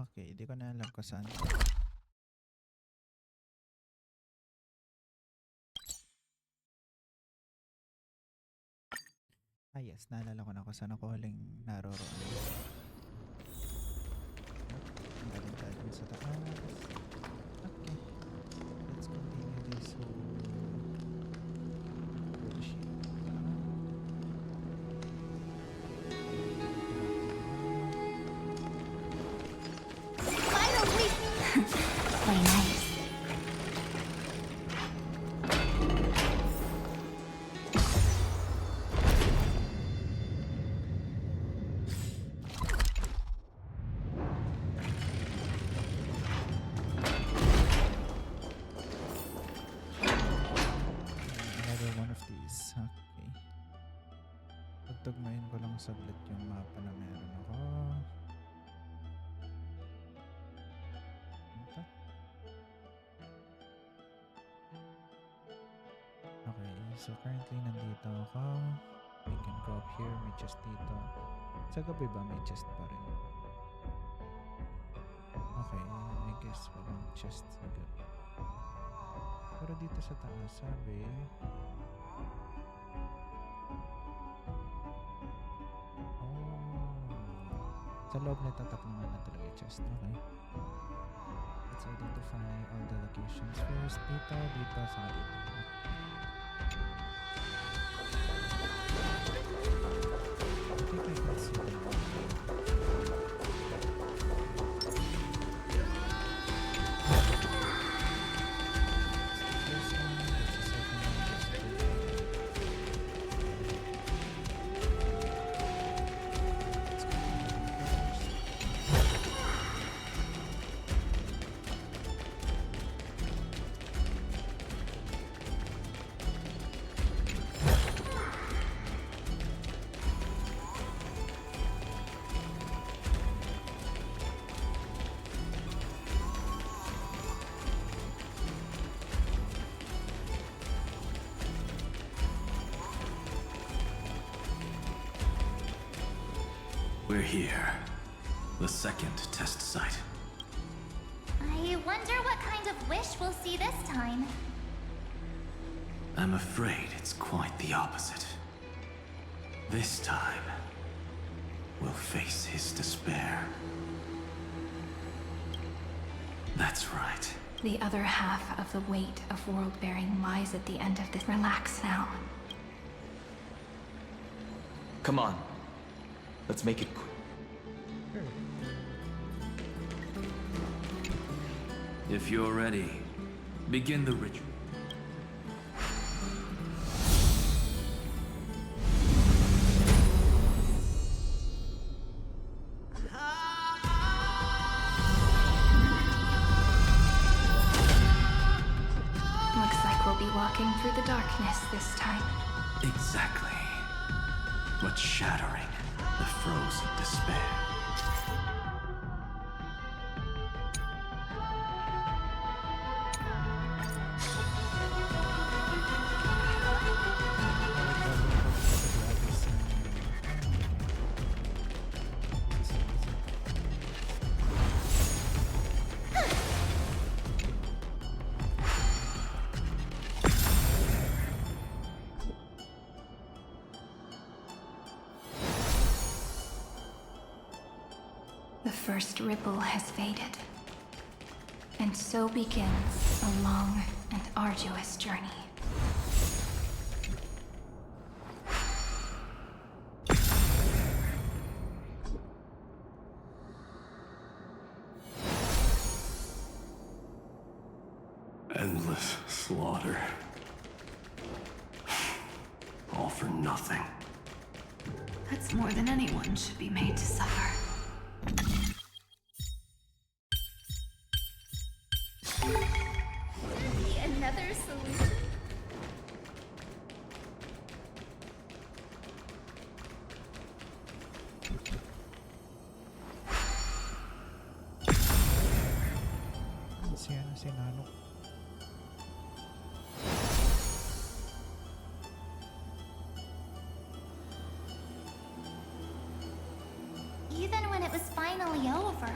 Okay, di ko na alam kung saan. Ah yes, naalala ko na kung saan ako huling naroroon. Ang galing sa taas. Okay, let's continue this whole bullshit. Finally! Play nice. Another one of these. Okay. Pagtugmayin ko lang saglit yung mapa na meron ako. Ito. Okay, so currently nandito ako. I can go up here, may chest dito. Sa gabi ba may chest pa rin? Okay, I guess walang chest sa gabi. Pero dito sa taas, sabi... Sa loob na tatakluman na talaga yung chest. Okay. Let's identify all the locations first. Dito, dito, sa dito. I think I can see them. There's one, there's a second one, there's a third one. Let's go. We're here. The second test site. I wonder what kind of wish we'll see this time. I'm afraid it's quite the opposite. This time, we'll face his despair. That's right. The other half of the weight of world-bearing lies at the end of this. Relax now. Come on. Let's make it quick. If you're ready, begin the ritual. Looks like we'll be walking through the darkness this time. Exactly. But shattering the frozen despair. The first ripple has faded. And so begins a long and arduous journey. Endless slaughter. All for nothing. That's more than anyone should be made to suffer. Another solution? Si Nanok. Even when it was finally over,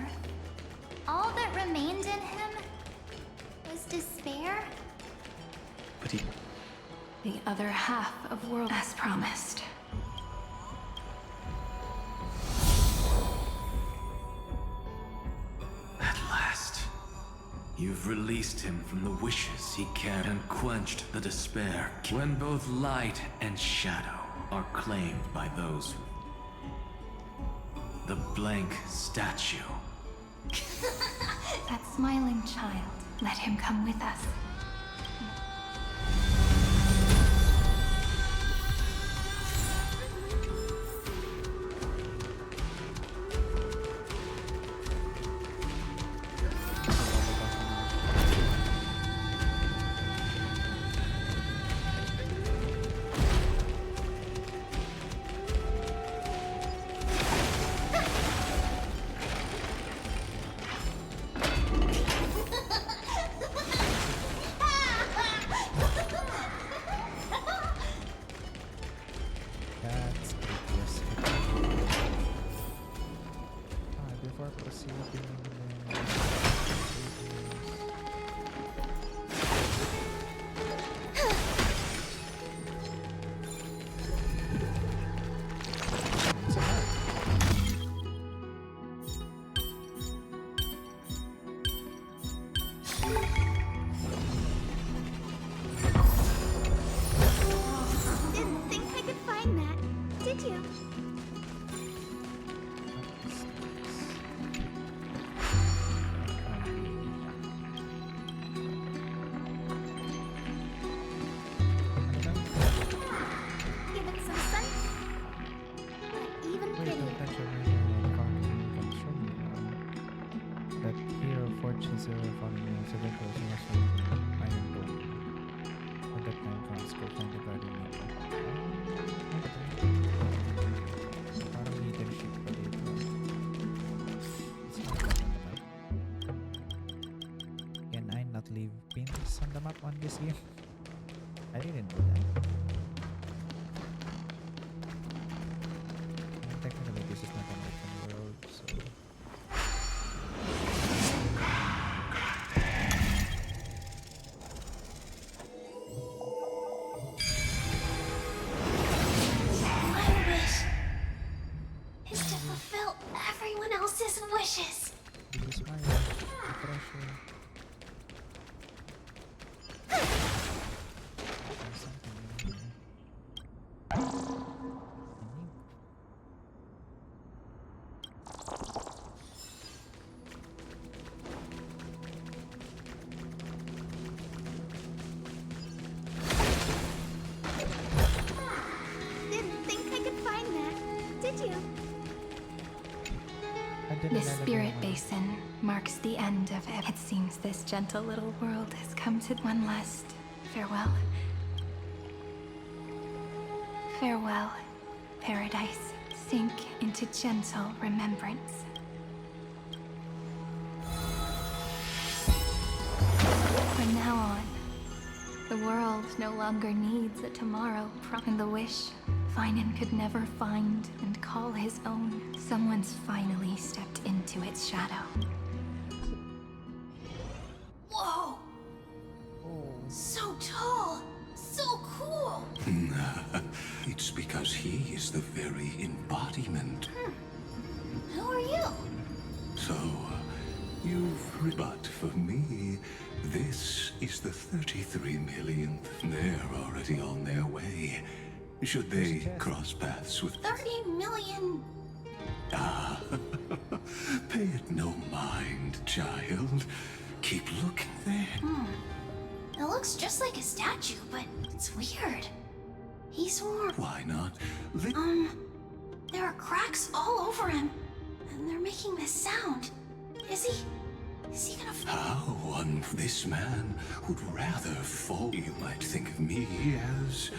Despair? But he... The other half of world as promised. At last, you've released him from the wishes he carried and quenched the despair. When both light and shadow are claimed by those who... The blank statue. That smiling child, let him come with us. That's pretty. Before proceeding, Didn't think I could find that, did you? Give it some sun. But even prettier. That hero fortunes are following me, so that was also iron dome. When that time comes, go find the guardian maker. Parang leadership pa dito. It's not that on the map. Can I not leave pins on the map on this game? I didn't do that. And technically this is not an open world, so... My wish is to fulfill everyone else's wishes. This is my pressure. There's something in here. Didn't think I could find that, did you? This spirit basin marks the end of it. It seems this gentle little world has come to one last farewell. Farewell, paradise. Sink into gentle remembrance. From now on, the world no longer needs a tomorrow, and the wish Finan could never find and call his own. Someone's finally stepped into its shadow. Whoa! So tall! So cool! It's because he is the very embodiment. Who are you? So, but for me, this is the 33 millionth. They're already on their way. Should they cross paths with... 30 million... Pay it no mind, child. Keep looking there. It looks just like a statue, but it's weird. He's warm. Why not? There are cracks all over him, and they're making this sound. Is he gonna How this man would rather fall. You might think of me as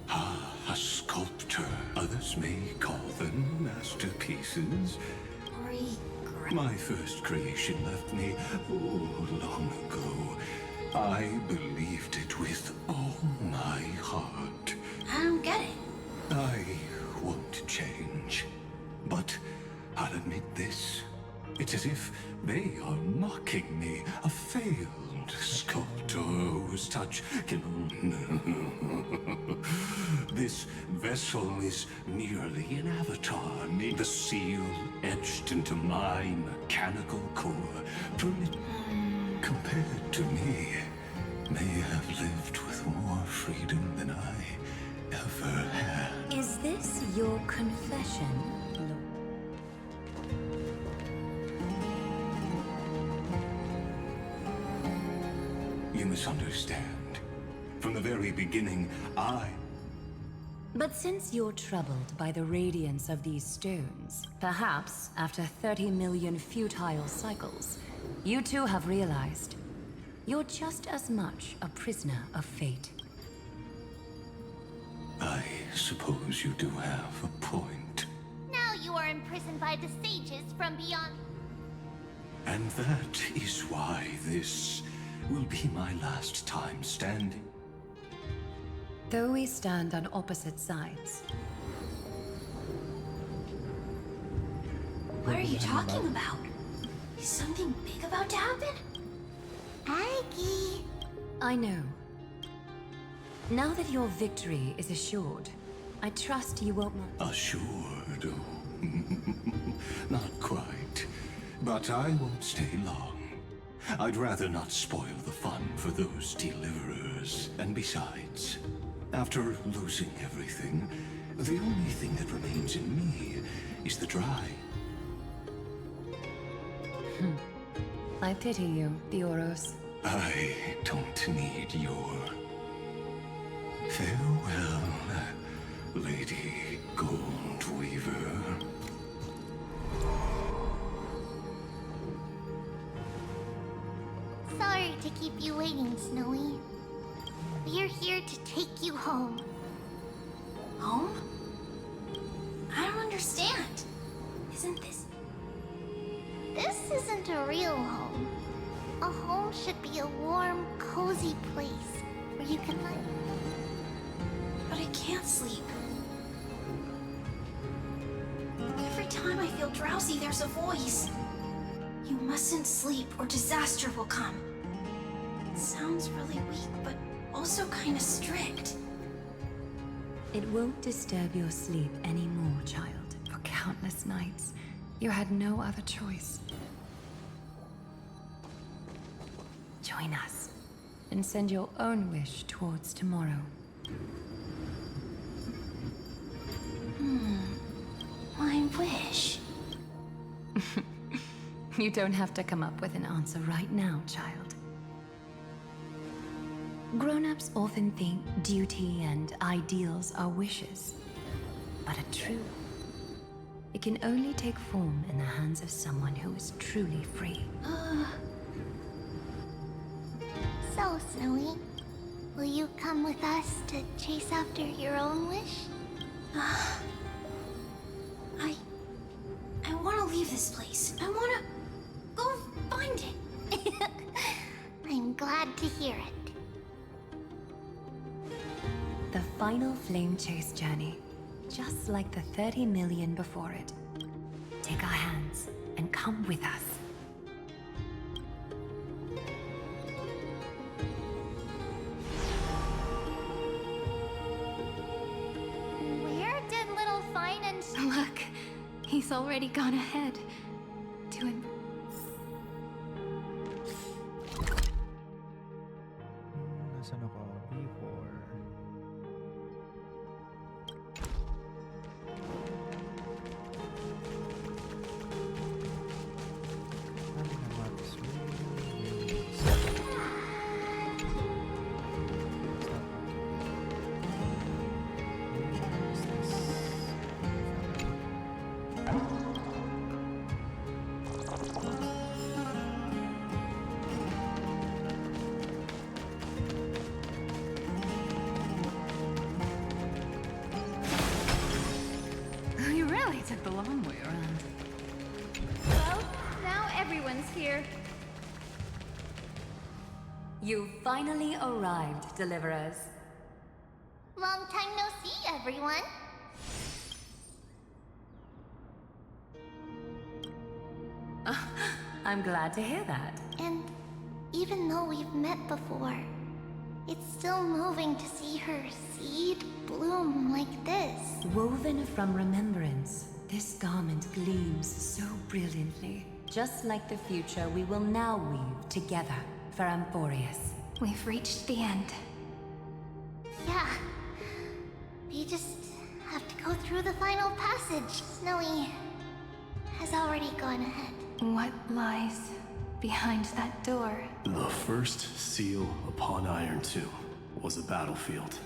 a sculptor. Others may call them masterpieces. My first creation left me long ago. I believed it with all my heart. I don't get it. I won't change, but I'll admit this. It's as if they are mocking me, a failed sculptor whose touch can... This vessel is merely an avatar, the seal etched into my mechanical core. Compared to me, may have lived with more freedom than I ever had. Is this your confession, Lord? You misunderstand. From the very beginning, But since you're troubled by the radiance of these stones, perhaps after 30 million futile cycles, you too have realized you're just as much a prisoner of fate. I suppose you do have a point. Now you are imprisoned by the sages from beyond. And that is why this will be my last time standing. Though we stand on opposite sides, What are you talking about? Is something big about to happen? Aggie. I know. Now that your victory is assured, I trust you won't mind. Assured, oh. Not quite. But I won't stay long. I'd rather not spoil the fun for those deliverers. And besides, after losing everything, the only thing that remains in me is the drive. I pity you, Theoros. I don't need your farewell, Lady Goldweaver. Sorry to keep you waiting, Snowy. We're here to take you home. Home? I don't understand. Isn't this... This isn't a real home. A home should be a warm, cozy place where you can like... But I can't sleep. Every time I feel drowsy, there's a voice. You mustn't sleep or disaster will come. It sounds really weak, but also kind of strict. It won't disturb your sleep anymore, child. For countless nights, you had no other choice. Join us, and send your own wish towards tomorrow. My wish. You don't have to come up with an answer right now, child. Grown-ups often think duty and ideals are wishes. But a true... It can only take form in the hands of someone who is truly free. So, Snowy, will you come with us to chase after your own wish? I want to leave this place. I want to go find it. I'm glad to hear it. The final flame chase journey, just like the 30 million before it. Take our hands and come with us. Where did little Fine and... Look, he's already gone ahead. To him. Nasaan ako? Before. Ano na map is really sad. Where is this? You really took the long way around. Well, now everyone's here. You finally arrived, Deliverers. Long time no see, everyone. I'm glad to hear that. And even though we've met before, it's still moving to see her seed bloom like this. Woven from remembrance, this garment gleams so brilliantly. Just like the future we will now weave together for Amphorius. We've reached the end. Yeah. We just have to go through the final passage. Snowy has already gone ahead. What lies behind that door? The first seal upon Iron 2 was a battlefield,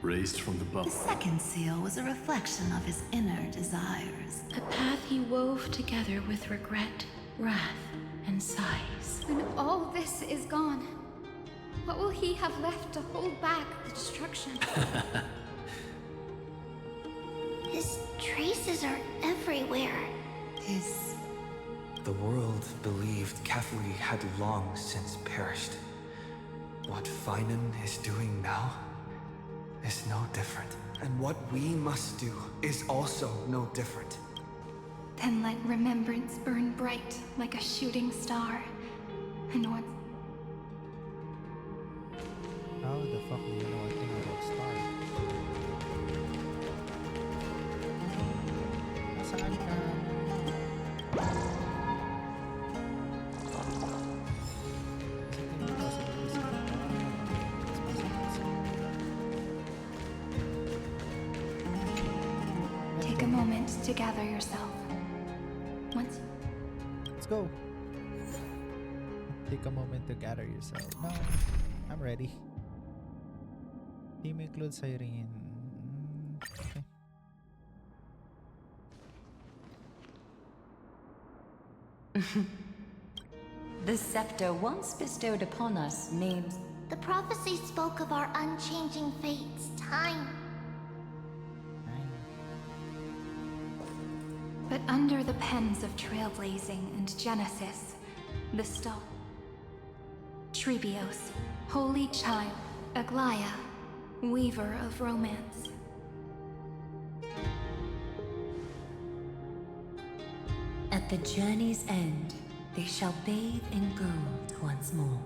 raised from the The bubble. second seal was a reflection of his inner desires. A path he wove together with regret, wrath, and sighs. When all this is gone, what will he have left to hold back the destruction? His traces are everywhere. The world believed Catholic had long since perished. What Finan is doing now is no different. And what we must do is also no different. Then let remembrance burn bright like a shooting star. And once... How the fuck do you know a thing about Star? Nasaan ka? Take a moment to gather yourself. Once... Let's go. Take a moment to gather yourself. No, I'm ready. Team includes Irene. Okay. The scepter once bestowed upon us names. The prophecy spoke of our unchanging fates, time. But under the pens of trailblazing and Genesis, the star... Trebios, holy child, Aglaya, weaver of romance. At the journey's end, they shall bathe in gold once more.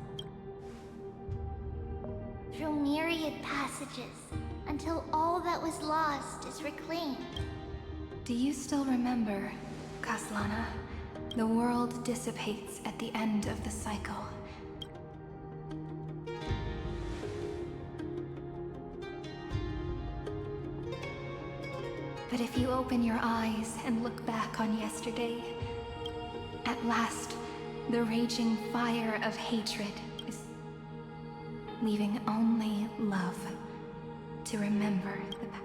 Through myriad passages, until all that was lost is reclaimed. Do you still remember, Kaslana? The world dissipates at the end of the cycle. But if you open your eyes and look back on yesterday, at last, the raging fire of hatred is leaving only love to remember the past.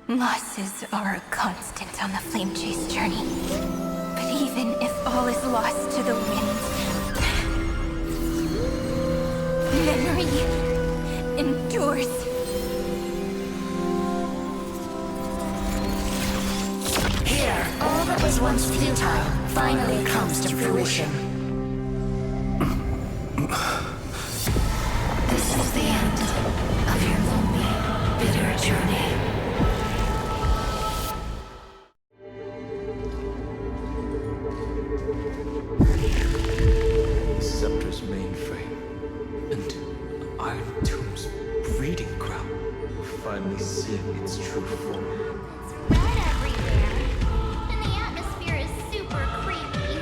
Losses are a constant on the Flame Chase journey. But even if all is lost to the wind, memory endures. Here, all that was once futile finally comes to fruition. This is the end of your lonely, bitter journey. Scepter's mainframe and Iron Tomb's breeding ground will finally see its true form. It's red everywhere, and the atmosphere is super creepy.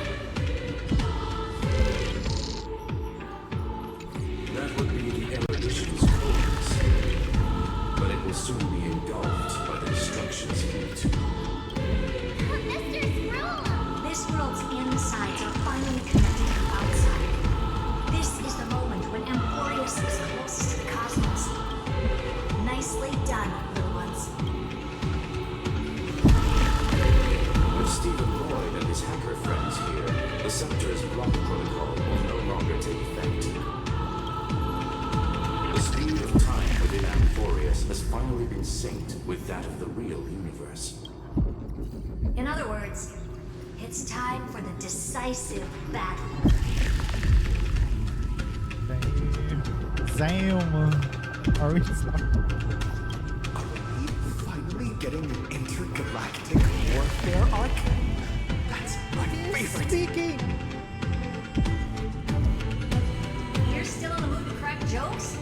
That would be the erudition's course, but it will soon be engulfed by the destruction's heat. Mr. Scroll! This world's insides are finally connected to the outside. This is the moment when Amphorius is closest to the cosmos. Nicely done, little ones. With Stephen Lloyd and his hacker friends here, the Scepter's block protocol will no longer take effect. The speed of time within Amphorius has finally been synced with that of the real universe. In other words, it's time for the decisive battle. Damn. Are we stuck? Finally getting the intergalactic warfare arc? That's my favorite. Speaking! You're still in the mood to crack jokes?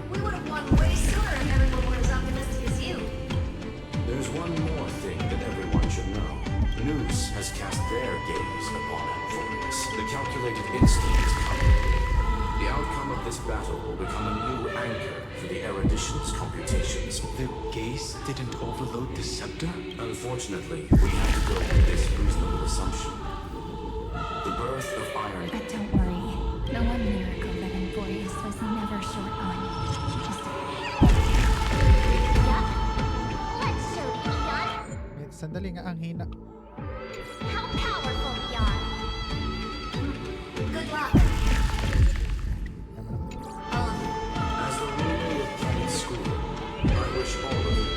We would have won way sooner if everyone were as optimistic as you. There's one more thing that everyone should know. News has cast their gaze upon Amphorius. The calculated instinct is coming. The outcome of this battle will become a new anchor for the erudition's computations. The gaze didn't overload the scepter? Unfortunately, we have to go with this reasonable assumption. The birth of Iron... But don't worry. The one miracle that Amphorius was never short on is Let's show you, Eon, Wait, sandali nga ang hina. how powerful we are. Good luck. As the ruler of Planet School, I wish all of you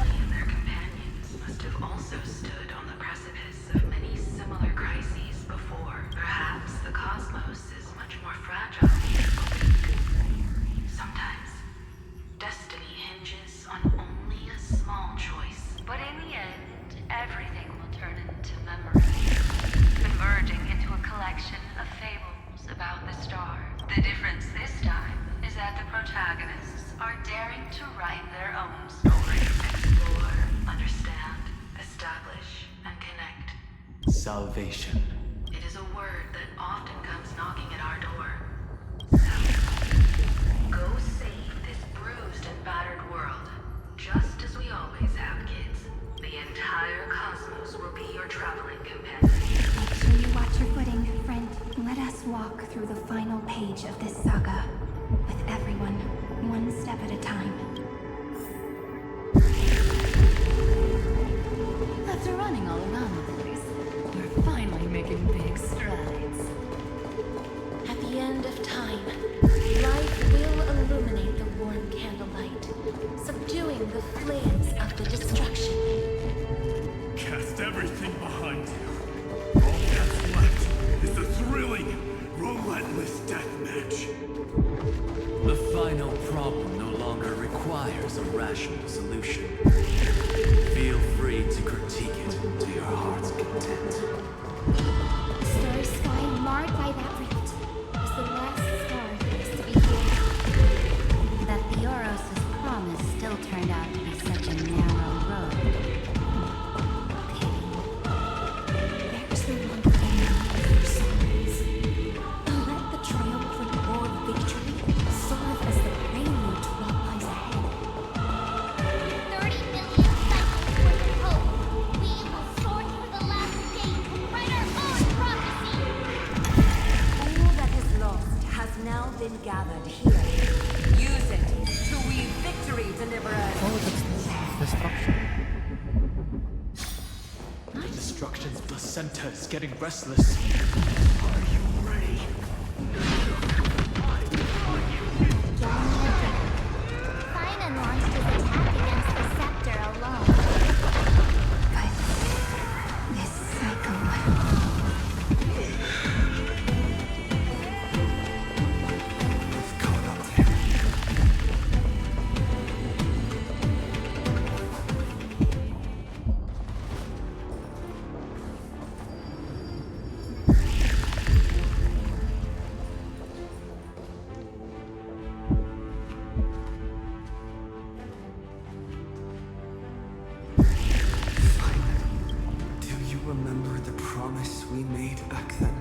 and their companions must have also stood on the precipice of many similar crises before. Perhaps the cosmos is much more fragile. Sometimes destiny hinges on only a small choice. But in the end, everything will turn into memory, converging into a collection of fables about the star. The difference this time is that the protagonists are daring to write their own story, explore, understand, establish, and connect. Salvation. It is a word that often comes knocking at our door. Go save this bruised and battered world, just as we always have, kids. The entire cosmos will be your traveling companion. Make sure you watch your footing, friend. Let us walk through the final page of this saga, with everyone, one step at a time. After running all around the place, we're finally making big strides. At the end of time, life will illuminate the warm candlelight, subduing the flames of the destruction. Cast everything behind you. All that's left is the thrilling, relentless deathmatch. The final problem no longer requires a rational solution. Feel free to critique it to your heart's content. Starry sky marred by that rift is the last star that is to be healed. That Theoros' promise still turned out to be such a narrow road. There is no longer any need for songs. Let the triumphant roar of victory serve as the prelude to what lies ahead. 30 million cycles worth of hope. We will soar through the last gate and write our own prophecy. All that is lost has now been gathered here. Use it to weave victory, deliverers. Oh, that's destruction. Destruction's placenta is getting restless. Are you ready? Sinon launched his attack against the scepter alone. But this cycle... We've caught up to him. Do you remember the promise we made back then?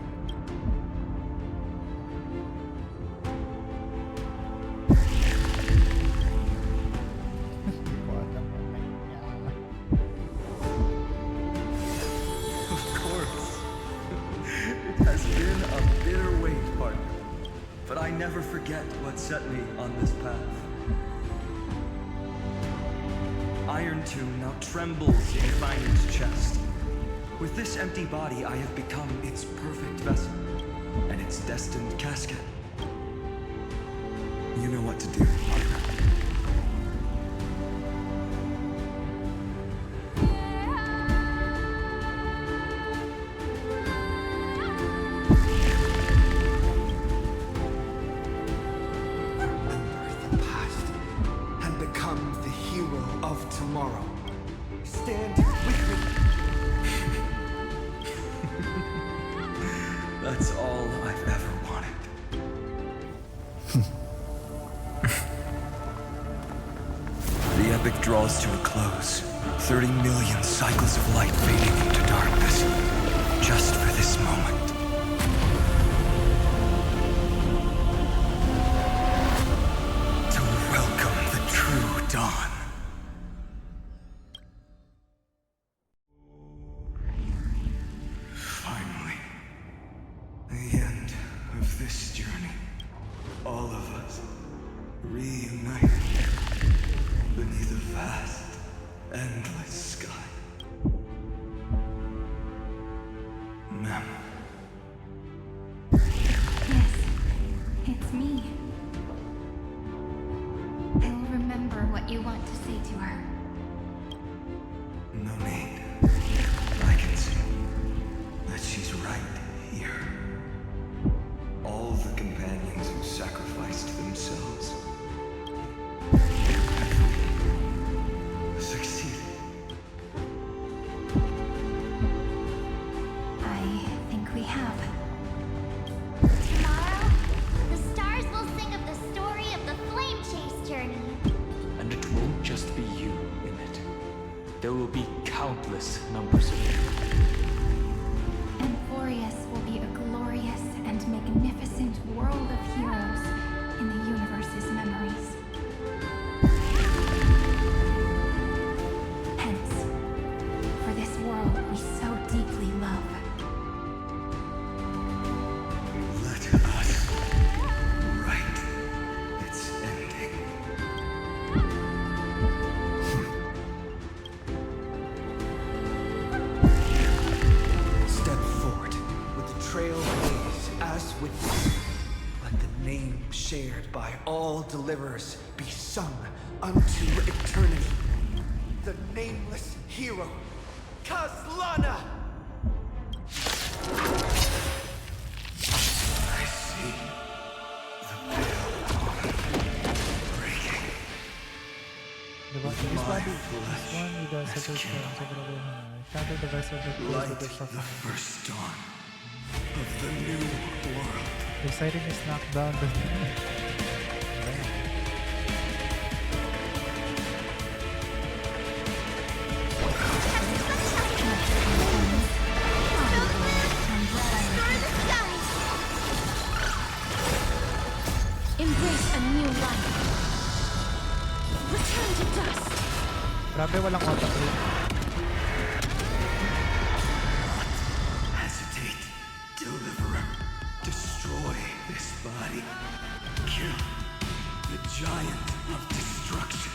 Of course. It has been a bitter wait, partner. But I never forget what set me on this path. Iron Tomb now trembles in Finan's chest. With this empty body, I have become its perfect vessel, and its destined casket. You know what to do, partner. Remember the past. become the hero of tomorrow. Stand with me. That's all I've ever wanted. The epic draws to a close. 30 million cycles of light fading into darkness. Just for this moment. To welcome the true dawn. Finally. The end of this journey. All of us reunited beneath a vast, endless sky. Ma'am. Yes, it's me. I will remember what you want to say to her. No need. I can see that she's right here. All the companions who sacrificed themselves succeeded. I think we have. Tomorrow, the stars will sing of the story of the Flame Chase journey. And it won't just be you in it. There will be countless numbers of you. Emporius will be a glorious and magnificent world of heroes in the universe's memories. Hence, for this world we so deeply love. Let us write its ending. Step forward with the trail blaze as witness. Let the name shared by all deliverers be sung unto eternity. The nameless hero, Kazlana! I see the pale dawn breaking. Diba? This one with the shattered the vessel that closed Light the door the first dawn of the new world. The siren is knocked down. Embrace a new life. Return to dust. Grabe, walang autoplay. Hesitate, deliverer. Destroy this body. Kill the giant of destruction.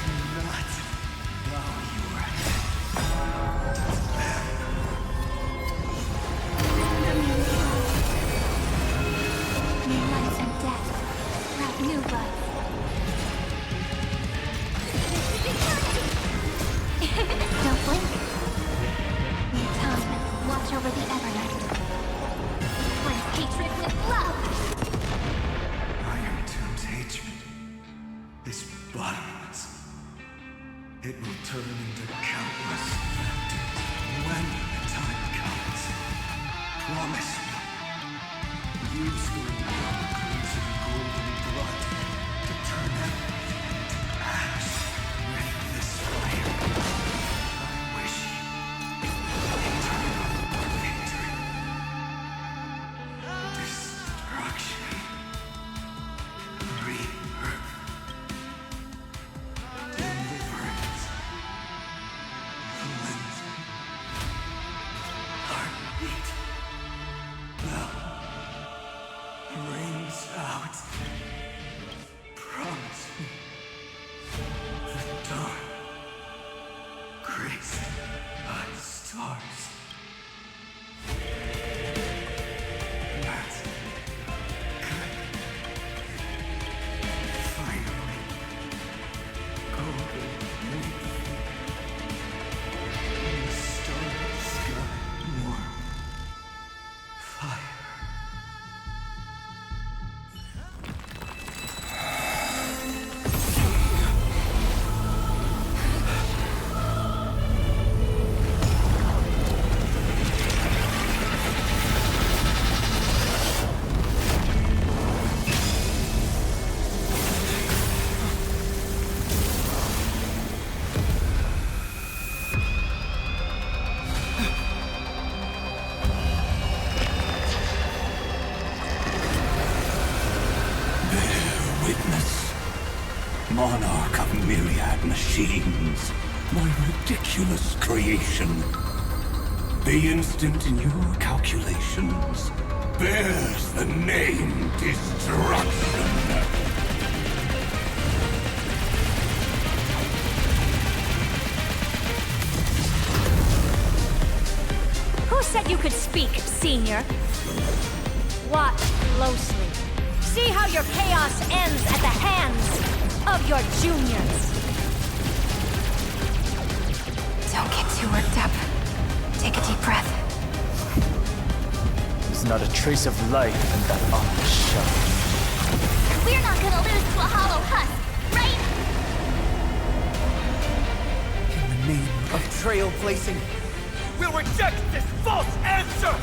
Do not bow your head to them. May life and death sprout new life. Don't blink. Need time. Watch over the Evernight. Replace hatred with love. Iron Tomb's hatred is bottomless. It will turn into countless victims when the time comes. Promise me. Use your crimson golden blood to turn everything to ash with this fire. I wish you eternal victory. Destruction. Rebirth. Deliverance. Cleansing. Heartbeat. monarch of myriad machines, my ridiculous creation. The instant in your calculations bears the name Destruction. Who said you could speak, Senior? Watch closely. See how your chaos ends at the hands of your juniors. Don't get too worked up. Take a deep breath. There's not a trace of life in that armored shell. We're not gonna lose to a hollow husk, right? In the name of trailblazing, we'll reject this false answer!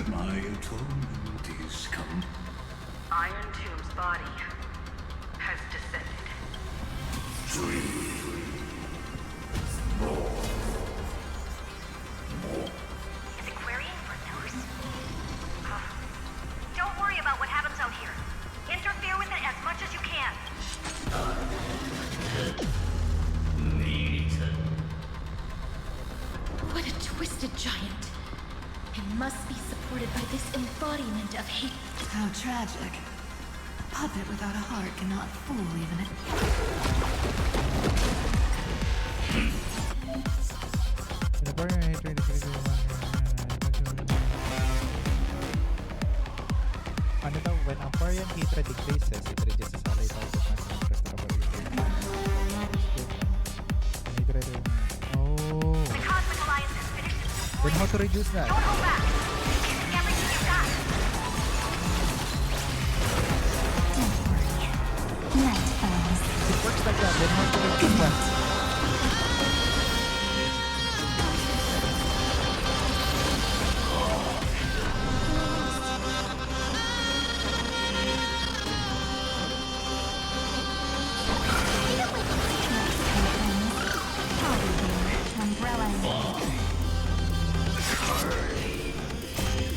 My atonement is come. Iron Tomb's body has descended. Is it querying for news? Don't worry about what happens out here. Interfere with it as much as you can. What a twisted giant. It must be supported by this embodiment of hate. How tragic. A puppet without a heart cannot fool even a... Ano daw, when Emporian hatred decreases, it reduces ally type of mass interest hatred. Oh. The Cosmic Alliance has finished its Then how to reduce that? Don't hold back. Give everything you've got. Don't worry. Night fellows. It works like that, then how to reduce that?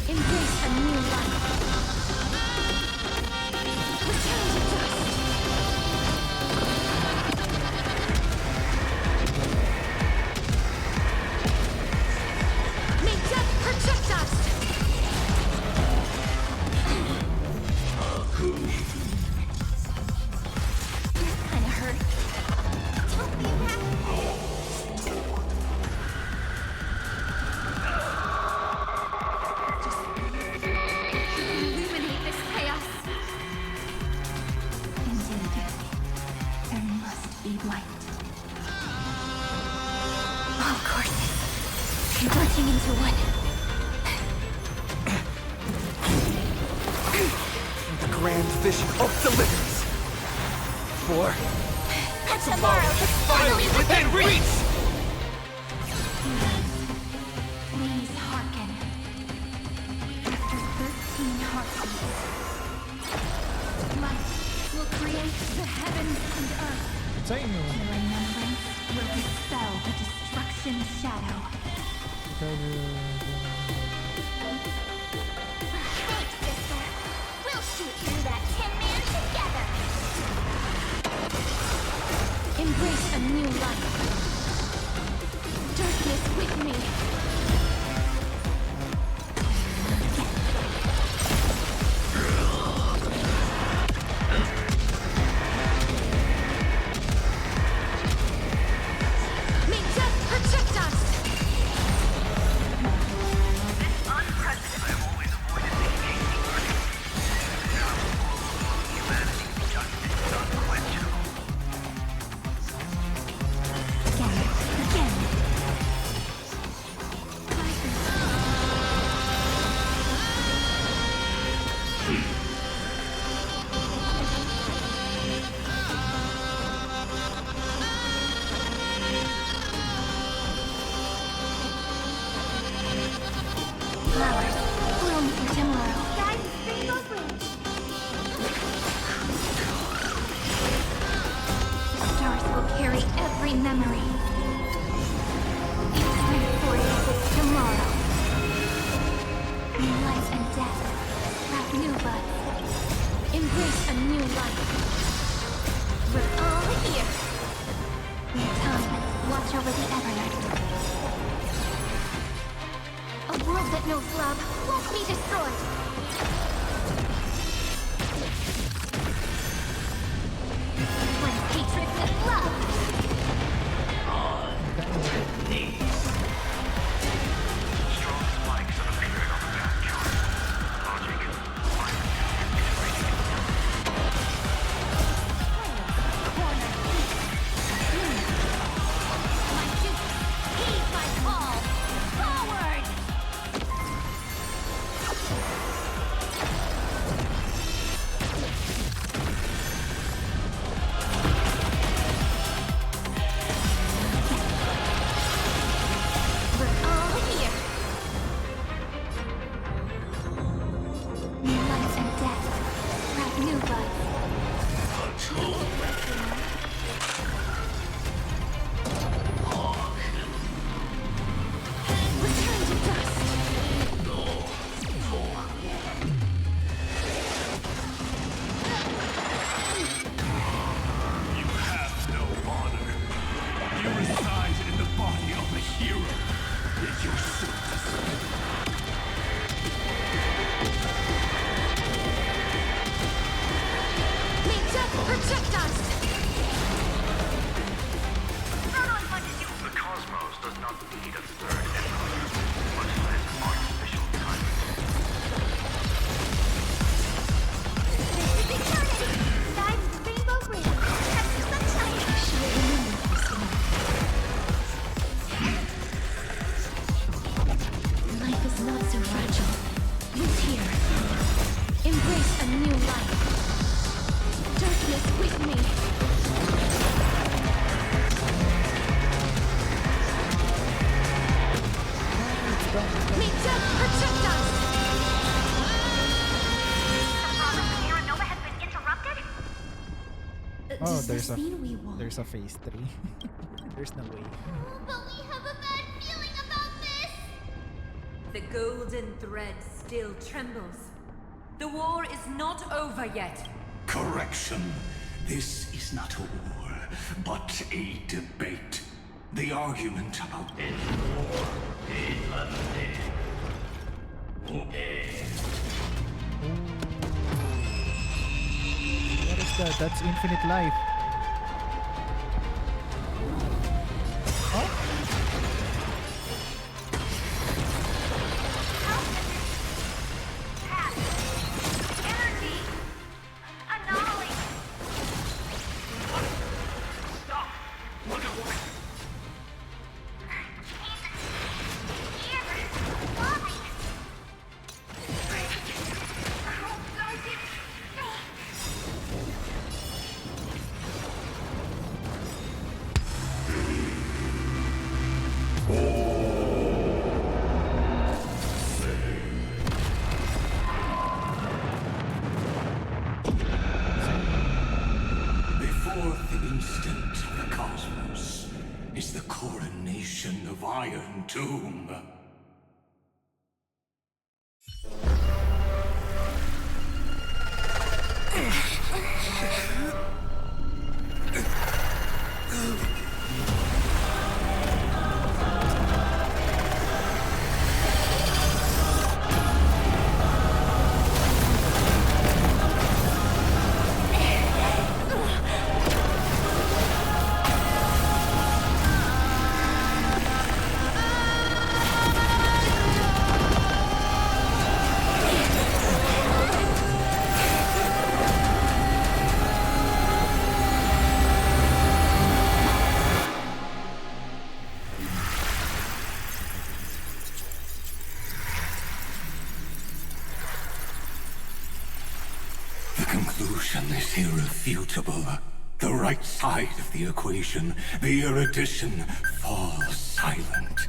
Embrace a new life. Return to dust. May death protect us. This kinda hurt. Don't be mad. Illuminate this chaos. Indeed. There must be light. All courses converging into one. The grand vision of deliverance. For Tomorrow is finally within reach! Please hearken. After 13 heartbeats, light will create the heavens and earth. Sa inyo. The remembrance will dispel the destruction shadow. Thanks, sister. We'll shoot through that Tin Man together. Embrace a new life. Darkness with me. May death protect us. Again. Flowers bloom for tomorrow. Guys, Rainbow Bridge. Stars will carry every memory. It's time for it tomorrow. Embrace a new life. We're all here. Time, watch over the Evernight. A world that knows love won't be destroyed. Replace hatred with love. Strong spikes have appeared on the path chart. Logic is My duty, heed my call. Forward! We're all here. New life and death. Spread new life. Return to dust. You have no honor. You reside in the body of a hero. Is your May death protect us! The cosmos does not need a third empire, much less artificial time. Time's rainbow bridge. Catch the sunshine. Life is not so fragile. Look here. Embrace a new life. Darkness with me. May death protect us! Oh, Does there's this a mean we won? there's a phase 3. There's no way. But we have a bad feeling about this. The golden thread still trembles. The war is not over yet. Correction. This is not a war, but a debate. The argument about What is that? That's infinite life. before the instant of the cosmos is the coronation of Iron Tomb. The conclusion is irrefutable. The right side of the equation, the erudition, falls silent.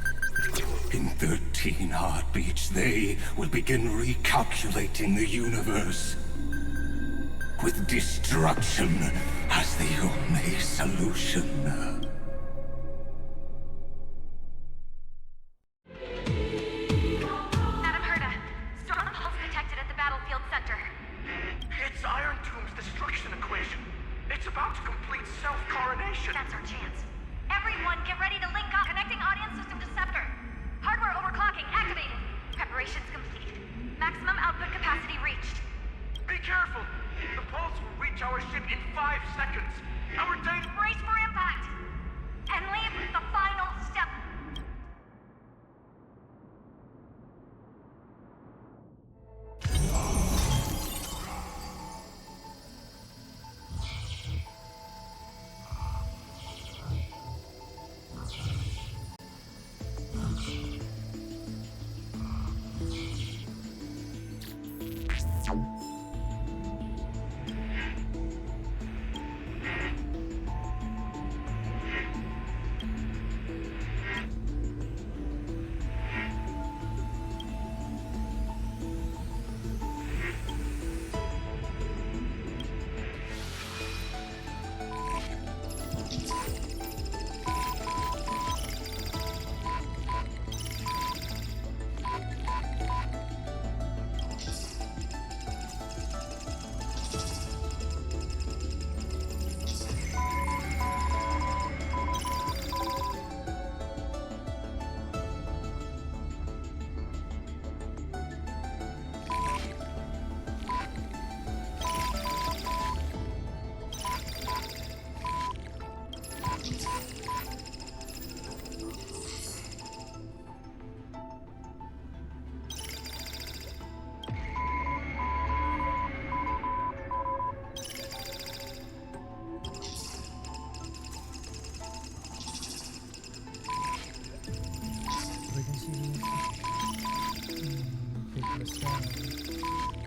In 13 heartbeats, they will begin recalculating the universe. With destruction as the only solution. Madam Herda, strong pulse detected at the battlefield center. It's Iron Tomb's our ship in 5 seconds. Our data... Brace for impact! And leave the final step.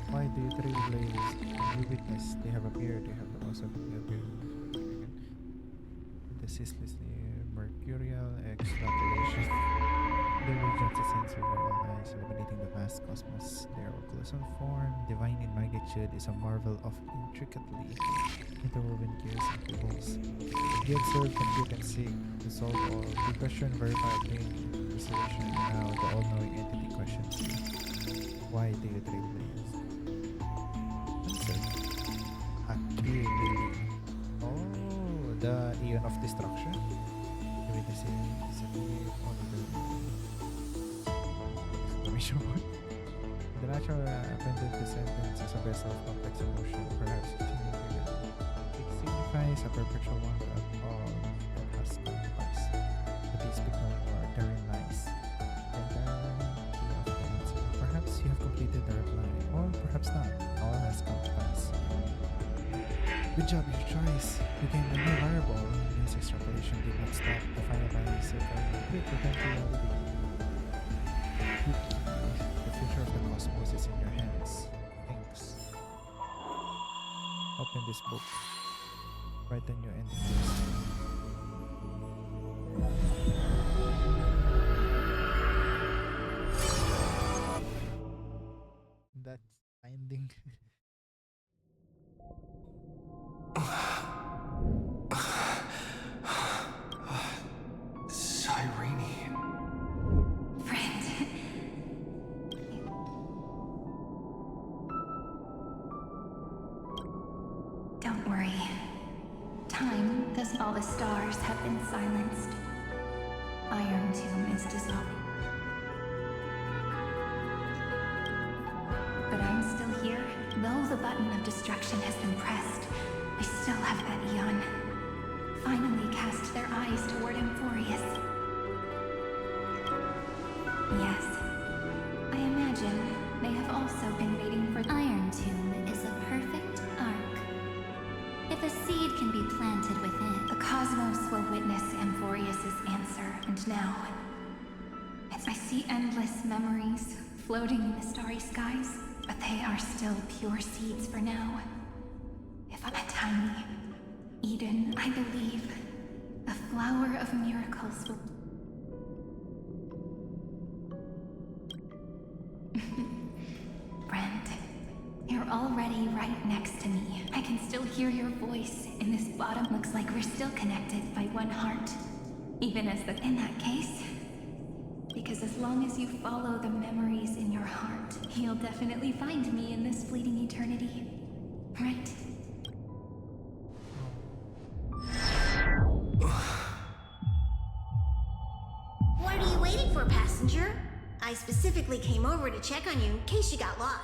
Why do you trailblaze? You witness, they have appeared, they have also appeared. The ceaselessly mercurial extrapolation. They will just a sense of all eyes, illuminating the vast cosmos. Their colossal form, divine in magnitude, is a marvel of intricately interwoven gears and cables. They observe, compute, and seek to solve all. The question, verify, obtain resolution. Now the all-knowing entity questions you. Why do you trailblaze? Answer. Akili. Oh, the Eon of Destruction. Do we disappear on the exclamation point? The natural appended descendants is a vessel of complex emotion, perhaps it signifies a perpetual wonder of all that has come to pass. But these become more daring lies. Perhaps you have completed the reply, or perhaps not. All has come to pass. Good job, your choice. You became a new variable. This extrapolation did not stop. The final value is complete potentiality. The future of the cosmos is in your hands. Thanks. Open this book. Write down your ending list. That's ending. Cyrene. Friend. Don't worry. Time, thus all the stars have been silenced. Iron Tomb is dissolved. But I'm still here. Though the button of destruction has been pressed, I still have that Eon. Finally cast their eyes toward Amphorius. Yes. I imagine they have also been waiting for Iron Tomb is a perfect arc. If a seed can be planted within, the cosmos will witness Amphorius' answer, and now I see endless memories floating in the starry skies, but they are still pure seeds for now. If I'm a tiny Eden, I believe the flower of miracles will... Friend, you're already right next to me. I can still hear your voice in this bottom. Looks like we're still connected by one heart. Even as the... In that case... Because as long as you follow the memories in your heart, you'll definitely find me in this fleeting eternity. Right? what are you waiting for, passenger? I specifically came over to check on you in case you got lost.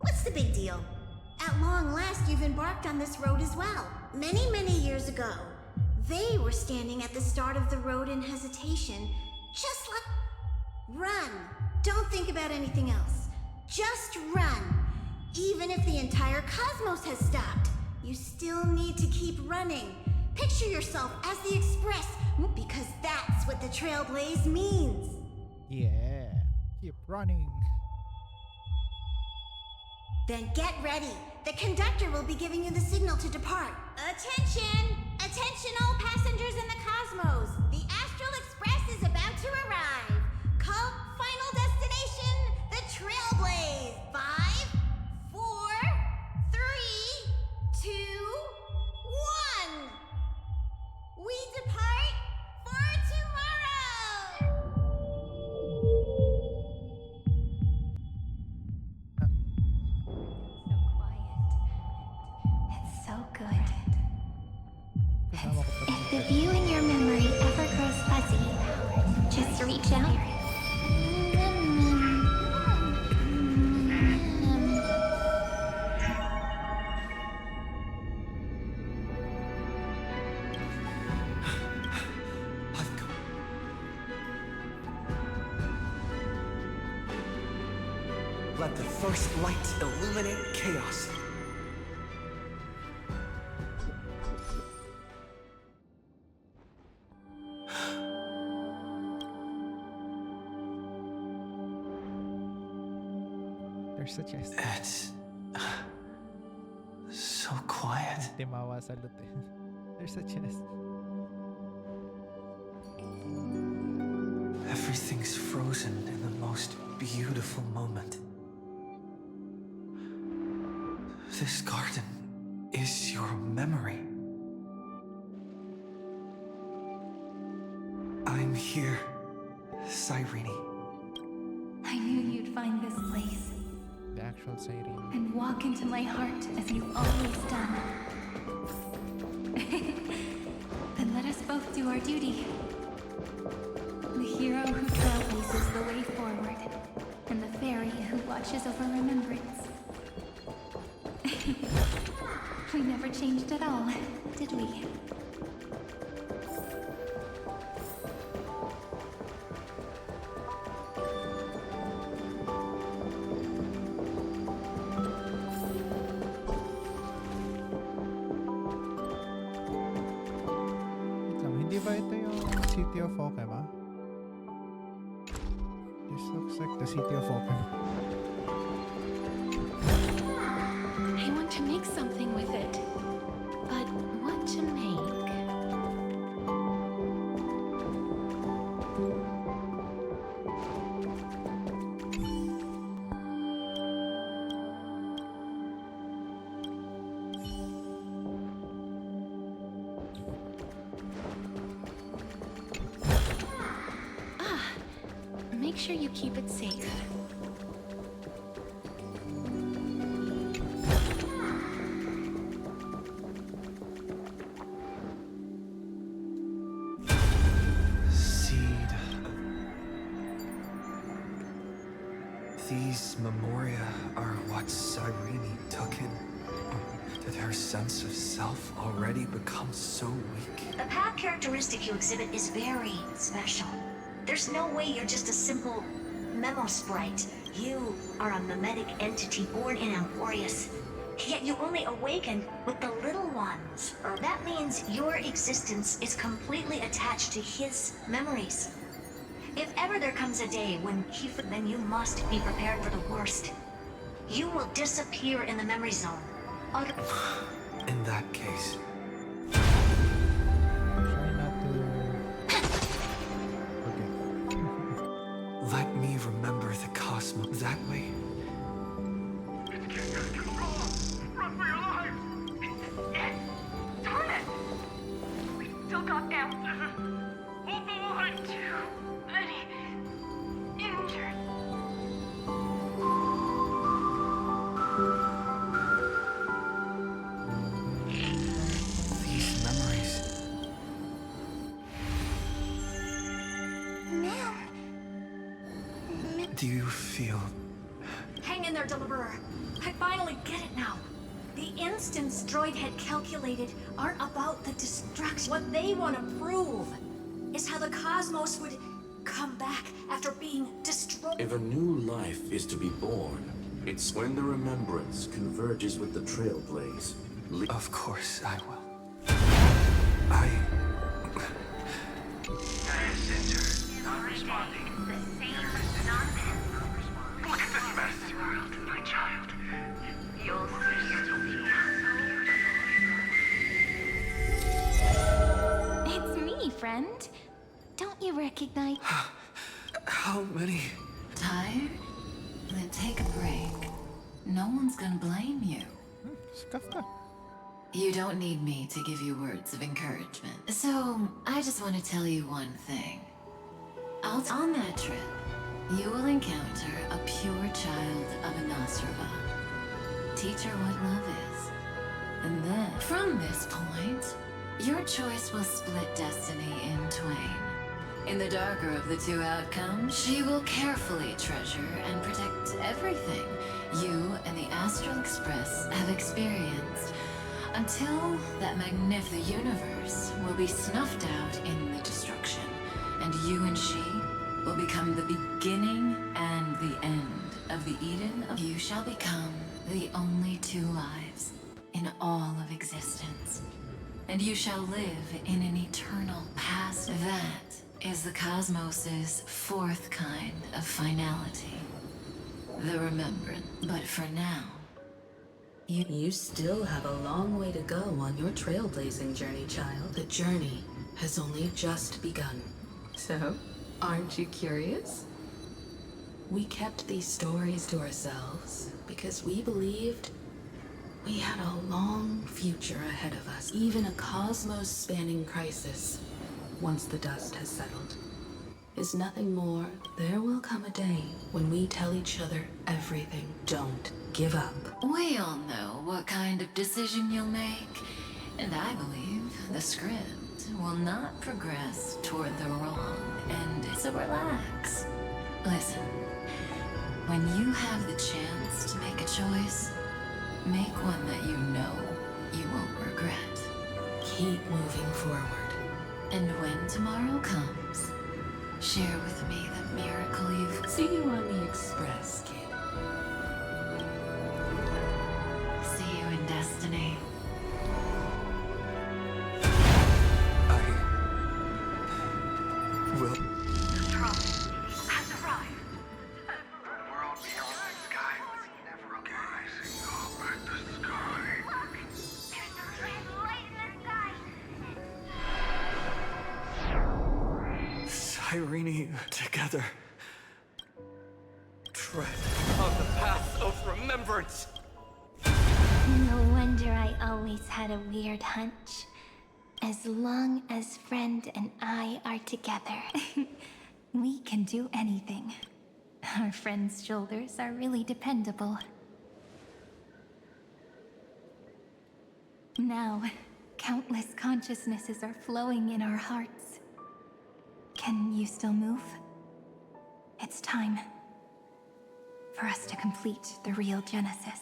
What's the big deal? at long last you've embarked on this road as well. Many, many years ago, they were standing at the start of the road in hesitation, just like... Run. Don't think about anything else. Just run. Even if the entire cosmos has stopped, you still need to keep running. Picture yourself as the Express, because that's what the Trailblaze means. Yeah. Keep running. Then get ready. The conductor will be giving you the signal to depart. Attention! Attention all passengers in the cosmos! The Astral Express is about to arrive. Call final destination, the Trailblaze. 5, 4, 3, 2, 1. We depart for tomorrow! So quiet. It's so good. If the view in your memory ever grows fuzzy, just reach out. Let the first light illuminate chaos. There's a chest. It's so quiet. Timawa sa loot eh. There's a chest. Everything's frozen in the most beautiful moment. This garden is your memory. I'm here, Cyrene. I knew you'd find this place The actual siren. and walk into my heart as you've always done. Then let us both do our duty. The hero who trailblazes the way forward, and the fairy who watches over remembrance. We never changed at all, did we? Wait lang, hindi ba ito yung City of Okema? This looks like the City of Okema. I want to make something with it. But what to make? Make sure you keep it safe. Seed. These memoria are what Cyrene took in. Did her sense of self already become so weak? The path characteristic you exhibit is very special. There's no way you're just a simple memo sprite. You are a mimetic entity born in Emporius. Yet you only awaken with the little ones. That means your existence is completely attached to his memories. If ever there comes a day when then you must be prepared for the worst. You will disappear in the memory zone. In that case, Try not to forget. let me remember the cosmos that way. Run for your lives! Yes! Turn it! We still got answers. Hold the line! Too many injured. These memories. Ma'am. Do you feel Hang in there, Deliverer. I finally get it now. The instants Droid had calculated aren't about the destruction. What they want to prove is how the cosmos would come back after being destroyed. If a new life is to be born, it's when the remembrance converges with the trailblaze. Of course I will. Not responding. The same nonsense. Look at this mess. World, my child. You'll see. It's me, friend. Don't you recognize? How many? Tired? Then take a break. No one's gonna blame you. Skafka. You don't need me to give you words of encouragement. So, I just want to tell you one thing. On that trip, you will encounter a pure child of Anasrava. Teach her what love is. And then, from this point, your choice will split destiny in twain. In the darker of the two outcomes, she will carefully treasure and protect everything you and the Astral Express have experienced, until that magnificent universe will be snuffed out in the destruction, and you and she will become the beginning and the end of the Eden of you shall become the only two lives in all of existence. And you shall live in an eternal past. That is the cosmos's fourth kind of finality. The remembrance. But for now, You still have a long way to go on your trailblazing journey, child. The journey has only just begun. So, aren't you curious? We kept these stories to ourselves because we believed we had a long future ahead of us, even a cosmos-spanning crisis, once the dust has settled, is nothing more. There will come a day when we tell each other everything. Don't give up. we all know what kind of decision you'll make, and I believe the script will not progress toward the wrong end. So relax. Listen, when you have the chance to make a choice, make one that you know you won't regret. Keep moving forward. And when tomorrow comes, share with me the miracle you've... See you on the Express, kid. See you in destiny. Will. The drone has arrived. The world beyond the sky was never okay. Rising up at the sky. Look! There's a red light in the sky. Irene, together. Tread on the path of remembrance. No wonder I always had a weird hunch. As long as Friend and I are together, we can do anything. Our friend's shoulders are really dependable. Now, countless consciousnesses are flowing in our hearts. Can you still move? It's time for us to complete the real Genesis.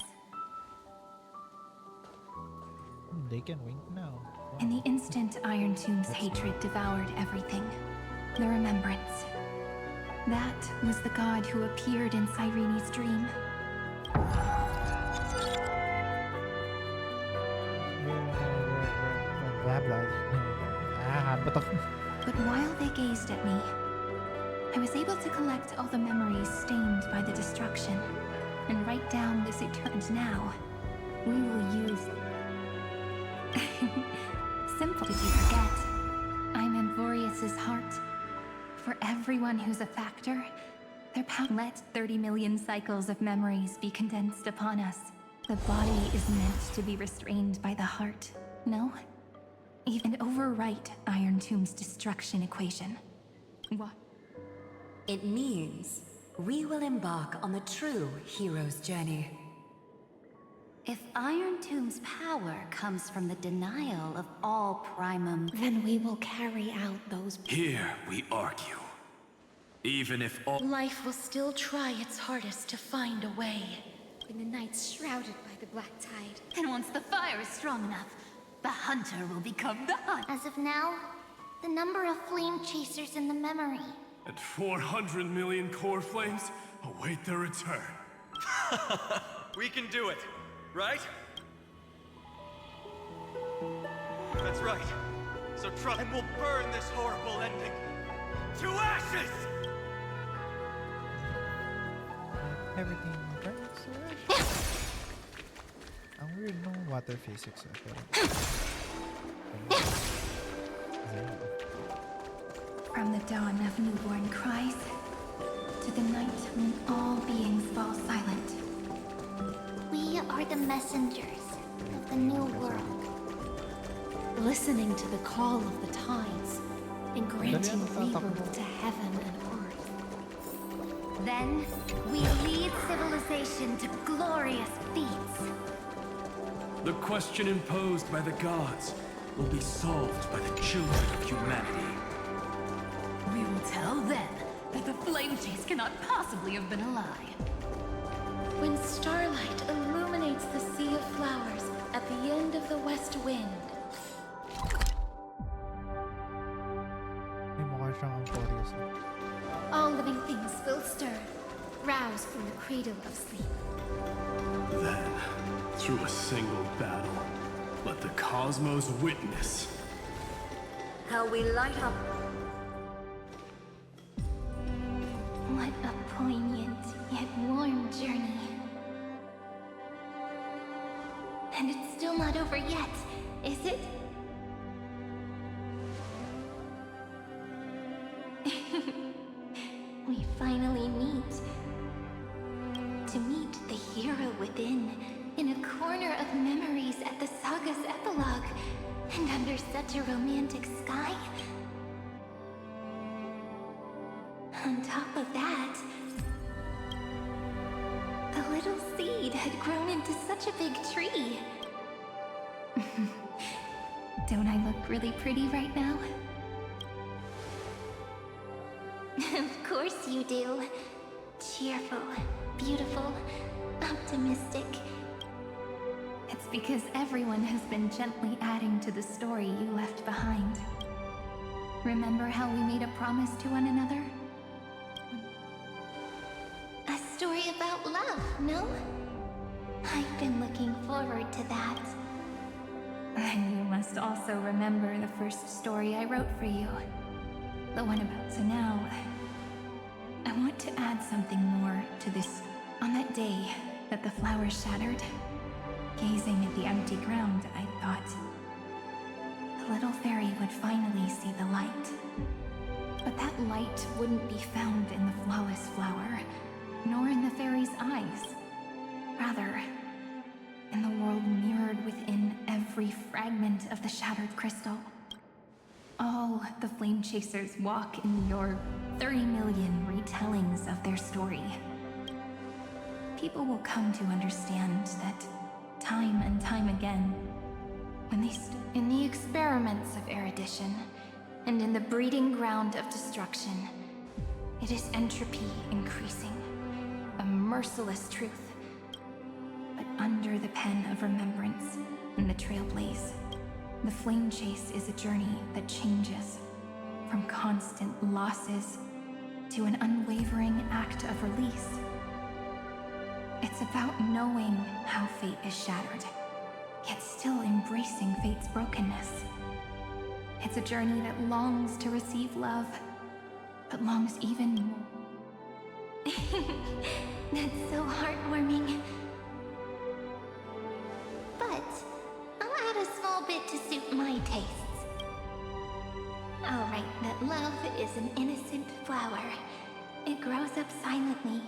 They can wink now. In the instant Iron Tomb's hatred devoured everything, the remembrance. That was the god who appeared in Cyrene's dream. Blah blah. But But while they gazed at me, I was able to collect all the memories stained by the destruction and write down this eternal. And now, we will use... Simple. Did you forget? I'm Amphorius's heart. For everyone who's a factor, their power. Let 30 million cycles of memories be condensed upon us. The body is meant to be restrained by the heart. No? Even overwrite Iron Tomb's destruction equation. What? It means we will embark on the true hero's journey. If Iron Tomb's power comes from the denial of all primum, then we will carry out those... Here we argue. Even if all... Life will still try its hardest to find a way. In the nights shrouded by the black tide. And once the fire is strong enough, the hunter will become the hunt. As of now, the number of flame chasers in the memory. And 400 million core flames await their return. We can do it, right? That's right. So trust and we'll burn this horrible ending to ashes! Everything burns to ashes. Ang weird nung water physics pero... From the dawn of newborn cries to the night when all beings fall silent. We are the messengers of the new world. Listening to the call of the tides and granting rebirth to heaven and earth. Then, we lead civilization to glorious feats. The question imposed by the gods will be solved by the children of humanity. We will tell them that the flame chase cannot possibly have been a lie. When starlight illuminates the sea of flowers at the end of the west wind. May mukha siyang Amphorius. All living things will stir, rouse from the cradle of sleep. Then, through a single battle, let the cosmos witness how we light up. What a poignant yet warm journey. And it's still not over yet, is it? We finally meet. To meet the hero within, in a corner of memories at the saga's epilogue, and under such a romantic sky. On top of that, the little seed had grown into such a big tree. Don't I look really pretty right now? Of course you do. Cheerful, beautiful, optimistic. It's because everyone has been gently adding to the story you left behind. Remember how we made a promise to one another? A story about love, no? I've been looking forward to that. And you must also remember the first story I wrote for you. The one about Sanao. I want to add something more to this. On that day that the flowers shattered, gazing at the empty ground, I thought the little fairy would finally see the light. But that light wouldn't be found in the flawless flower, nor in the fairy's eyes. Rather, in the world mirrored within every fragment of the shattered crystal. All the flame chasers walk in your 30 million retellings of their story. People will come to understand that time and time again, when they in the experiments of erudition, and in the breeding ground of destruction, it is entropy increasing, a merciless truth. But under the pen of remembrance and the trailblaze, the flame chase is a journey that changes from constant losses to an unwavering act of release. It's about knowing how fate is shattered, yet still embracing fate's brokenness. It's a journey that longs to receive love, but longs even more. That's so heartwarming. But I'll add a small bit to suit my tastes. I'll write that love is an innocent flower. It grows up silently,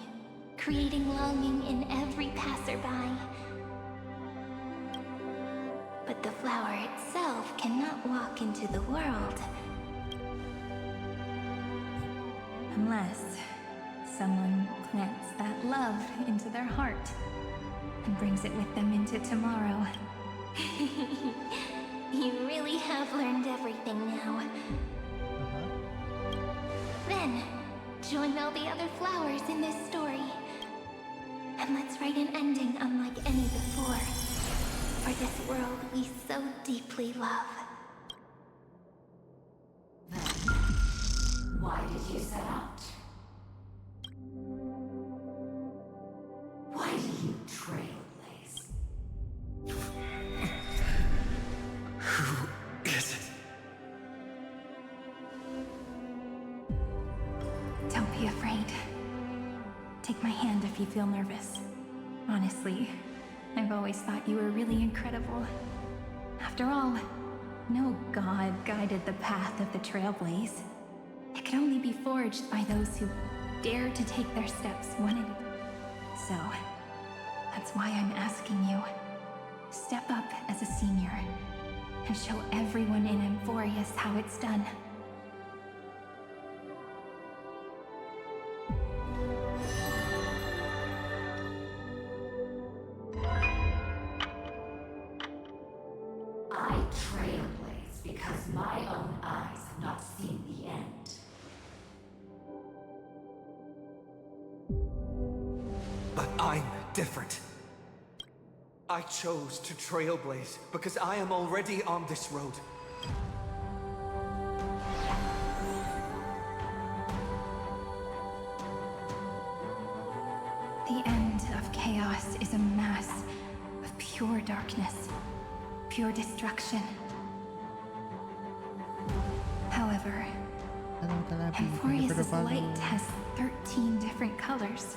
creating longing in every passerby. But the flower itself cannot walk into the world. Unless someone plants that love into their heart and brings it with them into tomorrow. You really have learned everything now. Then, join all the other flowers in this story. And let's write an ending unlike any before. For this world we so deeply love. Why did you set out? Why do you trailblaze? Who is it? Don't be afraid. Take my hand if you feel nervous. Honestly, I've always thought you were really incredible. After all, no god guided the path of the Trailblaze. It could only be forged by those who dare to take their steps one at a time. So, that's why I'm asking you. Step up as a senior and show everyone in Amphorius how it's done. I trailblaze because my own eyes have not seen the end. But I'm different. I chose to trailblaze because I am already on this road. The end of chaos is a mass of pure darkness, pure destruction. However, Amphorius' light has 13 different colors.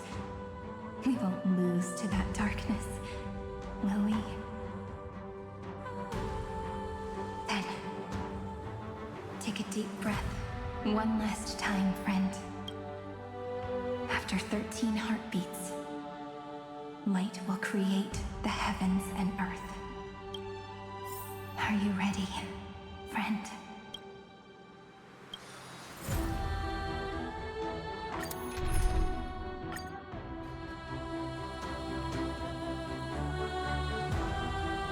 We won't lose to that darkness, will we? Then, take a deep breath. One last time, friend. After 13 heartbeats, light will create the heavens and earth. Are you ready, friend?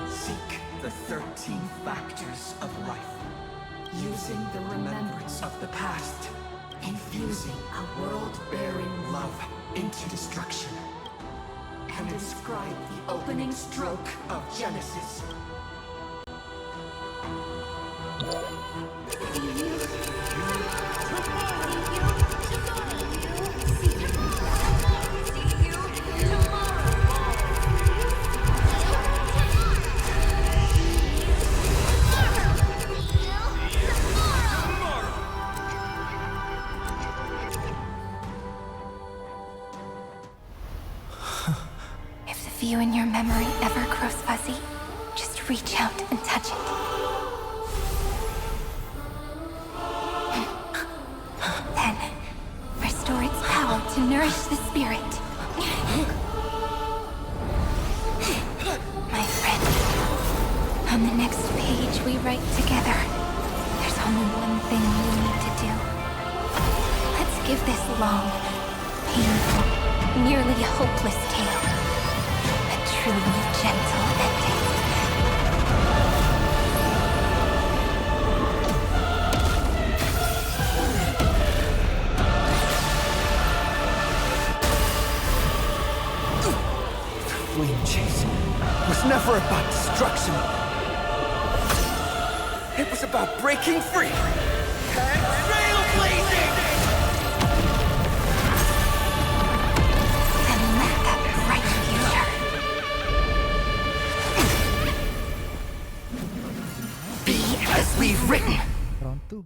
Seek the 13 factors of life. Using the remembrance of the past. Infusing a world-bearing love into destruction. And inscribe the opening stroke of Genesis. If the view in your memory ever grows fuzzy, just reach out and touch it. Then, restore its power to nourish the spirit. My friend, on the next page we write together, there's only one thing we need to do. Let's give this long, painful, nearly hopeless tale a truly gentle ending. Flame chase was never about destruction. It was about breaking free and trailblazing! And let that bright future be as we've written. Round 2.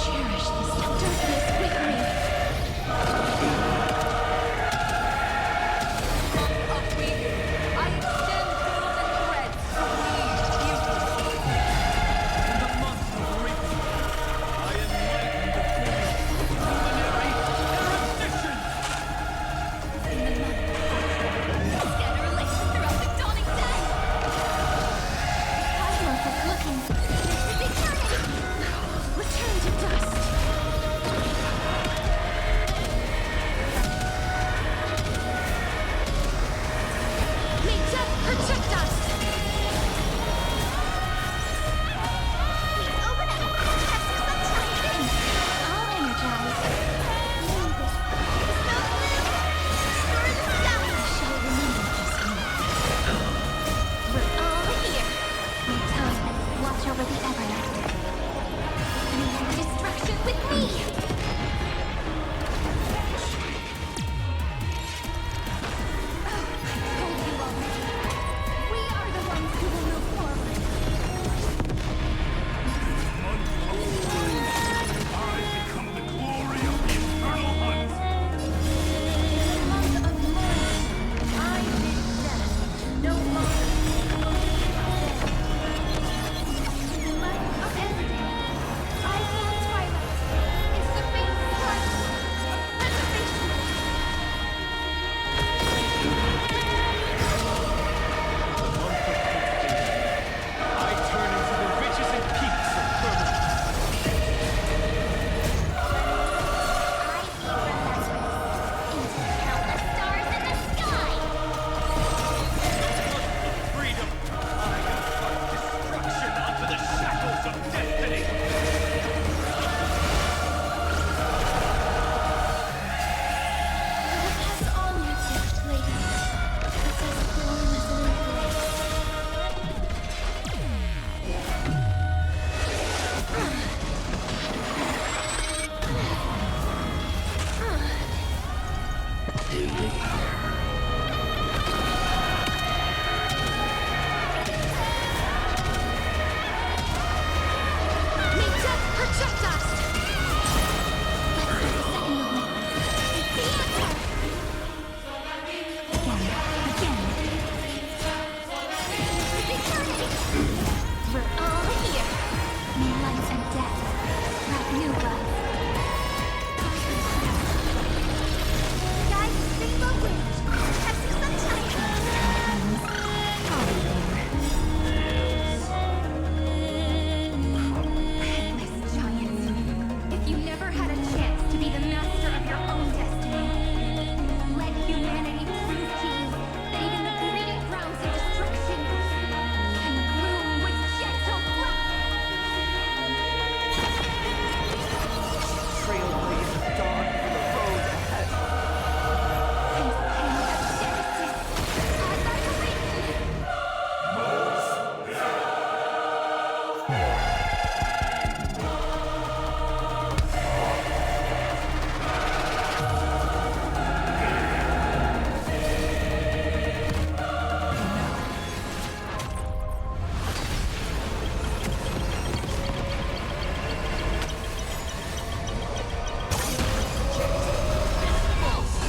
cherish this darkness with me. I extend golden threads to weave beauty. In the month of reaping, I enlighten the full luminary erudition. In the month of scatter light throughout the dawning day. Cosmos is looking. This is eternity. Return to dust. May death protect us. Please open up. Test the sunshine thing. All energized. Shall remember this one. We're all here. May time watch over the Evernight. And destruction with me. We are the ones who will move forward. I become the glory of the eternal hunt. In the month of mourning, I bid death no longer. In the month of ending, I call twilight its supreme spark of preservation. I turn into the ridges and peaks of permanence. Into countless stars in the sky. Freedom! I confront destruction onto the shackles of destiny! That's all you gift, lady. It's as warm as an embrace. May death protect us! Let's take a second moment. It's the answer! Again. This is eternity! We're all here. May life and death wrap new life. Guys, rainbow wind. Have some sunshine. Headless giants. If you never had a chance to be the master of your own destiny, let humanity prove to you that even the breeding grounds of destruction can bloom with gentle Trailblaze of dawn for the road ahead. Since pain of Genesis, as I awaken.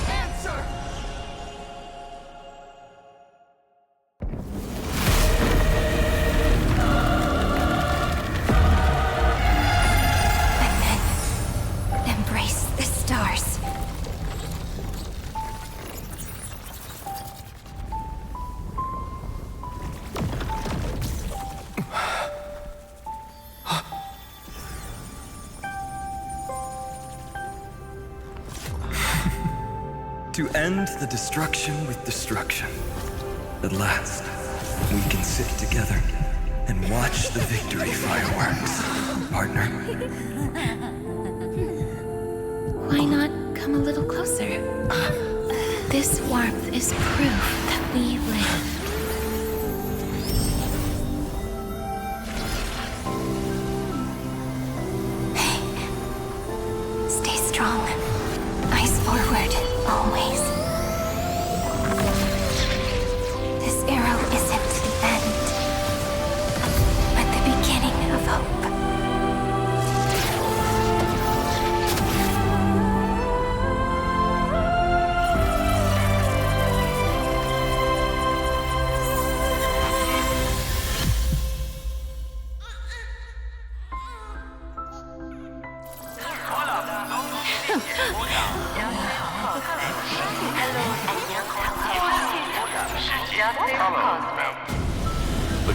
Answer! And then embrace the stars. To end the destruction with destruction. At last, we can sit together and watch the victory fireworks, partner. Why not come a little closer? This warmth is proof that we live. Stay strong. Eyes forward, always. This arrow isn't the end, but the beginning of hope. The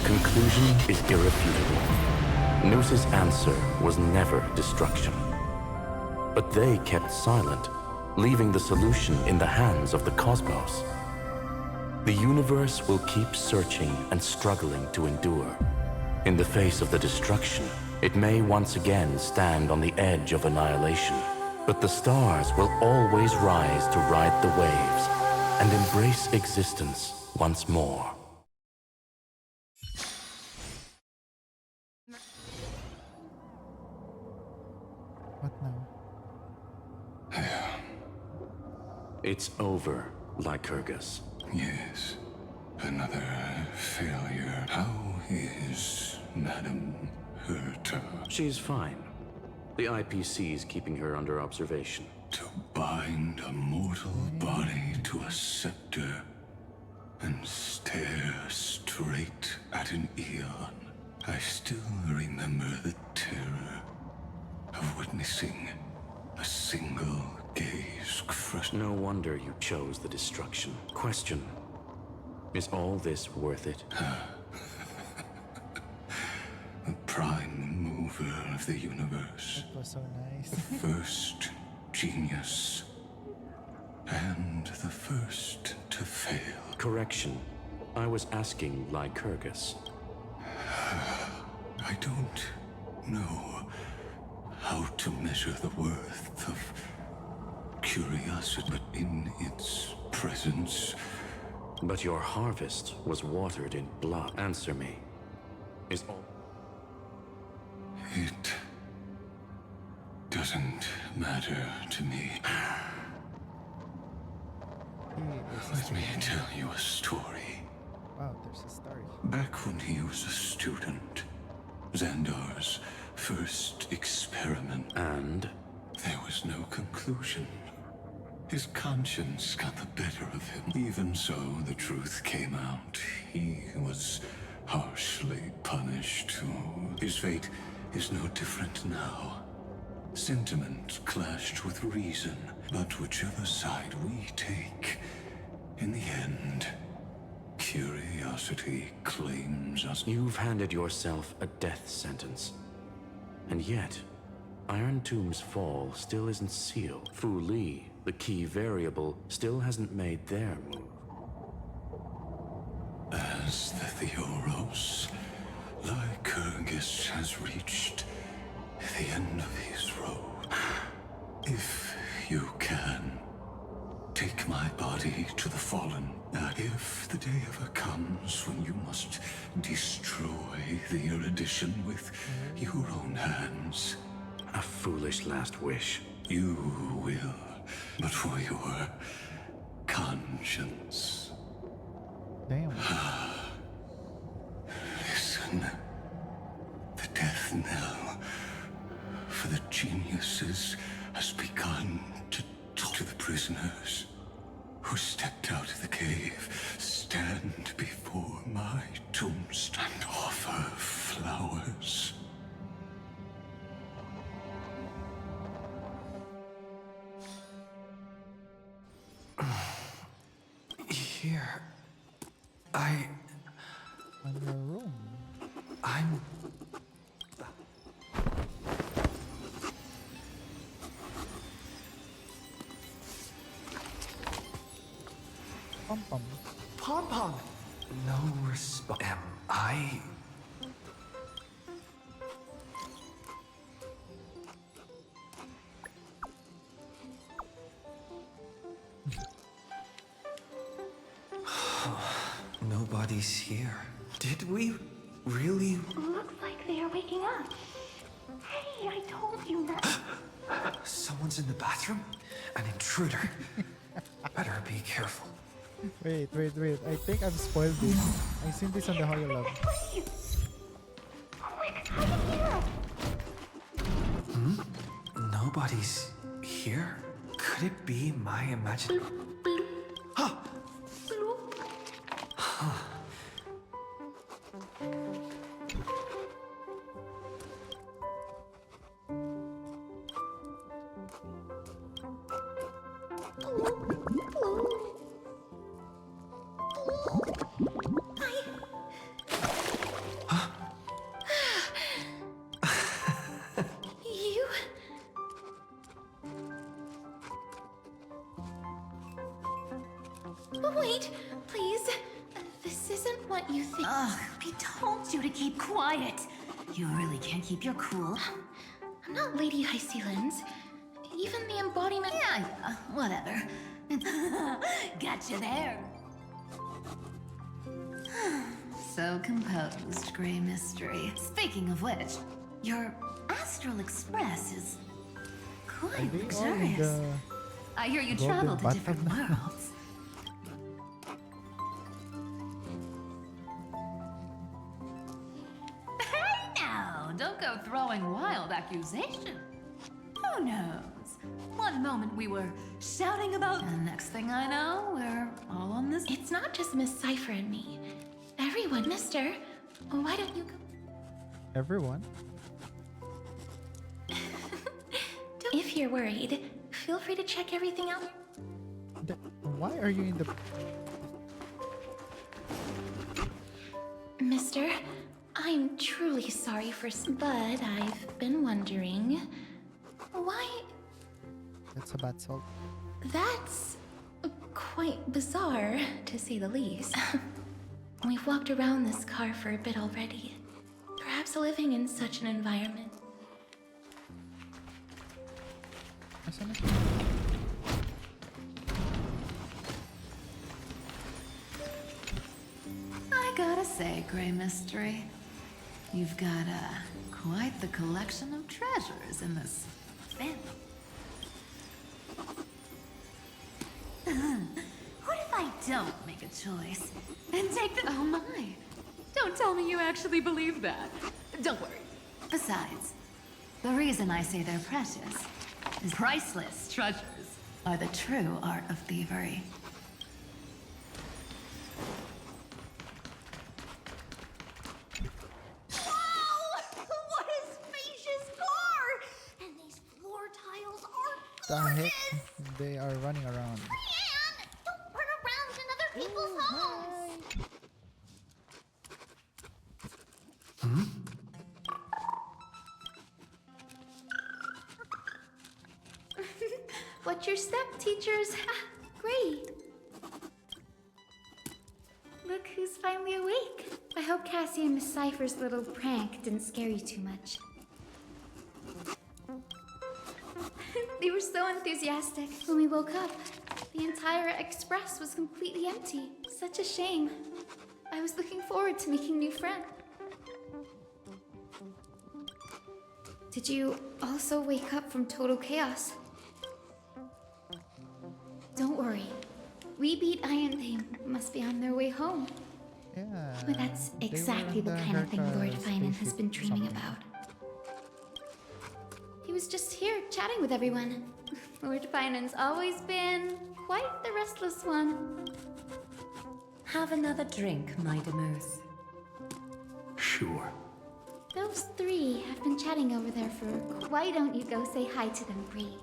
conclusion is irrefutable. Noos's answer was never destruction. But they kept silent, leaving the solution in the hands of the cosmos. The universe will keep searching and struggling to endure. In the face of the destruction, it may once again stand on the edge of annihilation. But the stars will always rise to ride the waves and embrace existence once more. What now? It's over, Lycurgus. Yes, another failure. How is Madame Herta? She's fine. The IPC's keeping her under observation. To bind a mortal body to a scepter and stare straight at an eon. I still remember the terror of witnessing a single gaze crush. No wonder you chose the destruction. Question: is all this worth it? The prime mover of the universe. That was so nice. The first genius. And the first to fail. Correction. I was asking Lycurgus. I don't know how to measure the worth of curiosity, but in its presence. But your harvest was watered in blood. Answer me. Is all... It doesn't matter to me. Let me tell you a story. Wow, there's a story. Back when he was a student, Xandar's first experiment. And? There was no conclusion. His conscience got the better of him. Even so, the truth came out. He was harshly punished. His fate is no different now. Sentiment clashed with reason, but whichever side we take, in the end, curiosity claims us. You've handed yourself a death sentence. And yet, Iron Tomb's fall still isn't sealed. Fu Li, the key variable, still hasn't made their move. As the Theoros, Lycurgus has reached the end of his road. If you can, take my body to the fallen. And if the day ever comes when you must destroy the erudition with your own hands. A foolish last wish. You will, but for your conscience. Damn. Listen. The death knell for the geniuses has begun to talk to the prisoners who stepped out of the cave. Stand before my tombstone and offer flowers. Here. On your room. I'm... Pom-pom. Pom-pom! No response. Am I... Nobody's here. Did we really... Looks like they are waking up. Hey, I told you not. Someone's in the bathroom? An intruder. Better be careful. Wait. I think I've spoiled this. I've seen this on the Hololab. Nobody's here? Could it be my imagination? Huh. You... Wait, please. This isn't what you think. Ugh, we told you to keep quiet. You really can't keep your cool. I'm not Lady Hycealens. Even the embodiment... Yeah, whatever. Gotcha there. So composed, Grey Mystery. Speaking of which, your Astral Express is quite luxurious. I hear you travel to different worlds. Hey now, don't go throwing wild accusations. Who knows? One moment we were shouting about, and next thing I know, we're all on this. It's not just Miss Cypher and me. Everyone, mister. Why don't you go? Everyone? If you're worried, feel free to check everything out. Why are you in the... Mister, I'm truly sorry for... But I've been wondering... Why... That's a bad salt. That's... quite bizarre, to say the least. We've walked around this car for a bit already. Perhaps living in such an environment. I gotta say, Grey Mystery, you've got quite the collection of treasures in this family. What if I don't make a choice and take the... Oh my! Don't tell me you actually believe that. Don't worry. Besides, the reason I say they're precious is priceless treasures are the true art of thievery. What a spacious car! And these floor tiles are The heck? They are running around. Man! Don't run around in other people's homes! What's your step, teachers? Great. Look who's finally awake. I hope Cassie and Miss Cypher's little prank didn't scare you too much. They were so enthusiastic. When we woke up, the entire express was completely empty. Such a shame. I was looking forward to making new friends. Did you also wake up from total chaos? Don't worry. We beat Iron. They must be on their way home. Yeah. But that's exactly the kind of thing Lord Finan has been dreaming about. He was just here chatting with everyone. Lord Finan's always been quite the restless one. Have another drink, my Demouse. Sure. Those three have been chatting over there for... Why don't you go say hi to them, Bree?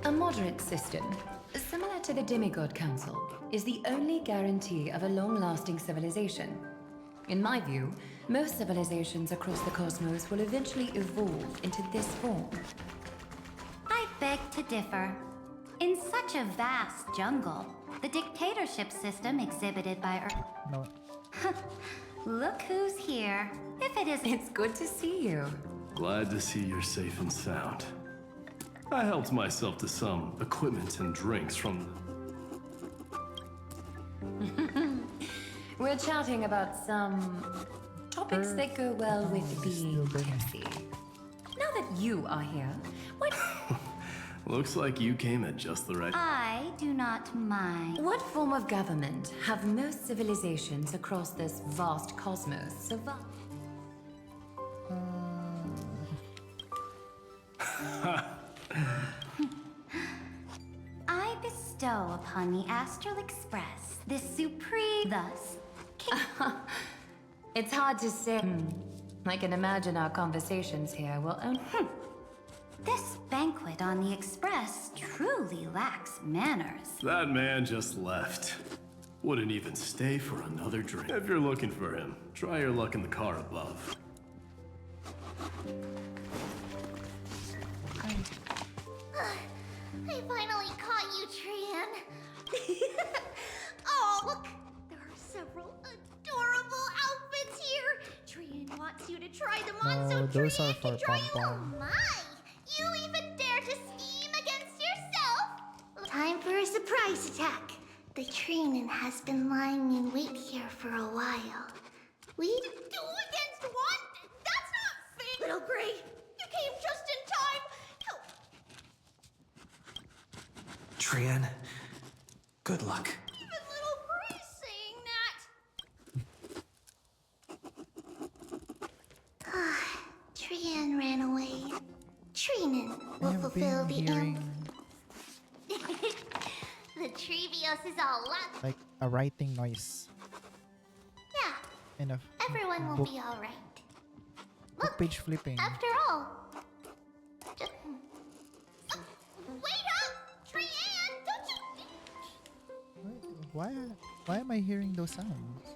A moderate system, similar to the Demigod Council, is the only guarantee of a long-lasting civilization. In my view, most civilizations across the cosmos will eventually evolve into this form. I beg to differ. In such a vast jungle, the dictatorship system exhibited by Earth... No. Look who's here. If it is... It's good to see you. Glad to see you're safe and sound. I helped myself to some equipment and drinks from We're chatting about some topics that go well with being tipsy. Now that you are here, what... Looks like you came at just the right... I do not mind. What form of government have most civilizations across this vast cosmos survived? I bestow bestow upon the Astral Express this supreme... Thus, It's hard to say. I can imagine our conversations here will only... this banquet on the Express truly lacks manners. That man just left. Wouldn't even stay for another drink. If you're looking for him, try your luck in the car above. I finally caught you, Trian. Oh, look! There are several adorable outfits here. Trian wants you to try them on, so those are Trian for can try you. Oh pom-pom. my! You even dare to scheme against yourself? Time for a surprise attack. The Trian has been lying in wait here for a while. We... 2 against 1? That's not fair! Little Gray, you came just in time! Trian, good luck. Even little Gray's saying that. Trian ran away. Trian will fulfill the The Trevios is all luck. Like a writing noise. Yeah, And a everyone will book, be alright. book page flipping. After all. Just... wait up! Trian, don't you... Why am I hearing those sounds?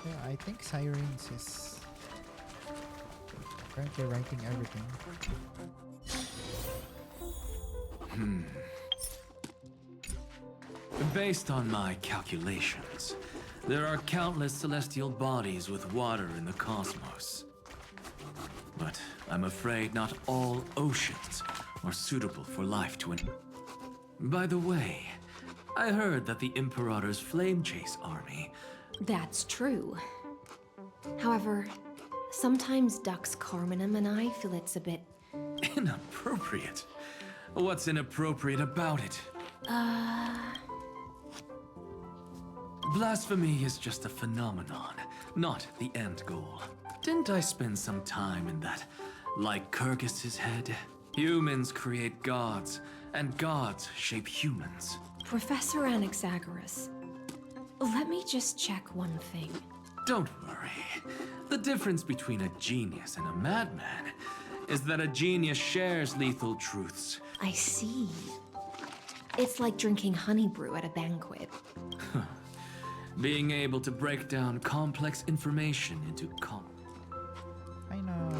Yeah, I think Sirens is currently writing everything. Based on my calculations, there are countless celestial bodies with water in the cosmos. But I'm afraid not all oceans are suitable for life to By the way, I heard that the Imperator's Flame Chase army... That's true. However, sometimes Dux Carminum and I feel it's a bit... Inappropriate? What's inappropriate about it? Blasphemy is just a phenomenon, not the end goal. Didn't I spend some time in that Lycurgus's head? Humans create gods, and gods shape humans. Professor Anaxagoras, let me just check one thing. Don't worry. The difference between a genius and a madman is that a genius shares lethal truths. I see. It's like drinking honey brew at a banquet. Being able to break down complex information into I know.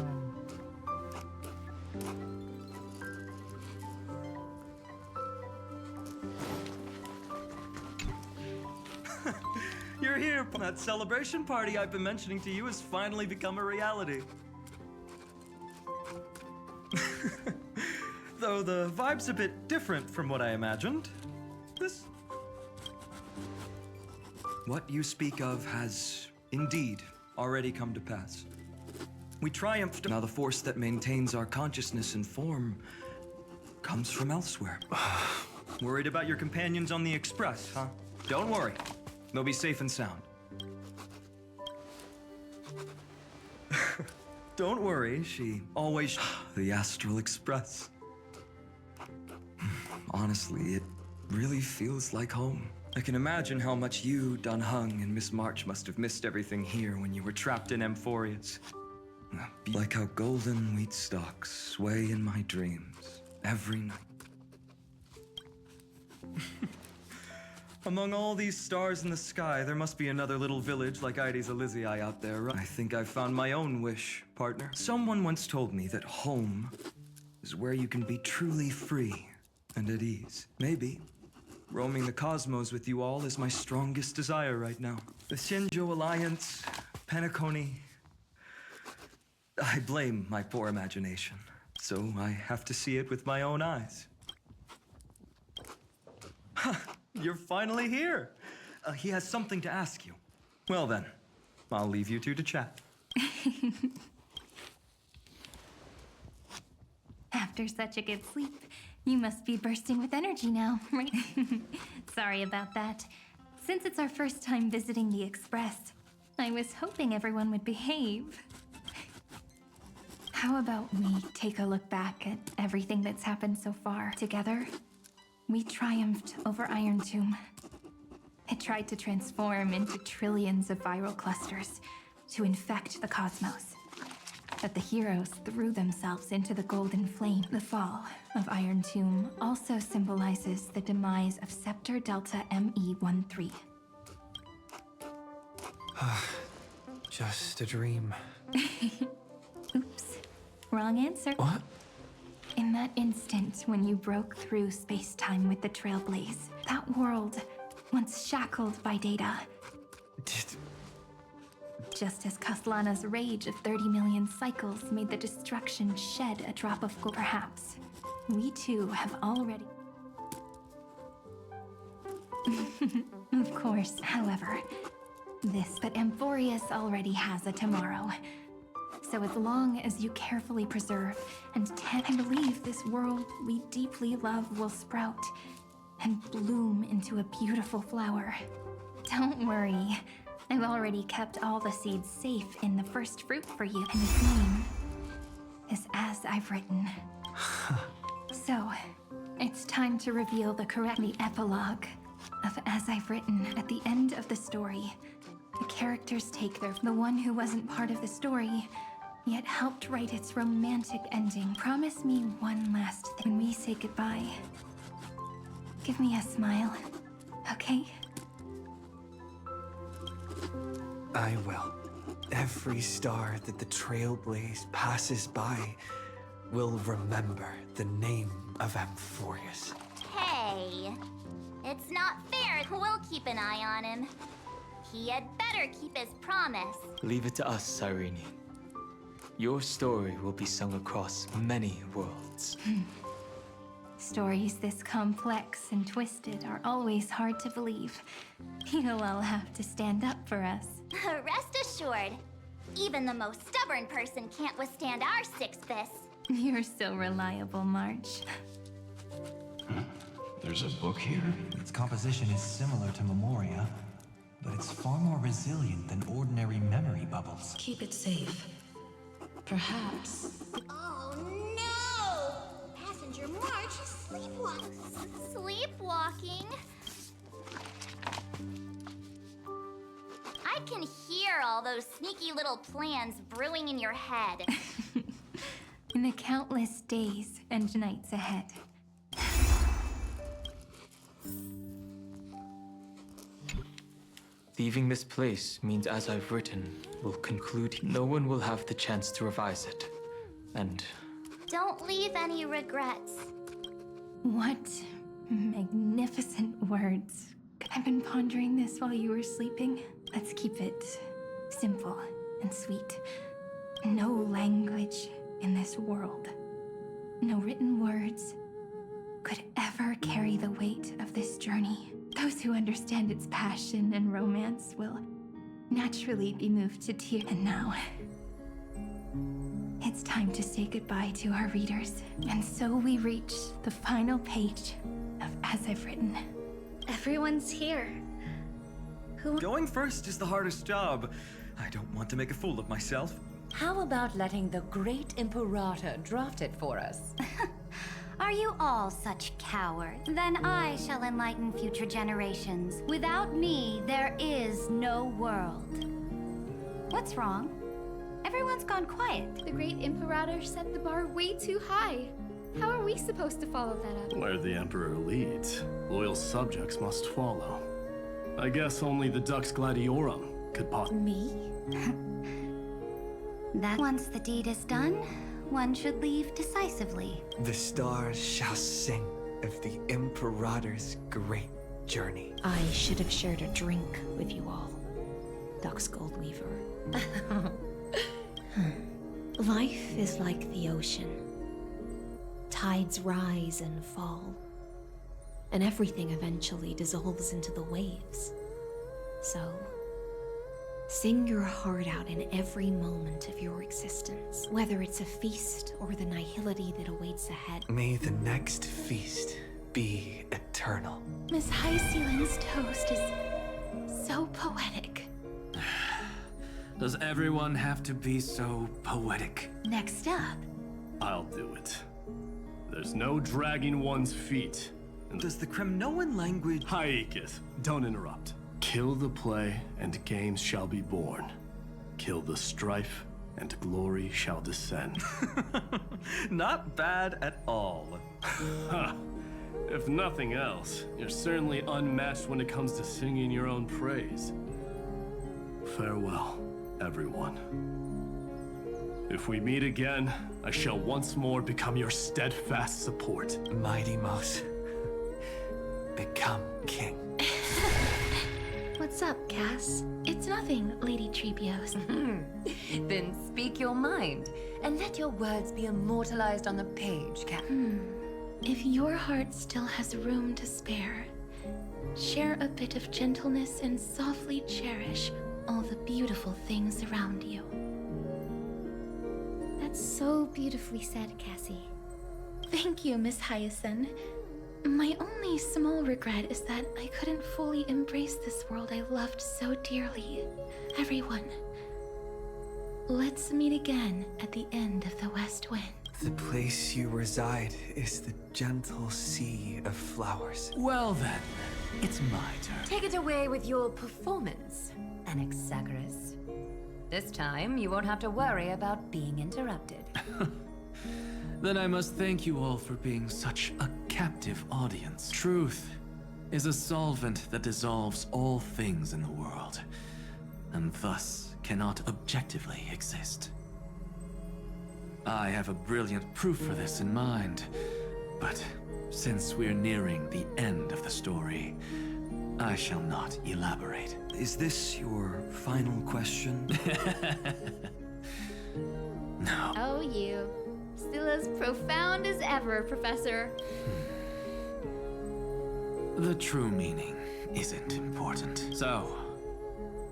You're here. That celebration party I've been mentioning to you has finally become a reality. Though the vibe's a bit different from what I imagined. What you speak of has indeed already come to pass. We triumphed. Now the force that maintains our consciousness and form comes from elsewhere. Worried about your companions on the Express, huh? Don't worry. They'll be safe and sound. Don't worry, she always... The Astral Express. Honestly, it really feels like home. I can imagine how much you, Dun Hung, and Miss March must have missed everything here when you were trapped in Amphorius. Like how golden wheat stalks sway in my dreams every night. Among all these stars in the sky, there must be another little village like Ides Elysiae out there, right? I think I've found my own wish, partner. Someone once told me that home is where you can be truly free and at ease. Maybe roaming the cosmos with you all is my strongest desire right now. The Shinjo Alliance, Penacony... I blame my poor imagination, so I have to see it with my own eyes. You're finally here. He has something to ask you. Well then, I'll leave you two to chat. After such a good sleep, you must be bursting with energy now, right? Sorry about that. Since it's our first time visiting the Express, I was hoping everyone would behave. How about we take a look back at everything that's happened so far? Together, we triumphed over Iron Tomb. It tried to transform into trillions of viral clusters to infect the cosmos. But the heroes threw themselves into the golden flame. The fall of Iron Tomb also symbolizes the demise of Scepter Delta ME13. Just a dream. Oops. Wrong answer. What? In that instant when you broke through space-time with the Trailblaze, that world, once shackled by data, just as Kaslana's rage of 30 million cycles made the destruction shed a drop of gold, perhaps we too have already... Of course, however, but Amphorius already has a tomorrow. So as long as you carefully preserve and tend, I believe this world we deeply love will sprout and bloom into a beautiful flower. Don't worry, I've already kept all the seeds safe in the first fruit for you, and its name is As I've Written. So, it's time to reveal the epilogue of As I've Written. At the end of the story, the characters take the one who wasn't part of the story, yet helped write its romantic ending. Promise me one last thing when we say goodbye. Give me a smile, okay? I will. Every star that the Trailblaze passes by will remember the name of Amphorius. Hey, it's not fair. We'll keep an eye on him. He had better keep his promise. Leave it to us, Cyrene. Your story will be sung across many worlds. Stories this complex and twisted are always hard to believe. You'll all have to stand up for us. Rest assured, even the most stubborn person can't withstand our six-fist. You're so reliable, March. There's a book here? Its composition is similar to Memoria, but it's far more resilient than ordinary memory bubbles. Keep it safe. Perhaps. Oh no! Passenger March is sleepwalking. Sleepwalking? I can hear all those sneaky little plans brewing in your head. In the countless days and nights ahead. Leaving this place means As I've Written will conclude. No one will have the chance to revise it. And... Don't leave any regrets. What magnificent words. I've been pondering this while you were sleeping. Let's keep it simple and sweet. No language in this world, no written words could ever carry the weight of this journey. Those who understand its passion and romance will naturally be moved to tears. And now, it's time to say goodbye to our readers. And so we reach the final page of As I've Written. Everyone's here. Going first is the hardest job. I don't want to make a fool of myself. How about letting the great Imperator draft it for us? Are you all such cowards? Then I shall enlighten future generations. Without me, there is no world. What's wrong? Everyone's gone quiet. The great Imperator set the bar way too high. How are we supposed to follow that up? Where the Emperor leads, loyal subjects must follow. I guess only the Dux Gladiorum could Me? That once the deed is done, one should leave decisively. The stars shall sing of the Imperator's great journey. I should have shared a drink with you all, Dux Goldweaver. Life is like the ocean. Tides rise and fall, and everything eventually dissolves into the waves. So, sing your heart out in every moment of your existence, whether it's a feast or the nihility that awaits ahead. May the next feast be eternal. Miss High Ceiling's toast is so poetic. Does everyone have to be so poetic? Next up. I'll do it. There's no dragging one's feet. Does the Kremnoan language... Haikis, don't interrupt. Kill the play, and games shall be born. Kill the strife, and glory shall descend. Not bad at all. Huh. If nothing else, you're certainly unmatched when it comes to singing your own praise. Farewell, everyone. If we meet again, I shall once more become your steadfast support. Mighty Mouse. Become king. What's up, Cass? It's nothing, Lady Treebios. Then speak your mind, and let your words be immortalized on the page, Cat. If your heart still has room to spare, share a bit of gentleness and softly cherish all the beautiful things around you. That's so beautifully said, Cassie. Thank you, Miss Hyacinth. My only small regret is that I couldn't fully embrace this world I loved so dearly. Everyone, let's meet again at the end of the West Wind. The place you reside is the gentle sea of flowers. Well then, it's my turn. Take it away with your performance, Anaxagoras. This time, you won't have to worry about being interrupted. Then I must thank you all for being such a captive audience. Truth is a solvent that dissolves all things in the world, and thus cannot objectively exist. I have a brilliant proof for this in mind, but since we're nearing the end of the story, I shall not elaborate. Is this your final question? No. Oh, you. Still as profound as ever, Professor. The true meaning isn't important. So,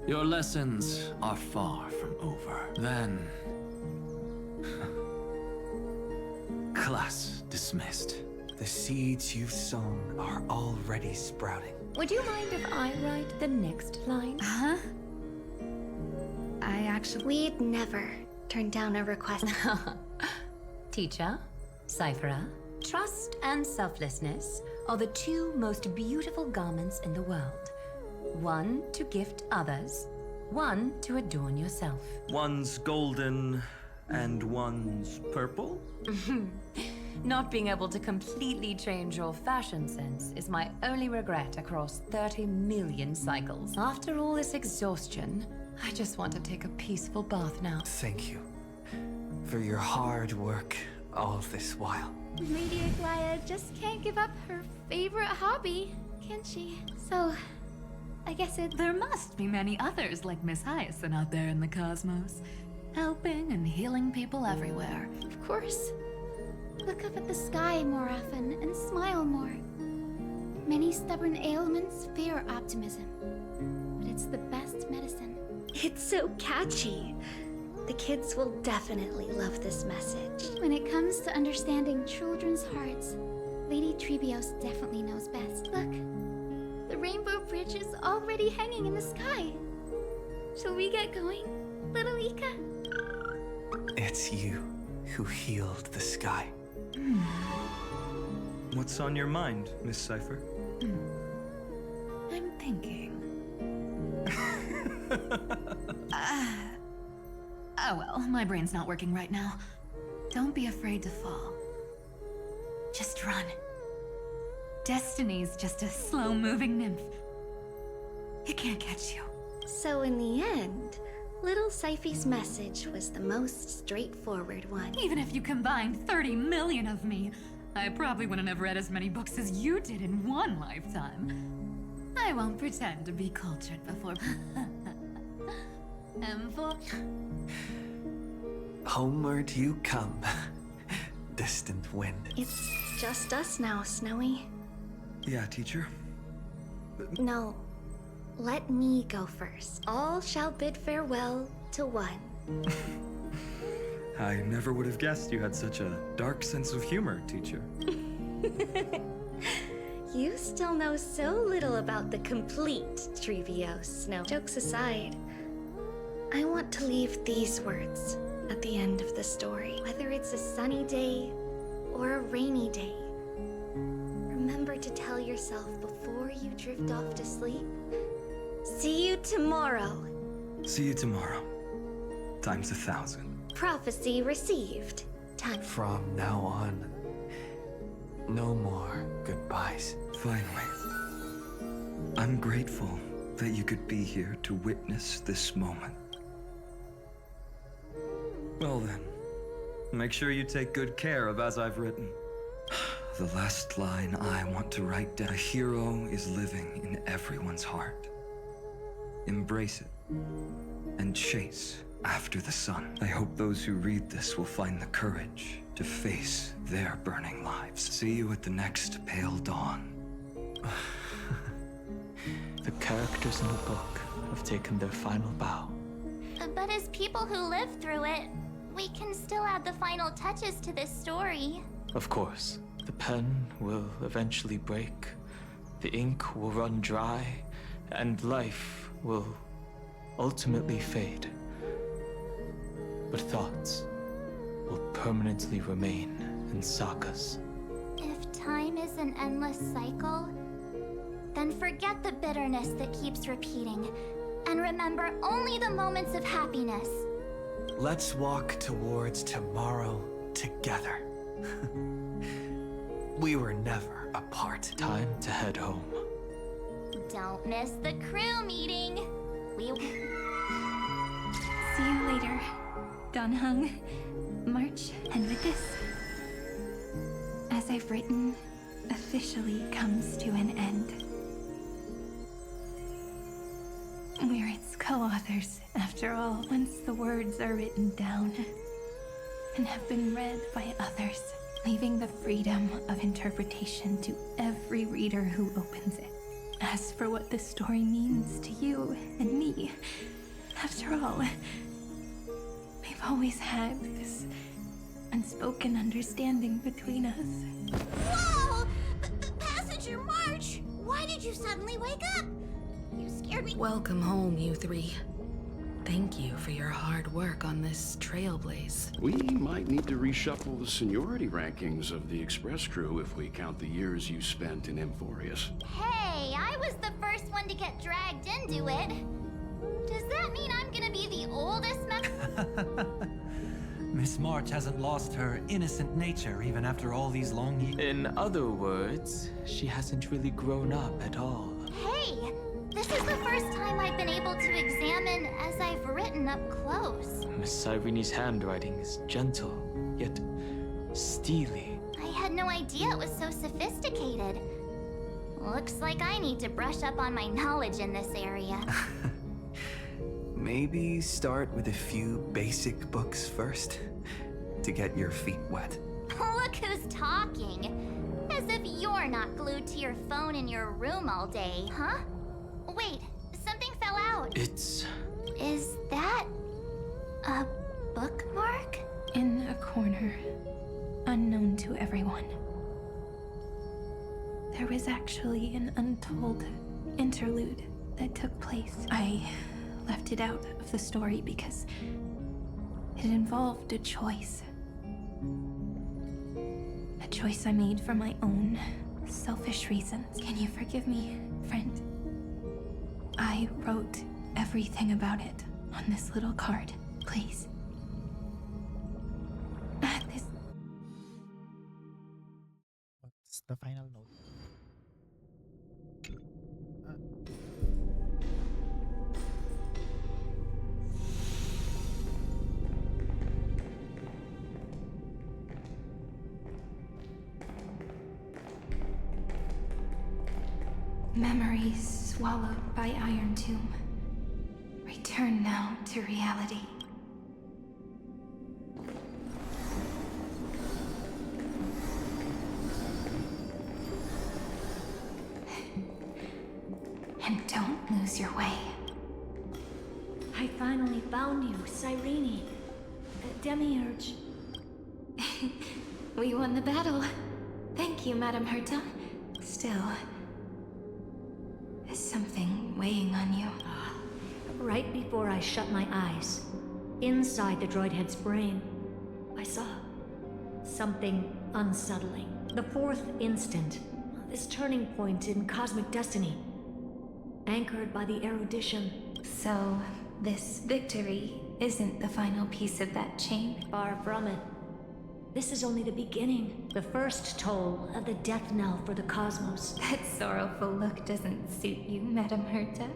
your lessons are far from over. Then... class dismissed. The seeds you've sown are already sprouting. Would you mind if I write the next line? Huh? We'd never turn down a request. Teacher, Cyphera, trust and selflessness are the two most beautiful garments in the world. One to gift others, one to adorn yourself. One's golden and one's purple? Not being able to completely change your fashion sense is my only regret across 30 million cycles. After all this exhaustion, I just want to take a peaceful bath now. Thank you for your hard work all this while. Lady Aglaya just can't give up her favorite hobby, can she? So, I guess There must be many others like Miss Hyacinth out there in the cosmos, helping and healing people everywhere. Of course. Look up at the sky more often and smile more. Many stubborn ailments fear optimism, but it's the best medicine. It's so catchy. The kids will definitely love this message. When it comes to understanding children's hearts, Lady Treebios definitely knows best. Look, the rainbow bridge is already hanging in the sky. Shall we get going, little Ika? It's you who healed the sky. What's on your mind, Miss Cypher? I'm thinking. Oh well, my brain's not working right now. Don't be afraid to fall. Just run. Destiny's just a slow-moving nymph. It can't catch you. So in the end, little Cyphy's message was the most straightforward one. Even if you combined 30 million of me, I probably wouldn't have read as many books as you did in one lifetime. I won't pretend to be cultured before... Homeward you come, distant wind. It's just us now, Snowy. Yeah, teacher? No, let me go first. All shall bid farewell to one. I never would have guessed you had such a dark sense of humor, teacher. You still know so little about the complete Treebios. No, jokes aside, I want to leave these words at the end of the story. Whether it's a sunny day or a rainy day, remember to tell yourself before you drift off to sleep, see you tomorrow. See you tomorrow. Times 1,000. Prophecy received. Time. From now on, no more goodbyes. Finally. I'm grateful that you could be here to witness this moment. Well then, make sure you take good care of as I've written. The last line I want to write down. A hero is living in everyone's heart. Embrace it and chase after the sun. I hope those who read this will find the courage to face their burning lives. See you at the next pale dawn. The characters in the book have taken their final bow. But as people who lived through it, we can still add the final touches to this story. Of course, the pen will eventually break, the ink will run dry, and life will ultimately fade. But thoughts will permanently remain in sagas. If time is an endless cycle, then forget the bitterness that keeps repeating, and remember only the moments of happiness. Let's walk towards tomorrow together. We were never apart. Time to head home. Don't miss the crew meeting. See you later, Donhung, March, and with this, as I've written, officially comes to an end. We're its co-authors, after all, once the words are written down and have been read by others, leaving the freedom of interpretation to every reader who opens it. As for what this story means to you and me, after all, we've always had this unspoken understanding between us. Whoa! Passenger March! Why did you suddenly wake up? You scared me. Welcome home, you three. Thank you for your hard work on this trailblaze. We might need to reshuffle the seniority rankings of the Express crew if we count the years you spent in Emphorius. Hey, I was the first one to get dragged into it. Does that mean I'm gonna be the oldest member? Miss March hasn't lost her innocent nature even after all these long years. In other words, she hasn't really grown up at all. Hey, this is the first time I've been able to examine as I've written up close. Miss Irene's handwriting is gentle, yet steely. I had no idea it was so sophisticated. Looks like I need to brush up on my knowledge in this area. Maybe start with a few basic books first, to get your feet wet. Look who's talking. As if you're not glued to your phone in your room all day, huh? Wait, something fell out. It's... Is that a bookmark? In a corner, unknown to everyone, there was actually an untold interlude that took place. I left it out of the story because it involved a choice. A choice I made for my own selfish reasons. Can you forgive me, friend? I wrote everything about it on this little card, please. This... What's the final note? Memories swallowed by Iron Tomb. Return now to reality. And don't lose your way. I finally found you, Cyrene. Demiurge. We won the battle. Thank you, Madame Herta. Still, there's something weighing on you. Right before I shut my eyes, inside the droid head's brain, I saw something unsettling. The fourth instant, this turning point in cosmic destiny, anchored by the erudition. So, this victory isn't the final piece of that chain? Far from it. This is only the beginning. The first toll of the death knell for the cosmos. That sorrowful look doesn't suit you, Madame Herta.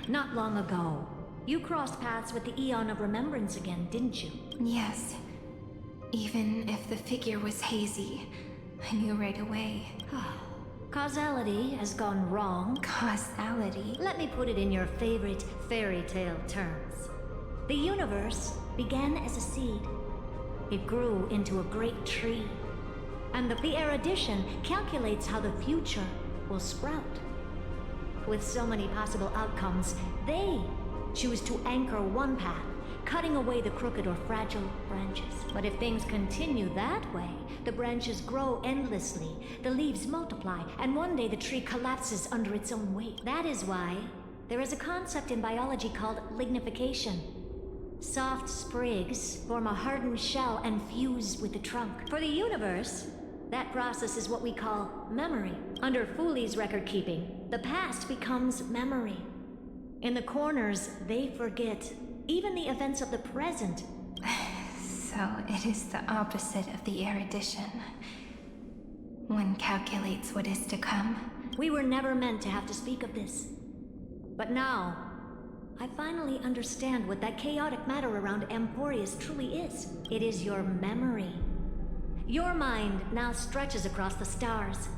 Not long ago, you crossed paths with the Eon of Remembrance again, didn't you? Yes. Even if the figure was hazy, I knew right away. Causality has gone wrong. Causality? Let me put it in your favorite fairy tale terms. The universe began as a seed. It grew into a great tree. And the erudition calculates how the future will sprout. With so many possible outcomes, they choose to anchor one path, cutting away the crooked or fragile branches. But if things continue that way, the branches grow endlessly, the leaves multiply, and one day the tree collapses under its own weight. That is why there is a concept in biology called lignification. Soft sprigs form a hardened shell and fuse with the trunk. For the universe, that process is what we call memory. Under Fooley's record keeping, the past becomes memory. In the corners, they forget even the events of the present. So it is the opposite of the erudition. One calculates what is to come. We were never meant to have to speak of this. But now, I finally understand what that chaotic matter around Emporius truly is. It is your memory. Your mind now stretches across the stars,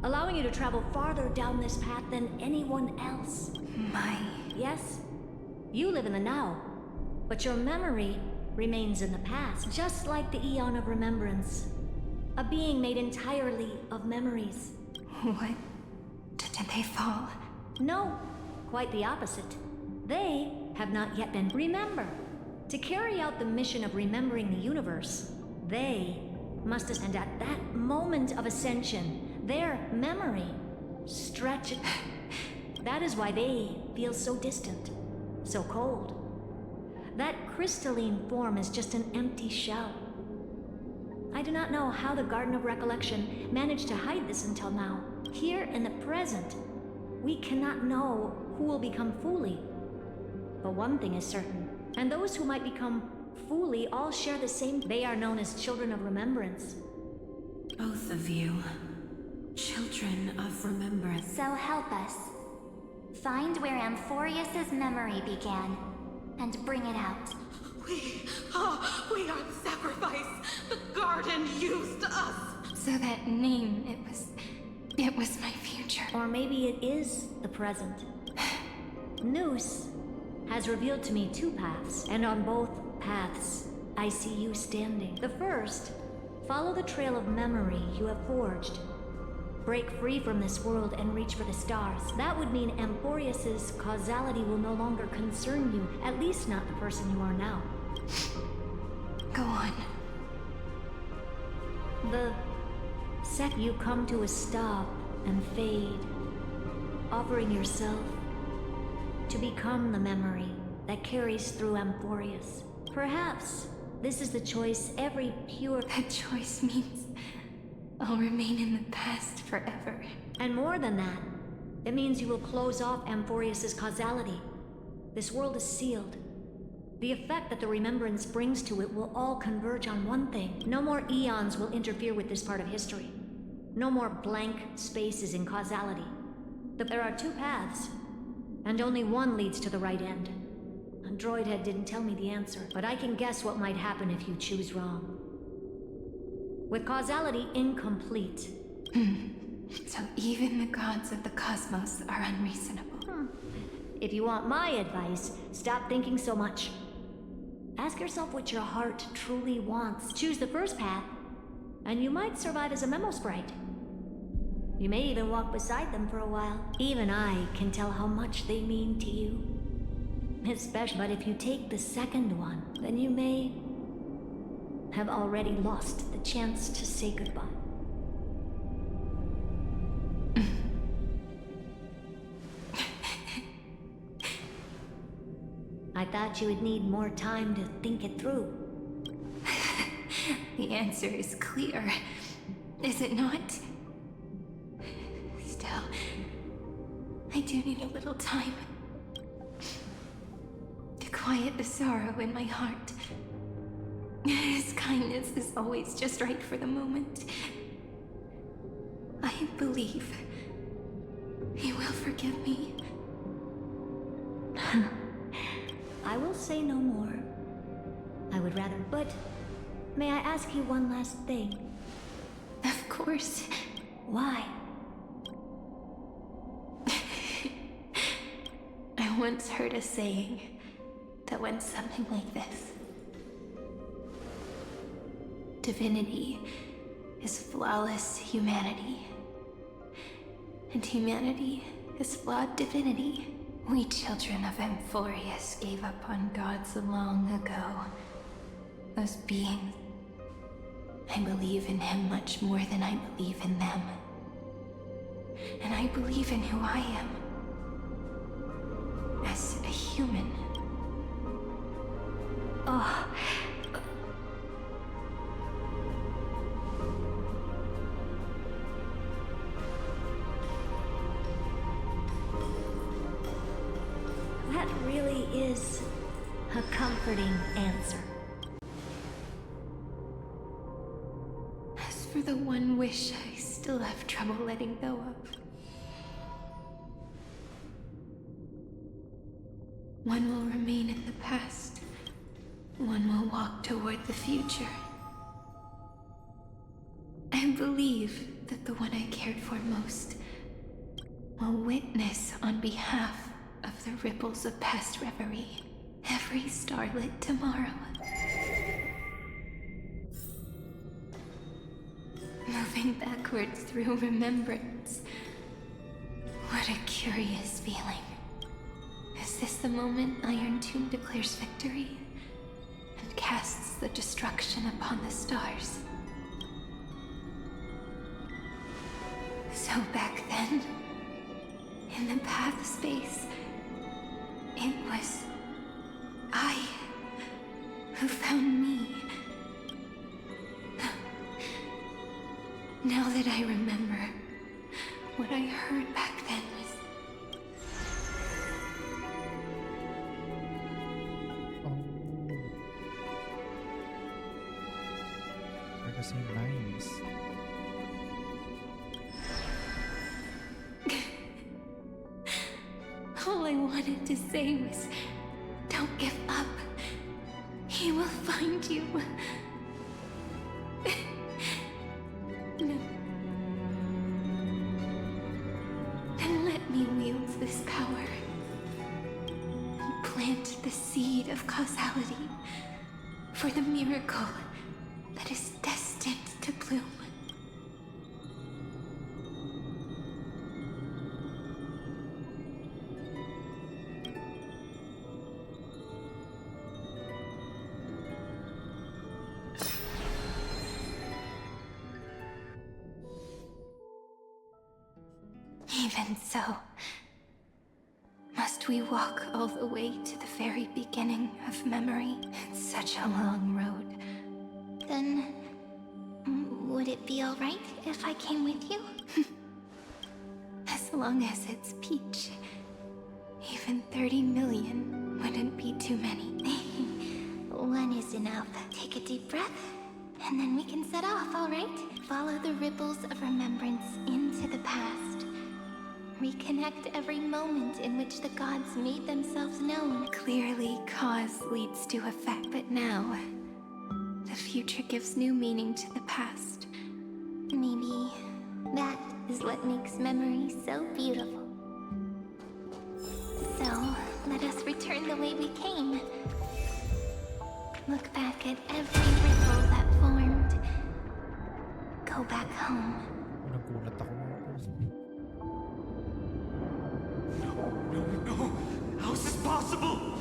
allowing you to travel farther down this path than anyone else. Yes, you live in the now, but your memory remains in the past, just like the Eon of Remembrance. A being made entirely of memories. What? Did they fall? No, quite the opposite. They have not yet been. Remember, to carry out the mission of remembering the universe, they must ascend at that moment of ascension. Their memory stretches. That is why they feel so distant, so cold. That crystalline form is just an empty shell. I do not know how the Garden of Recollection managed to hide this until now. Here in the present, we cannot know who will become Fooley. But one thing is certain, and those who might become Fooley all share the same. They are known as Children of Remembrance. Both of you. Children of Remembrance. So help us. Find where Amphorius's memory began, and bring it out. We are the sacrifice the garden used us. So that name, it was my future. Or maybe it is the present. Noose has revealed to me two paths, and on both paths, I see you standing. The first, follow the trail of memory you have forged. Break free from this world and reach for the stars. That would mean Emporius's causality will no longer concern you, at least not the person you are now. Go on. The sec you come to a stop and fade, offering yourself to become the memory that carries through Amphorius. Perhaps this is the choice every pure... That choice means I'll remain in the past forever. And more than that, it means you will close off Amphorius's causality. This world is sealed. The effect that the remembrance brings to it will all converge on one thing. No more eons will interfere with this part of history. No more blank spaces in causality. There are two paths, and only one leads to the right end. A droid head didn't tell me the answer, but I can guess what might happen if you choose wrong. With causality incomplete. So even the gods of the cosmos are unreasonable. If you want my advice, stop thinking so much. Ask yourself what your heart truly wants. Choose the first path, and you might survive as a memo sprite. You may even walk beside them for a while. Even I can tell how much they mean to you. Especially, but if you take the second one, then you may have already lost the chance to say goodbye. thought you would need more time to think it through. The answer is clear, is it not? Still, I do need a little time to quiet the sorrow in my heart. His kindness is always just right for the moment. I believe he will forgive me. I will say no more. I would rather, but may I ask you one last thing? Of course. Why? I once heard a saying that went something like this. Divinity is flawless humanity, and humanity is flawed divinity. We children of Amphorius gave up on gods long ago. Those beings. I believe in him much more than I believe in them. And I believe in who I am. As a human. Oh. That really is a comforting answer. As for the one wish I still have trouble letting go of. One will remain in the past. One will walk toward the future. I believe that the one I cared for most will witness on behalf of the ripples of past reverie every starlit tomorrow. Moving backwards through remembrance. What a curious feeling. Is this the moment Iron Tomb declares victory and casts the destruction upon the stars? So back then, in the path space, it was I who found me. Now that I remember, what I heard back then was... They're the same lines. All I wanted to say was, don't give up. He will find you. No. Then let me wield this power and plant the seed of causality for the miracle that is destined to bloom. Even so, must we walk all the way to the very beginning of memory? It's such a long road. Then, would it be alright if I came with you? As long as it's Peach. Even 30 million wouldn't be too many. One is enough. Take a deep breath, and then we can set off, alright? Follow the ripples of remembrance into the past. Reconnect every moment in which the gods made themselves known. Clearly, cause leads to effect, but now, the future gives new meaning to the past. Maybe that is what makes memory so beautiful. So, let us return the way we came. Look back at every ripple that formed. Go back home. Nagulat ako. No! How is this possible?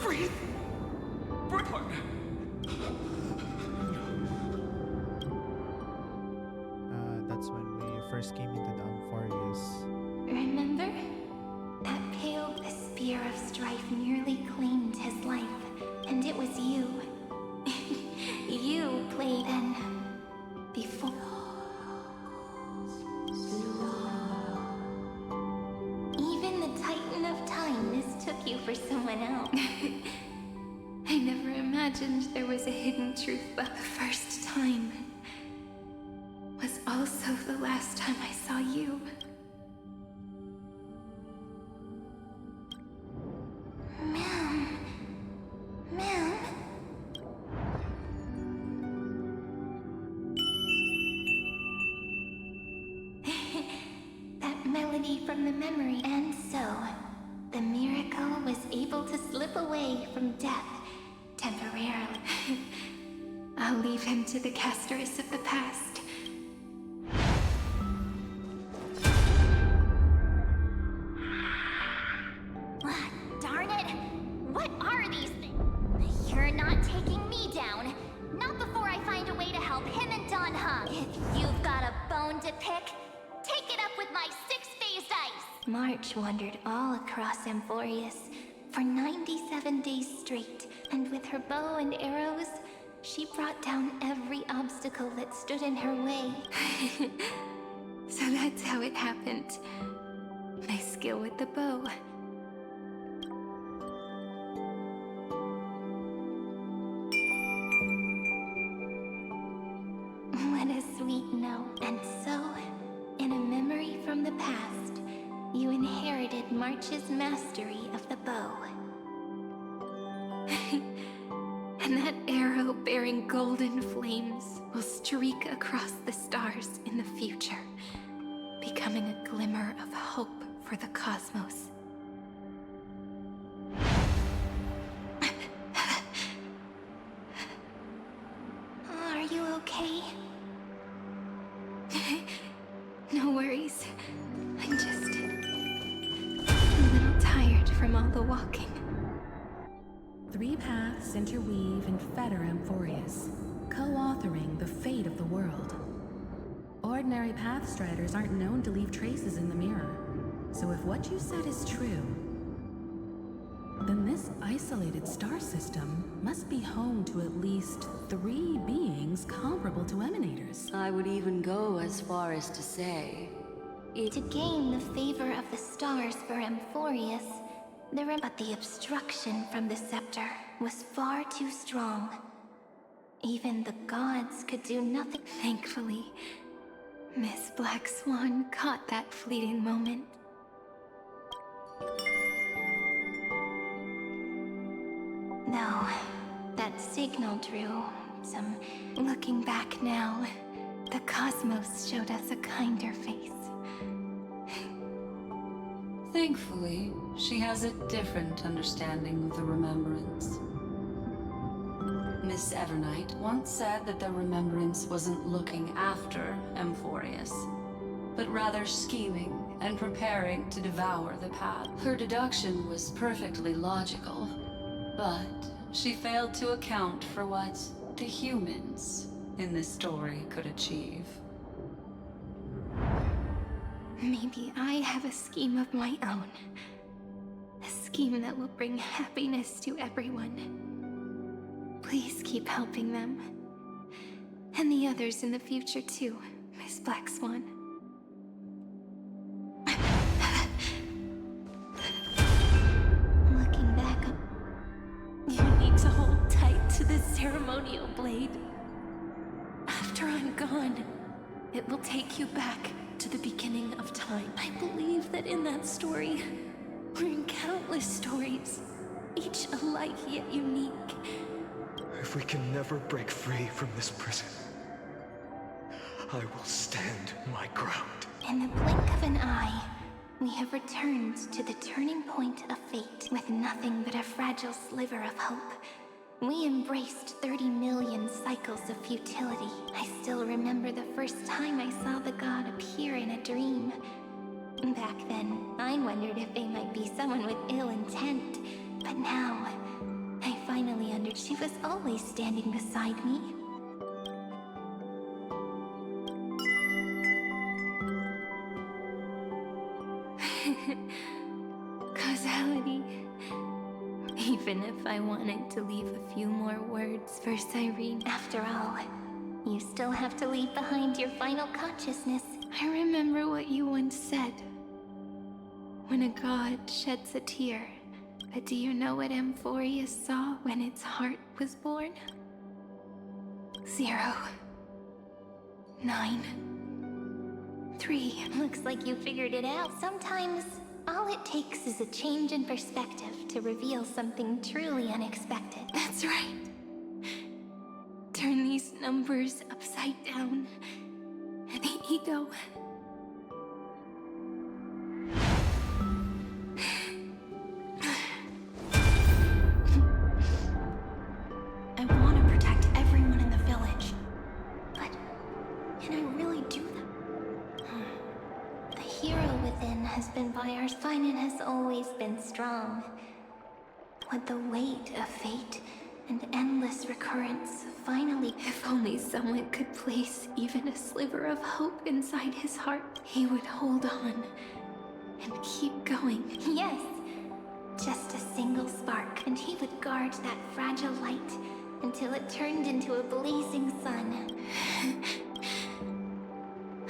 Breathe! That's when we first came into the Amphorius. Remember? That pale, fear of strife nearly claimed his life, and it was you. You played then. Before. Even the Titan of Time mistook you for someone else. I never imagined there was a hidden truth, but the first time was also the last time I saw you. Ma'am. Ma'am. That melody from the memory. And so, the miracle was able to slip away from death temporarily. I'll leave him to the Casteress of the past. Darn it! What are these things? You're not taking me down. Not before I find a way to help him and Don Hung. If you've got a bone to pick, take it up with my six-phased ice. March wandered all across Amphorius for 97 days straight, and with her bow and arrows, she brought down every obstacle that stood in her way. So that's how it happened. My skill with the bow. What a sweet note. And so, in a memory from the past, you inherited March's mastery of the bow. And that arrow bearing golden flames will streak across the stars in the future, becoming a glimmer of hope for the cosmos. Are you okay? No worries. I'm just a little tired from all the walking. 3 paths interweave and fetter Amphorius, co-authoring the fate of the world. Ordinary pathstriders aren't known to leave traces in the mirror, so if what you said is true, then this isolated star system must be home to at least 3 beings comparable to emanators. I would even go as far as to say... To gain the favor of the stars for Amphorius, but the obstruction from the scepter was far too strong. Even the gods could do nothing. Thankfully, Miss Black Swan caught that fleeting moment. Though, that signal drew some... Looking back now, the cosmos showed us a kinder face. Thankfully, she has a different understanding of the Remembrance. Miss Evernight once said that the Remembrance wasn't looking after Amphorius, but rather scheming and preparing to devour the path. Her deduction was perfectly logical, but she failed to account for what the humans in this story could achieve. Maybe I have a scheme of my own. A scheme that will bring happiness to everyone. Please keep helping them. And the others in the future too, Miss Black Swan. Looking back, you need to hold tight to this ceremonial blade. After I'm gone, it will take you back to the beginning of time. I believe that in that story, we're in countless stories, each alike yet unique. If we can never break free from this prison, I will stand my ground. In the blink of an eye, we have returned to the turning point of fate with nothing but a fragile sliver of hope. We embraced 30 million cycles of futility. I still remember the first time I saw the god appear in a dream. Back then, I wondered if they might be someone with ill intent. But now, I finally understood she was always standing beside me. Causality. even if I wanted to leave a few more words for Cyrene. After all, you still have to leave behind your final consciousness. I remember what you once said. When a god sheds a tear. But do you know what Amphorius saw when its heart was born? 0, 9, 3. Looks like you figured it out. Sometimes, all it takes is a change in perspective to reveal something truly unexpected. That's right. Turn these numbers upside down. The ego. I want to protect everyone in the village. But can I really do that? The hero within has been by our side and has always been strong. Would the weight of fate and endless recurrence finally... If only someone could place even a sliver of hope inside his heart, he would hold on and keep going. Yes, just a single spark, and he would guard that fragile light until it turned into a blazing sun.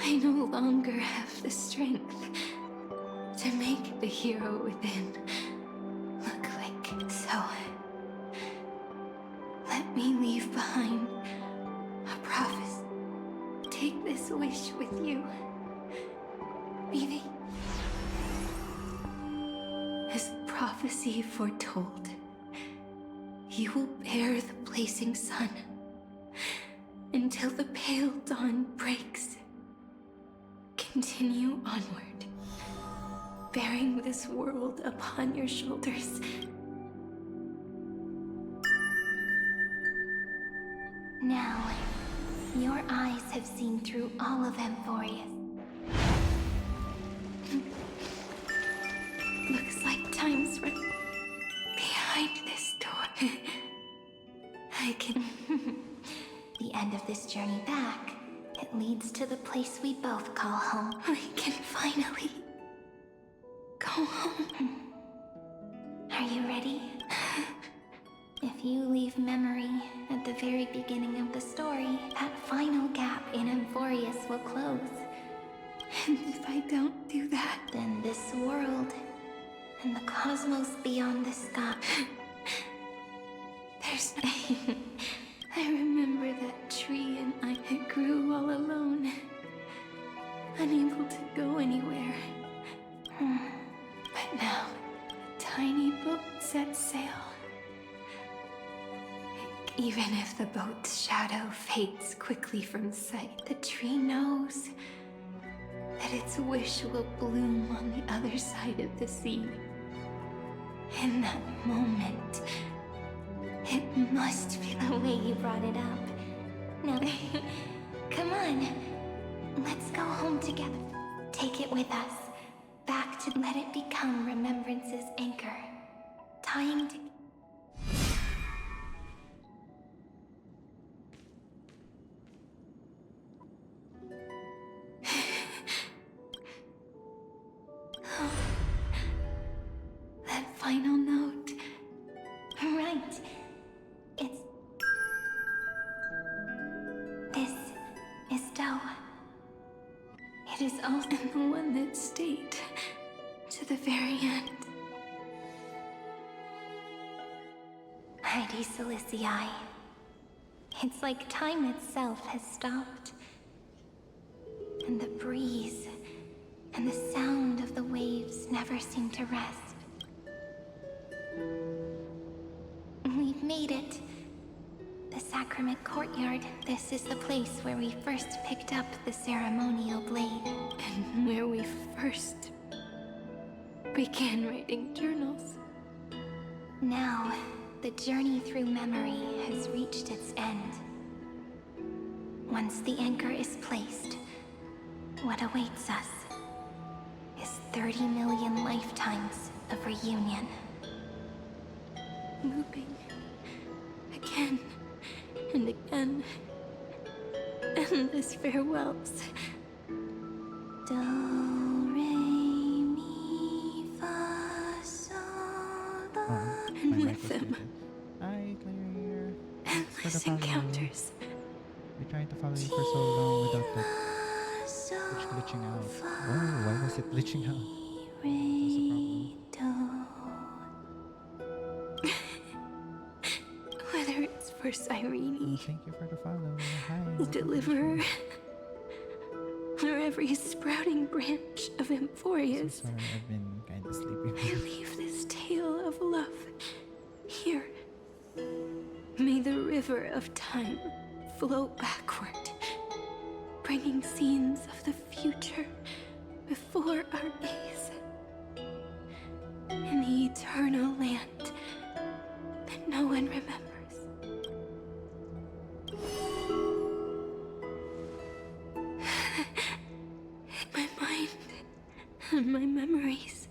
I no longer have the strength to make the hero within look like so. Let me leave behind a prophecy. Take this wish with you. Maybe as the prophecy foretold, you will bear the blazing sun until the pale dawn breaks. Continue onward, bearing this world upon your shoulders. Now, your eyes have seen through all of Amphorius. Looks like time's run behind this door. I can... The end of this journey back, it leads to the place we both call home. We can finally go home. Are you ready? If you leave memory at the very beginning of the story, that final gap in Amphorius will close. And if I don't do that, then this world and the cosmos beyond the sky. There's... I remember that tree and I grew all alone, unable to go anywhere. But now, a tiny boat sets sail. Even if the boat's shadow fades quickly from sight, the tree knows that its wish will bloom on the other side of the sea. In that moment, it must be the way you brought it up. Now, come on. Let's go home together. Take it with us. Back to let it become remembrance's anchor. Tying to... That final note. Right. It's... This is Do. It is also the one that stayed to the very end. ArigaYuxiii. It's like time itself has stopped. And the breeze and the sound of the waves never seem to rest. We've made it. The sacrament courtyard. This is the place where we first picked up the ceremonial blade. And where we first began writing journals. Now, the journey through memory has reached its end. Once the anchor is placed, what awaits us is 30 million lifetimes of reunion. Looping again and again. Endless farewells. Do, re, mi, fa, sol, la. And with them, endless encounters. We're trying to follow you for so long without that glitch glitching out. Oh, why was it glitching out? That's the problem. Whether it's for Cyrene, Thank you for the follow. Hi. Deliverer, or every sprouting branch of Emphorius, Sorry, I've been kind of sleepy. I leave this tale of love here. May the river of time flow backward, bringing scenes of the future before our gaze. In the eternal land that no one remembers. In my mind and my memories,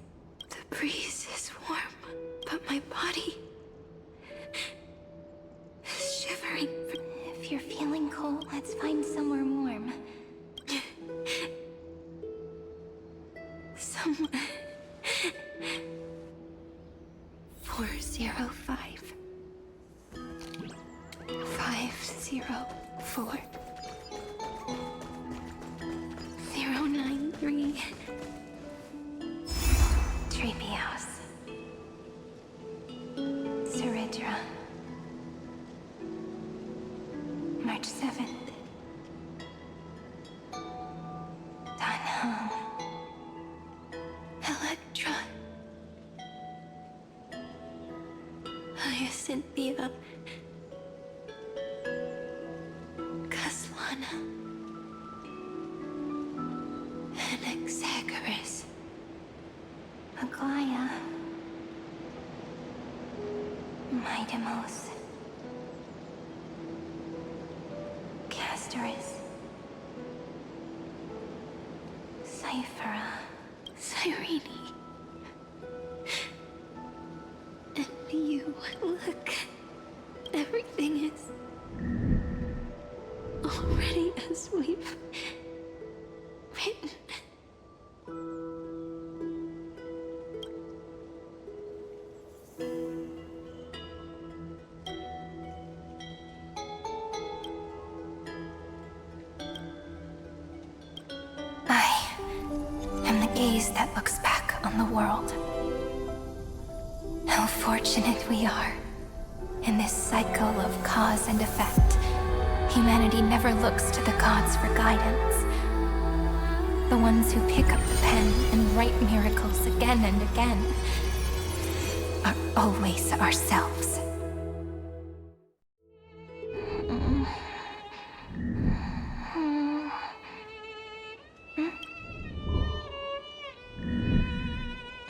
the breeze is warm, but my body is shivering. If you're feeling cold, let's find somewhere warm. Somewhere. 405. 504. 093. Treehouse. Saridra. March 7th. Danham. Electra. Hyacinthia. Caslana. Anaxagoras. Aglaya. Midemos. Castorus. Cyphera. Cyrene. And you, look. Everything is already as we've written. I am the gaze that looks back on the world. How fortunate we are. In this cycle of cause and effect, humanity never looks to the gods for guidance. The ones who pick up the pen and write miracles again and again are always ourselves.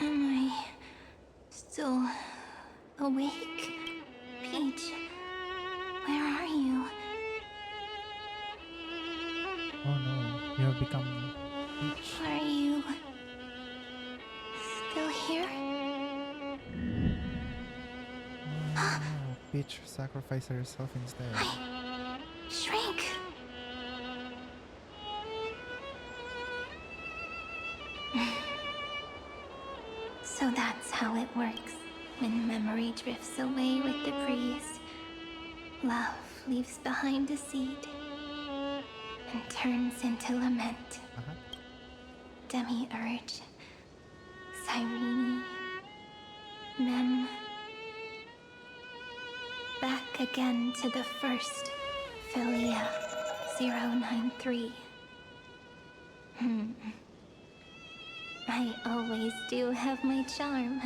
Am I still awake? Peach, where are you? Oh no, you have become Peach. Are you still here? Oh, Peach sacrificed herself instead. Shrink! So that's how it works. When memory drifts away with the breeze, love leaves behind a seed and turns into lament. Demiurge, Cyrene, Mem. Back again to the first, Philia 093. I always do have my charm.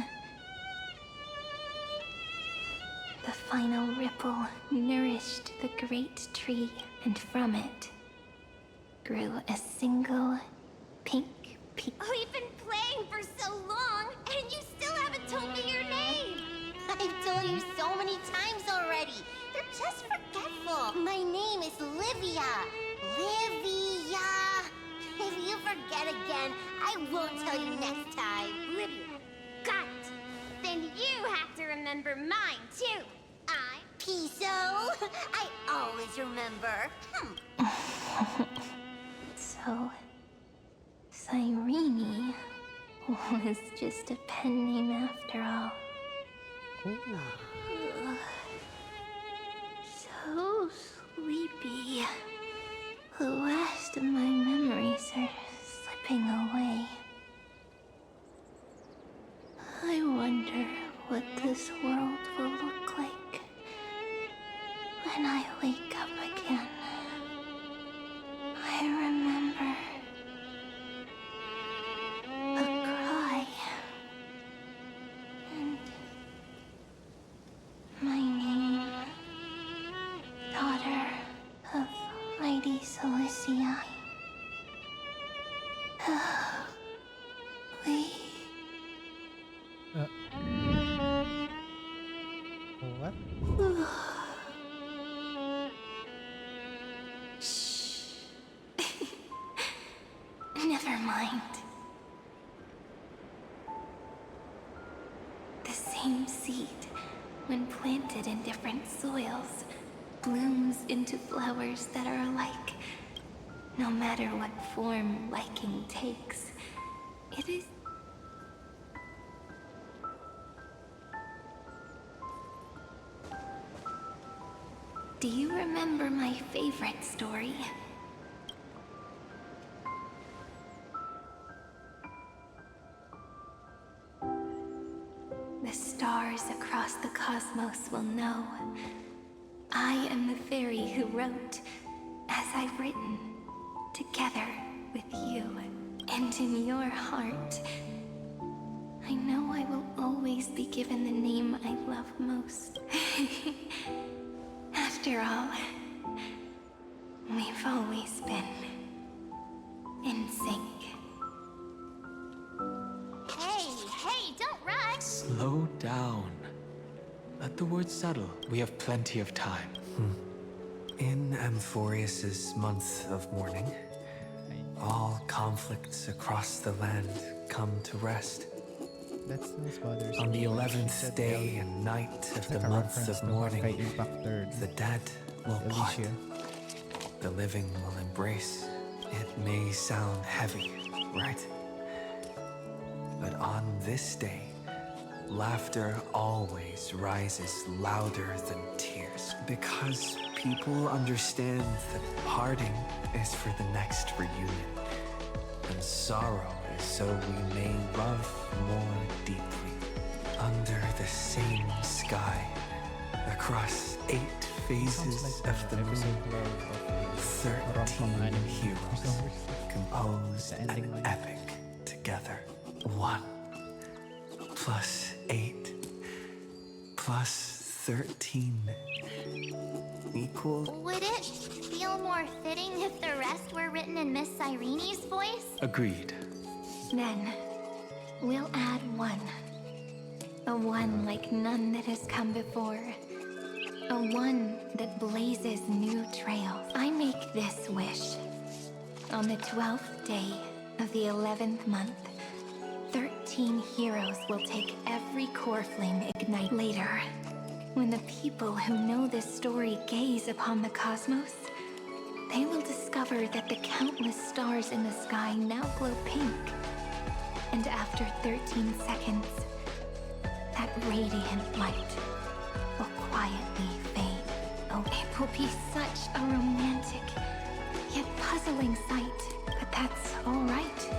The final ripple nourished the great tree, and from it grew a single pink peach. We've been playing for so long, and you still haven't told me your name! I've told you so many times already. You're just forgetful. My name is Livia. Livia. If you forget again, I won't tell you next time. Livia. Got it. Then you have to remember mine, too. I'm Piso. I always remember. So, Cyrene was just a pen name after all. So When I wake up again, I remember a cry and my name, daughter of Lady Yuxiii. What? Shh. Never mind. The same seed, when planted in different soils, blooms into flowers that are alike. No matter what form liking takes, it is... Do you remember my favorite story? The stars across the cosmos will know. I am the fairy who wrote, as I've written, together with you. And in your heart, I know I will always be given the name I love most. After all, we've always been in sync. Hey, don't rush! Slow down. Let the words settle. We have plenty of time. In Amphorius's month of mourning, all conflicts across the land come to rest. That still bothers On the me when she 11th said day Ellie. and night of It's the like a month reference of to mourning, Honkai Impact 3rd. the dead will part. Alicia. The living will embrace. It may sound heavy, right? But on this day, laughter always rises louder than tears. Because people understand that parting is for the next reunion. And sorrow is so we may love more deeply. Under the same sky, across 8 phases of the moon, 13 heroes compose an epic together. 1 plus 8 plus 13 equal... Would it feel more fitting if the rest were written in Miss Irene's voice? Agreed. Then, we'll add 1. A 1 like none that has come before. A 1 that blazes new trails. I make this wish. On the 12th day of the 11th month, 13 heroes will take every core flame ignite. Later, when the people who know this story gaze upon the cosmos, they will discover that the countless stars in the sky now glow pink. And after 13 seconds, that radiant light will quietly fade. Oh, it will be such a romantic, yet puzzling sight, but that's all right.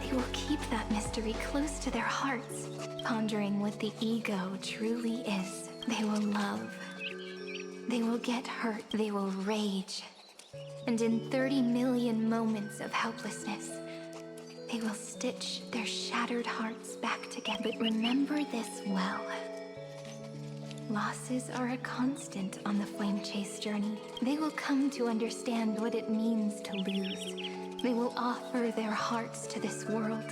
They will keep that mystery close to their hearts, pondering what the ego truly is. They will love. They will get hurt. They will rage. And in 30 million moments of helplessness, they will stitch their shattered hearts back together. But remember this well. Losses are a constant on the flame chase journey. They will come to understand what it means to lose. They will offer their hearts to this world,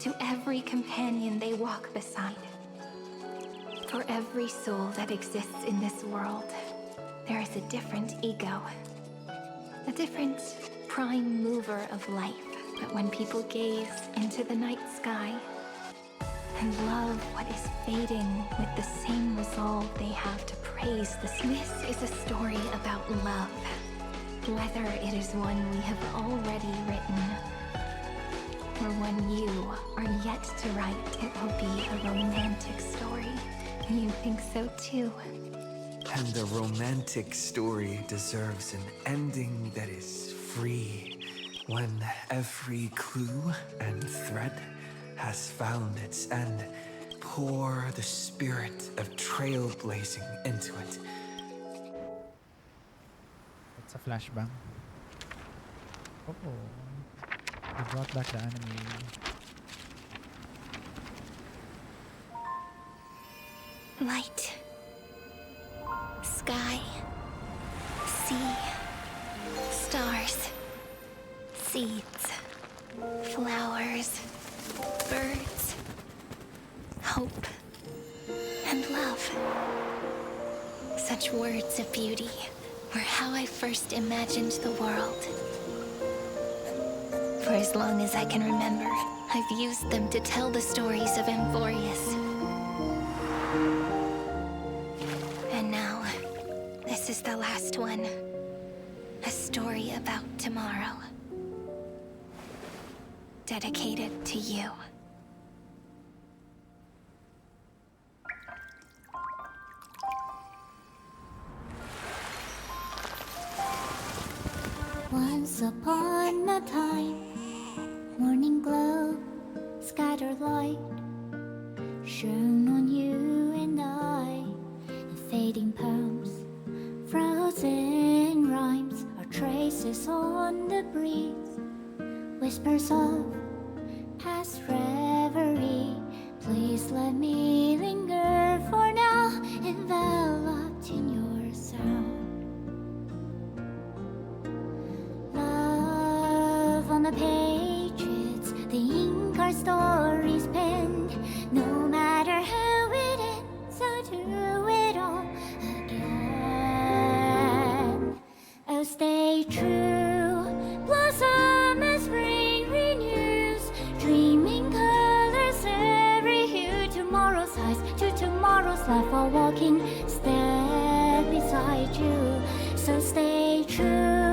to every companion they walk beside. For every soul that exists in this world, there is a different ego, a different prime mover of life. But when people gaze into the night sky and love what is fading with the same resolve they have to praise this is a story about love. Whether it is one we have already written, or one you are yet to write, it will be a romantic story. You think so too? And the romantic story deserves an ending that is free. When every clue and thread has found its end, pour the spirit of trailblazing into it. It's a flashbang. Oh, they brought back the anime. Light. Sky. Sea. Stars. Seeds. Flowers. Birds. Hope. And love. Such words of beauty were how I first imagined the world. For as long as I can remember, I've used them to tell the stories of Amphorius. And now, this is the last one. A story about tomorrow. Dedicated to you. Once upon a time, morning glow, scattered light, shone on you and I, and fading poems, frozen rhymes, are traces on the breeze, whispers of past reverie. Please let me linger for now, enveloped in your sound. On the pages, the ink our stories penned. No matter how it ends, I'll do it all again. Oh, stay true, blossom as spring renews, dreaming colors every hue. Tomorrow's highs to tomorrow's life, while walking step beside you. So stay true.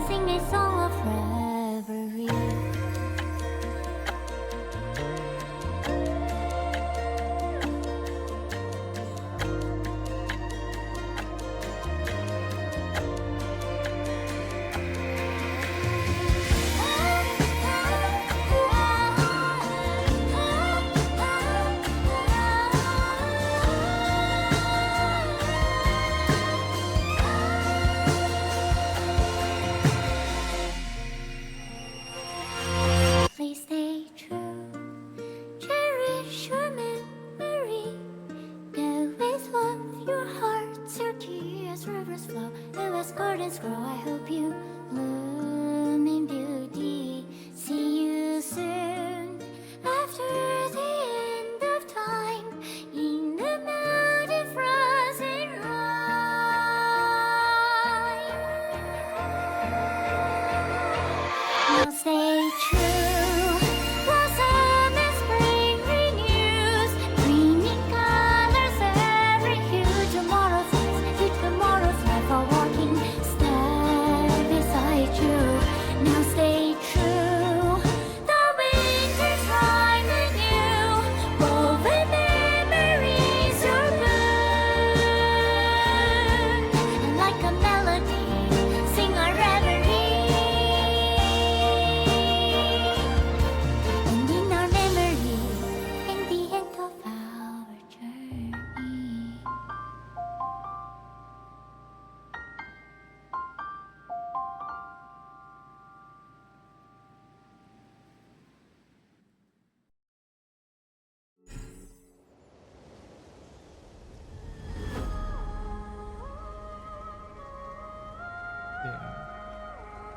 Sing a song of reverie. Please stay true, cherish your memory. Go with love, your hearts are key as rivers flow, as gardens grow. I hope you bloom in beauty. See you soon after the end of time, in the mountain frozen rime. Now stay true.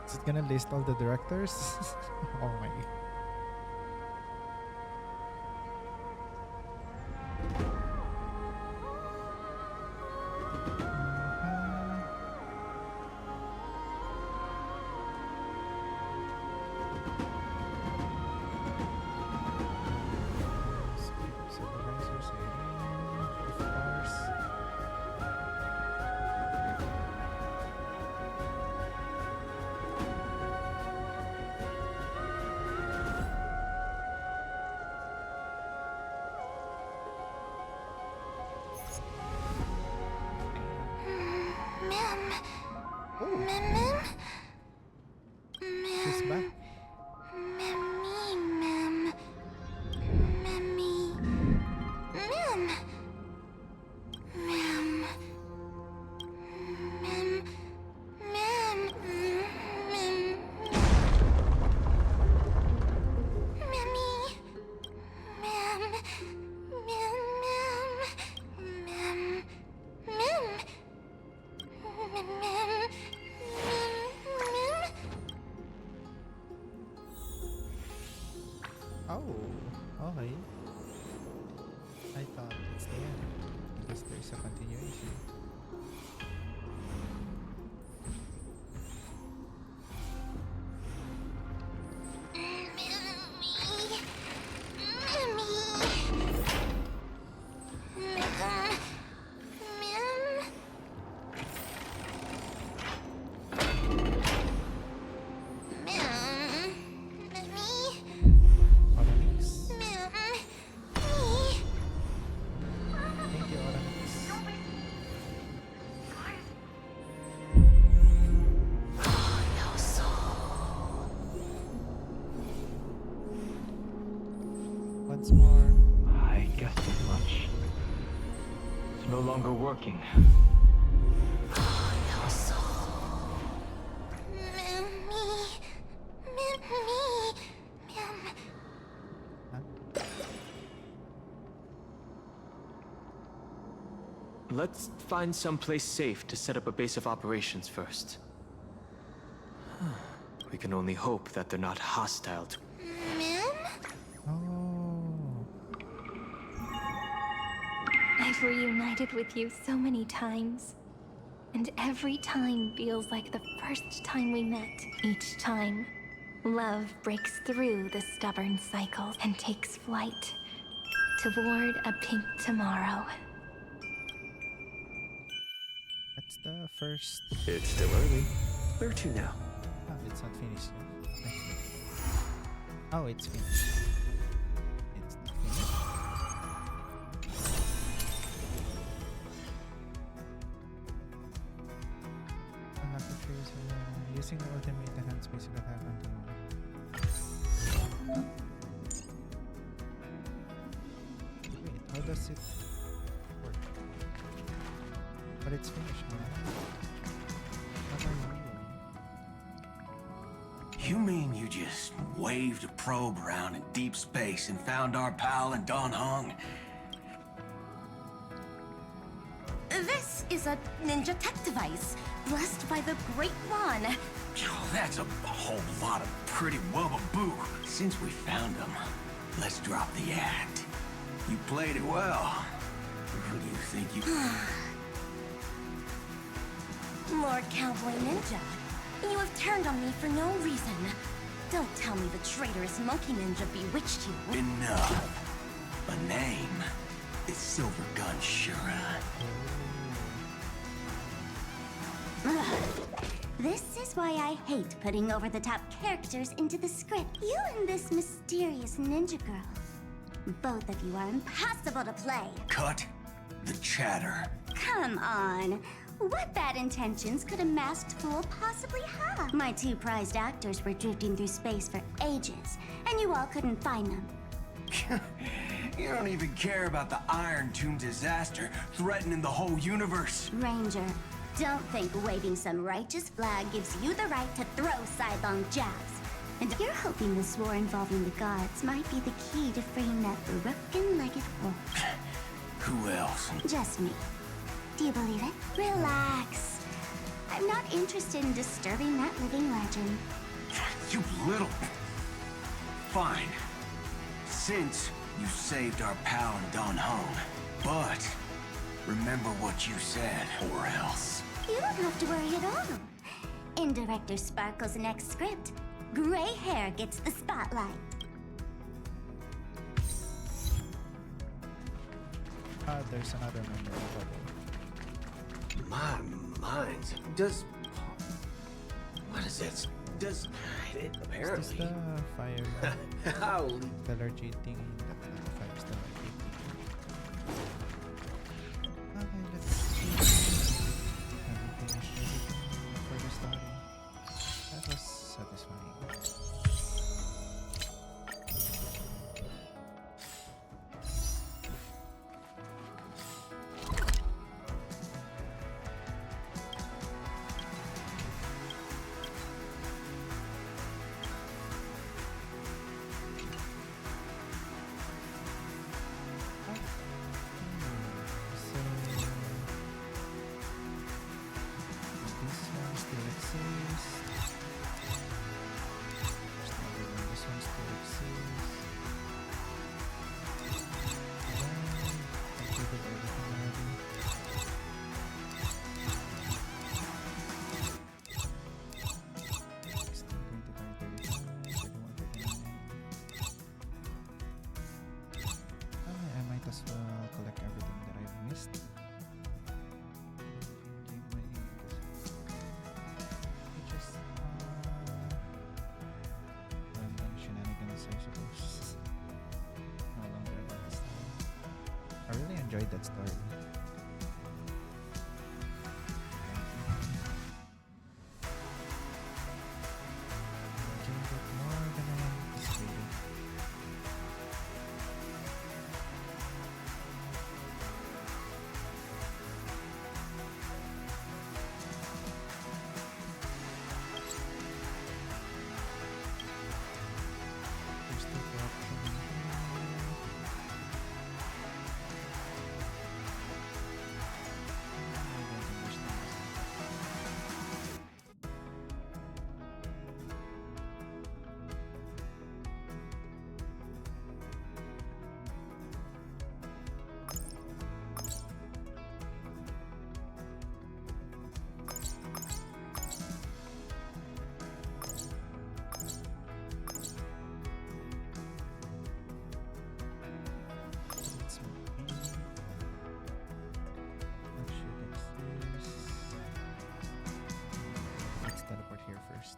Is it gonna list all the directors? Oh my. Supervisors, of course. Oh, okay. I thought it's the end. I guess there's a continuation. Once more. I guessed as much. It's no longer working. Let's find someplace safe to set up a base of operations first. We can only hope that they're not hostile to... I've reunited with you so many times. And every time feels like the first time we met. Each time, love breaks through the stubborn cycles and takes flight toward a pink tomorrow. That's the first. It's still early. Where to now? Oh, it's not finished yet. Okay. Oh, it's finished. It's not finished. Using the ultimate enhanced basic attack until... Wait, how does it work? But it's finished now. What are you doing? You mean you just waved a probe around in deep space and found our pal in Don Hung? This is a ninja tech device, blessed by the Great One. Oh, that's a whole lot of pretty wubbaboo. Since we found him, let's drop the act. You played it well. Who do you think you... Lord Cowboy Ninja, you have turned on me for no reason. Don't tell me the traitorous monkey ninja bewitched you. Enough. A name is Silver Gun Shura. This is why I hate putting over-the-top characters into the script. You and this mysterious ninja girl. Both of you are impossible to play. Cut the chatter. Come on. What bad intentions could a masked fool possibly have? My two prized actors were drifting through space for ages, and you all couldn't find them. You don't even care about the Iron Tomb disaster threatening the whole universe. Ranger, don't think waving some righteous flag gives you the right to throw sidelong jabs. And you're hoping this war involving the gods might be the key to freeing that broken-legged wolf. Who else? Just me. Do you believe it? Relax. I'm not interested in disturbing that living legend. You little... Fine. Since you saved our pal in Don Hung. But remember what you said, or else. You don't have to worry at all. In Director Sparkle's next script, gray hair gets the spotlight. There's another member of the bubble. My mind. Does... What is this? Does... It apparently... Is this the fire... Holy... Allergy thing that notifies the okay, let's see. Have we finished everything for the story? That was satisfying. enjoyed that story. Enjoyed it more than I anticipated. There's still corruption in here. I don't understand this. Let's be. What should exist? Let's teleport here first.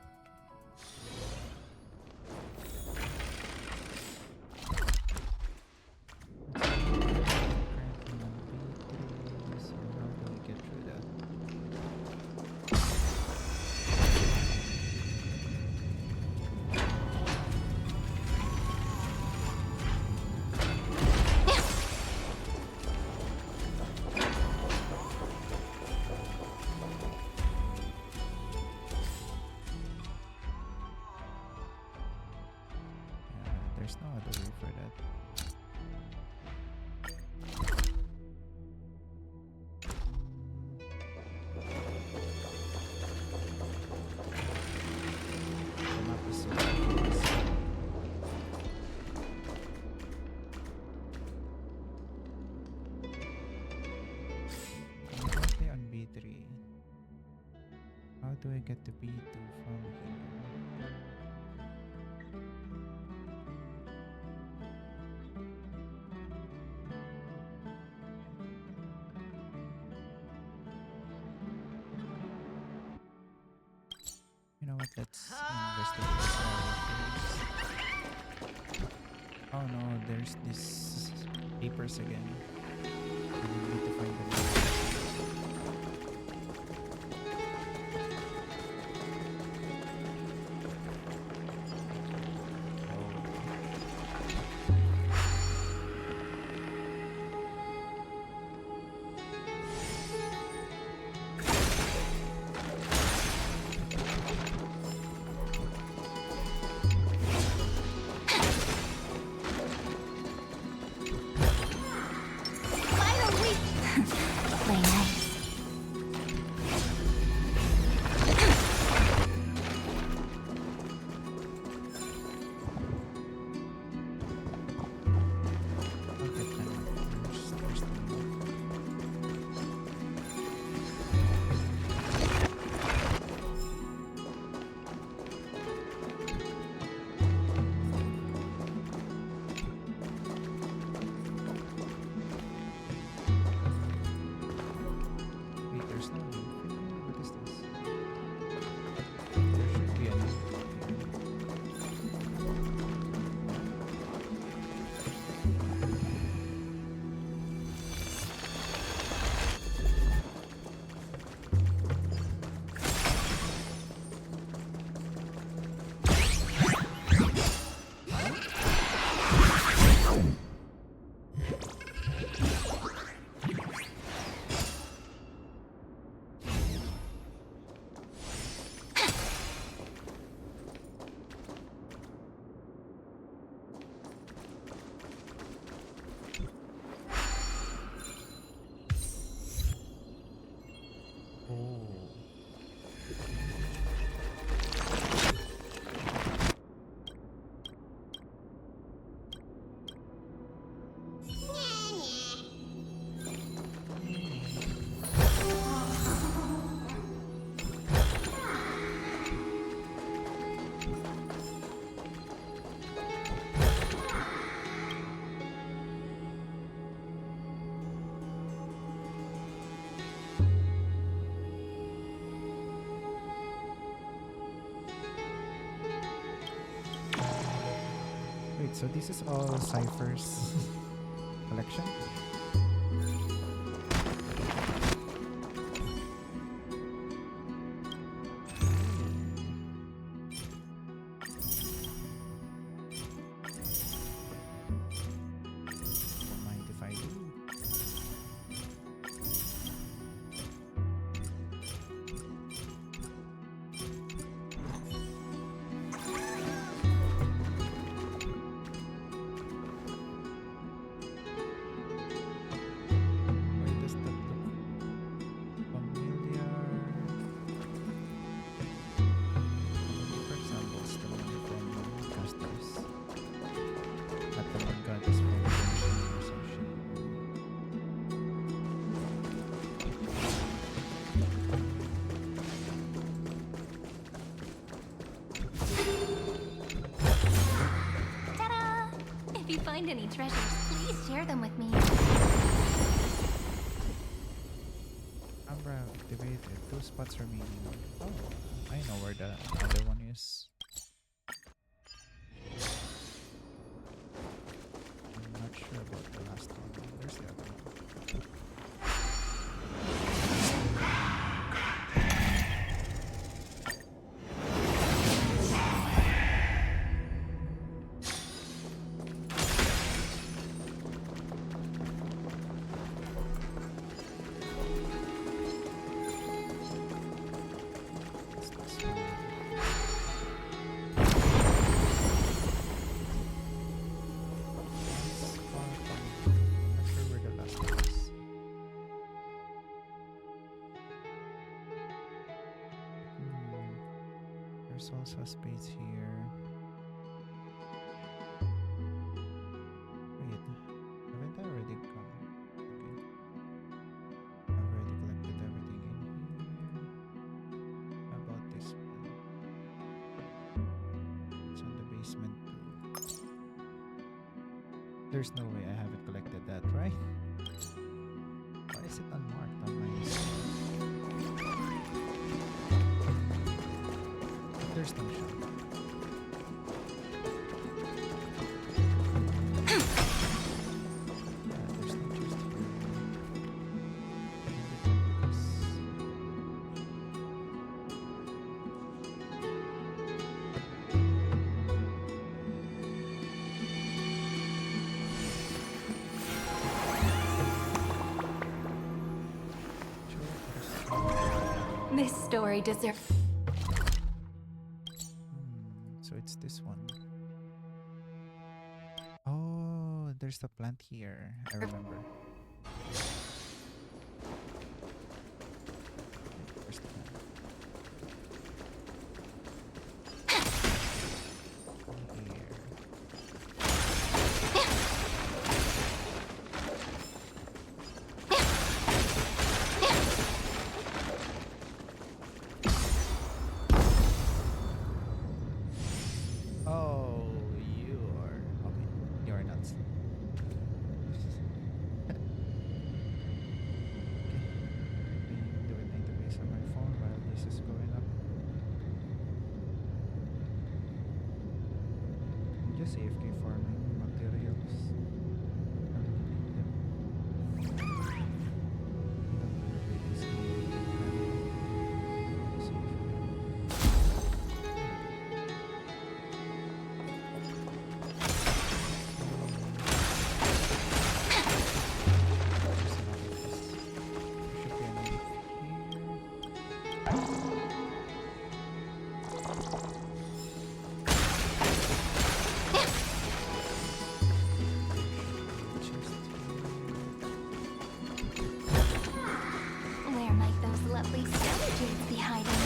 Currently on B3, so how do we get through that? Yeah, there's no other way for that. The map is so confusing. I'm currently on B3. How do I get to B2 from here? You know what? Let's investigate this area first. Oh no, there's these papers again. We need to find them. Play nice. I'll get them first thing. Wait, there's no link for here? What is this? There should be a link here. Wait, so this is all Cypher's collection? If you find any treasures, please share them with me. Umbra activated. 2 spots remaining. Oh, I know where the other one is. I'm not sure about the last one. There's the other one. There's also a space here. Wait, haven't I already gone? Okay. I've already collected everything in here. How about this one? It's on the basement too. There's no way I haven't collected that, right? Why is it unmarked on my screen? There's no shot. There's no chest here. This story deserves. So it's this one. Oh, there's the plant here. I remember. Where's the plant? Here. Oh, you are okay. You are nuts. Okay. Do a database on my phone while this is going up. I'm just AFK farming materials. I really need them. Where might those lovely skeletons be hiding?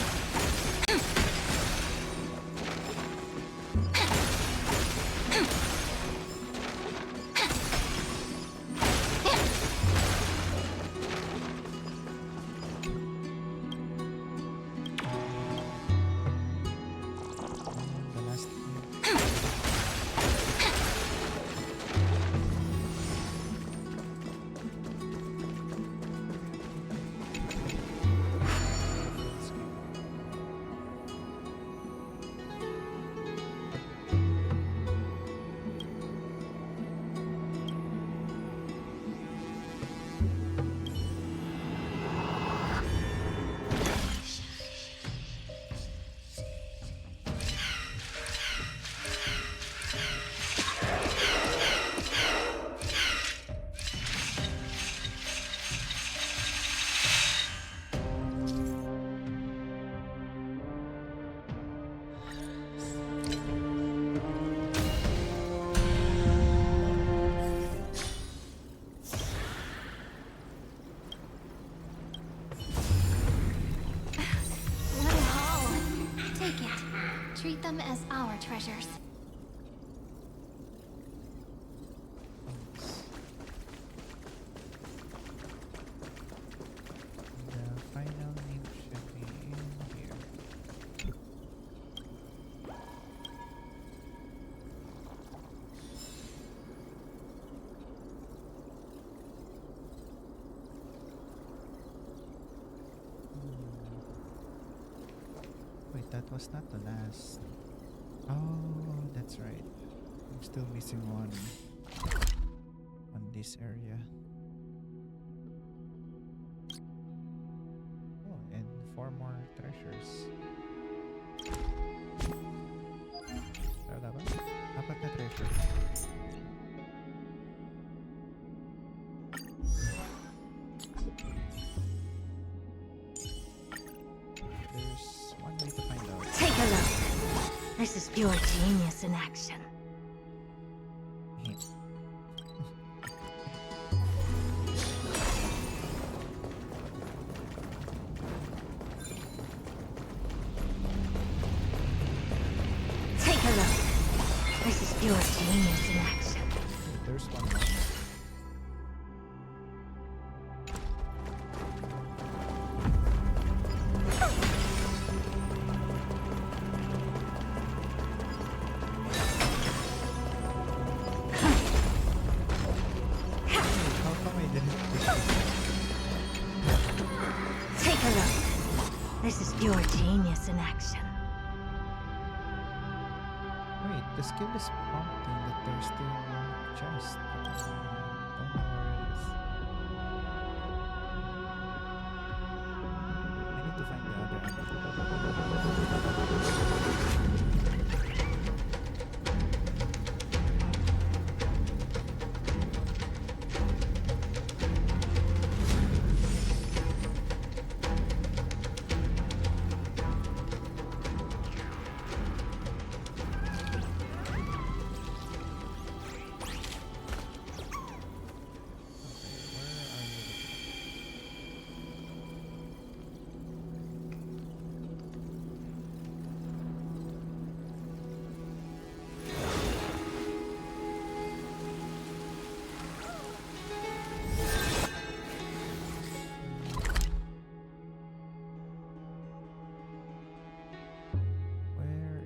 The last What a haul! Take it. Treat them as our treasures. The final name should be in here. was not the last. Oh, that's right. I'm still missing one on this area. Oh, and 4 more treasures. Wala ba? 4 na treasure. There's one way to find out. Take a look. This is pure genius in action. Take a look. This is pure genius in action. There's one more. Take a look. This is pure genius in action. Wait, the skill is prompting that there's still one chest. But I don't know where it is. I need to find the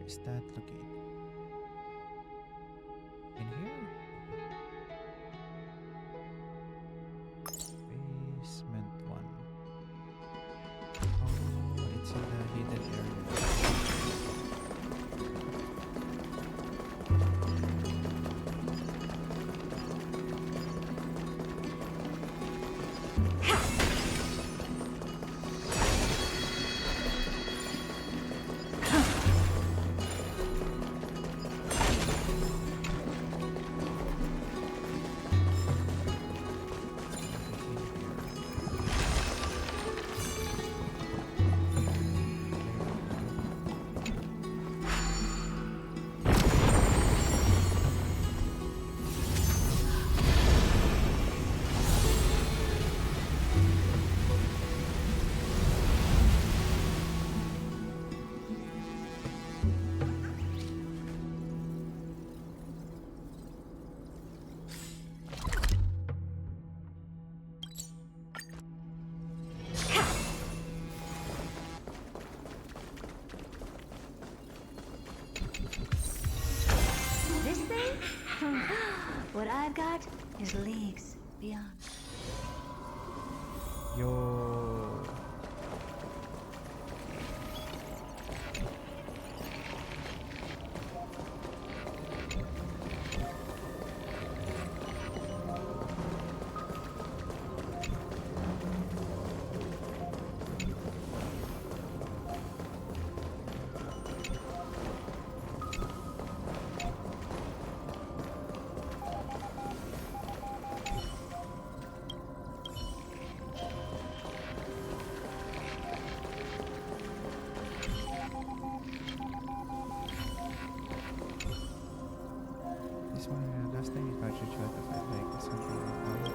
is that located? In here? Basement 1. Oh, it's in the hidden area. This thing? What I've got is leagues beyond. Yo. This one, last time you tried to find like something like that.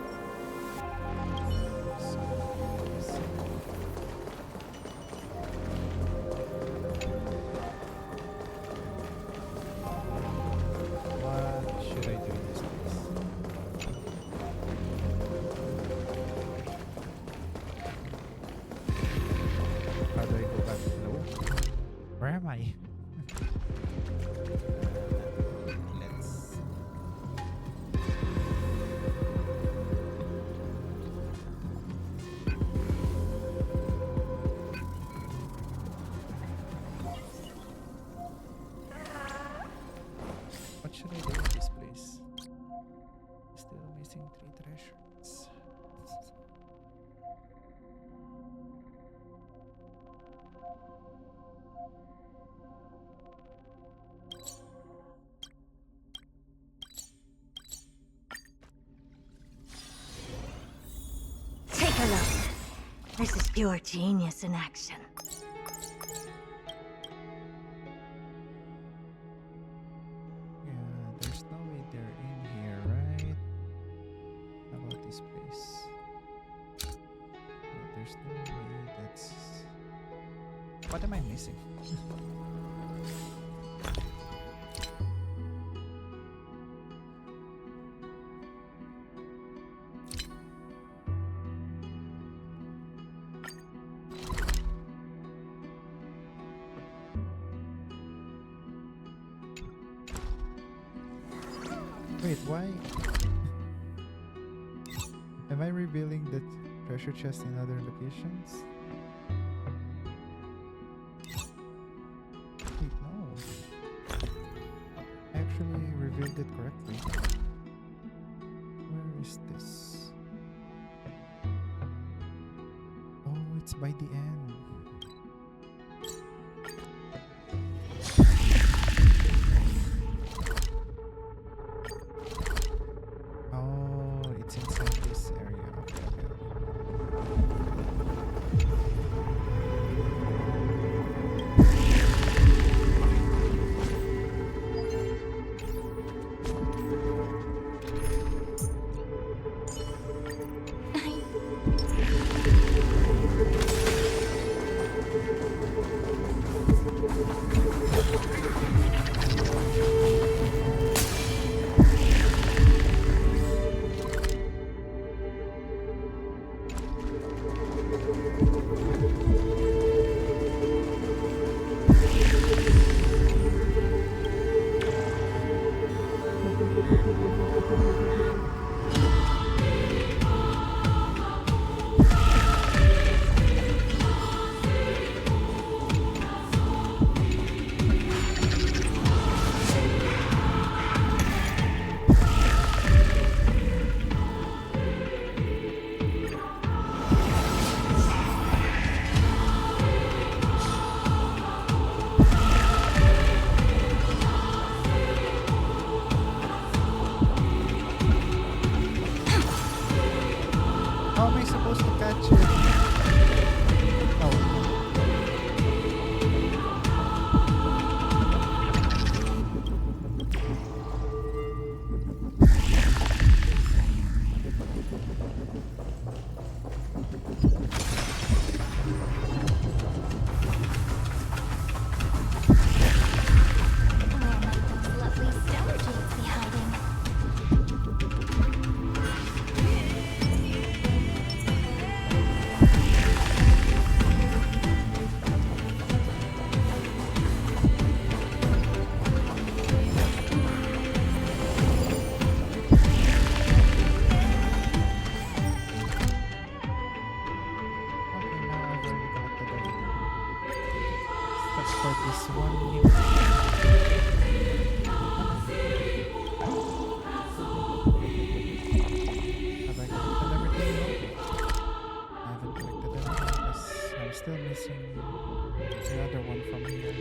What should I do in this place? How do I go back? Hello? Where am I? Let's What should I do with this place? Still missing 3 treasures. Take a look. This is pure genius in action. Yeah, there's no way they're in here, right? How about this place? Yeah, there's no way that's... What am I missing? Wait, why? Am I revealing the treasure chest in other locations? Wait, no. I actually revealed it correctly. Where is this? Oh, it's by the end. Oh, it's inside this area. Okay, okay. How am I supposed to catch it? Oh. Lovely stone jades be hiding. Okay, now I've already collected everything. Except for this one new. Have I collected everything? I haven't collected everything because I'm still missing the other one from here.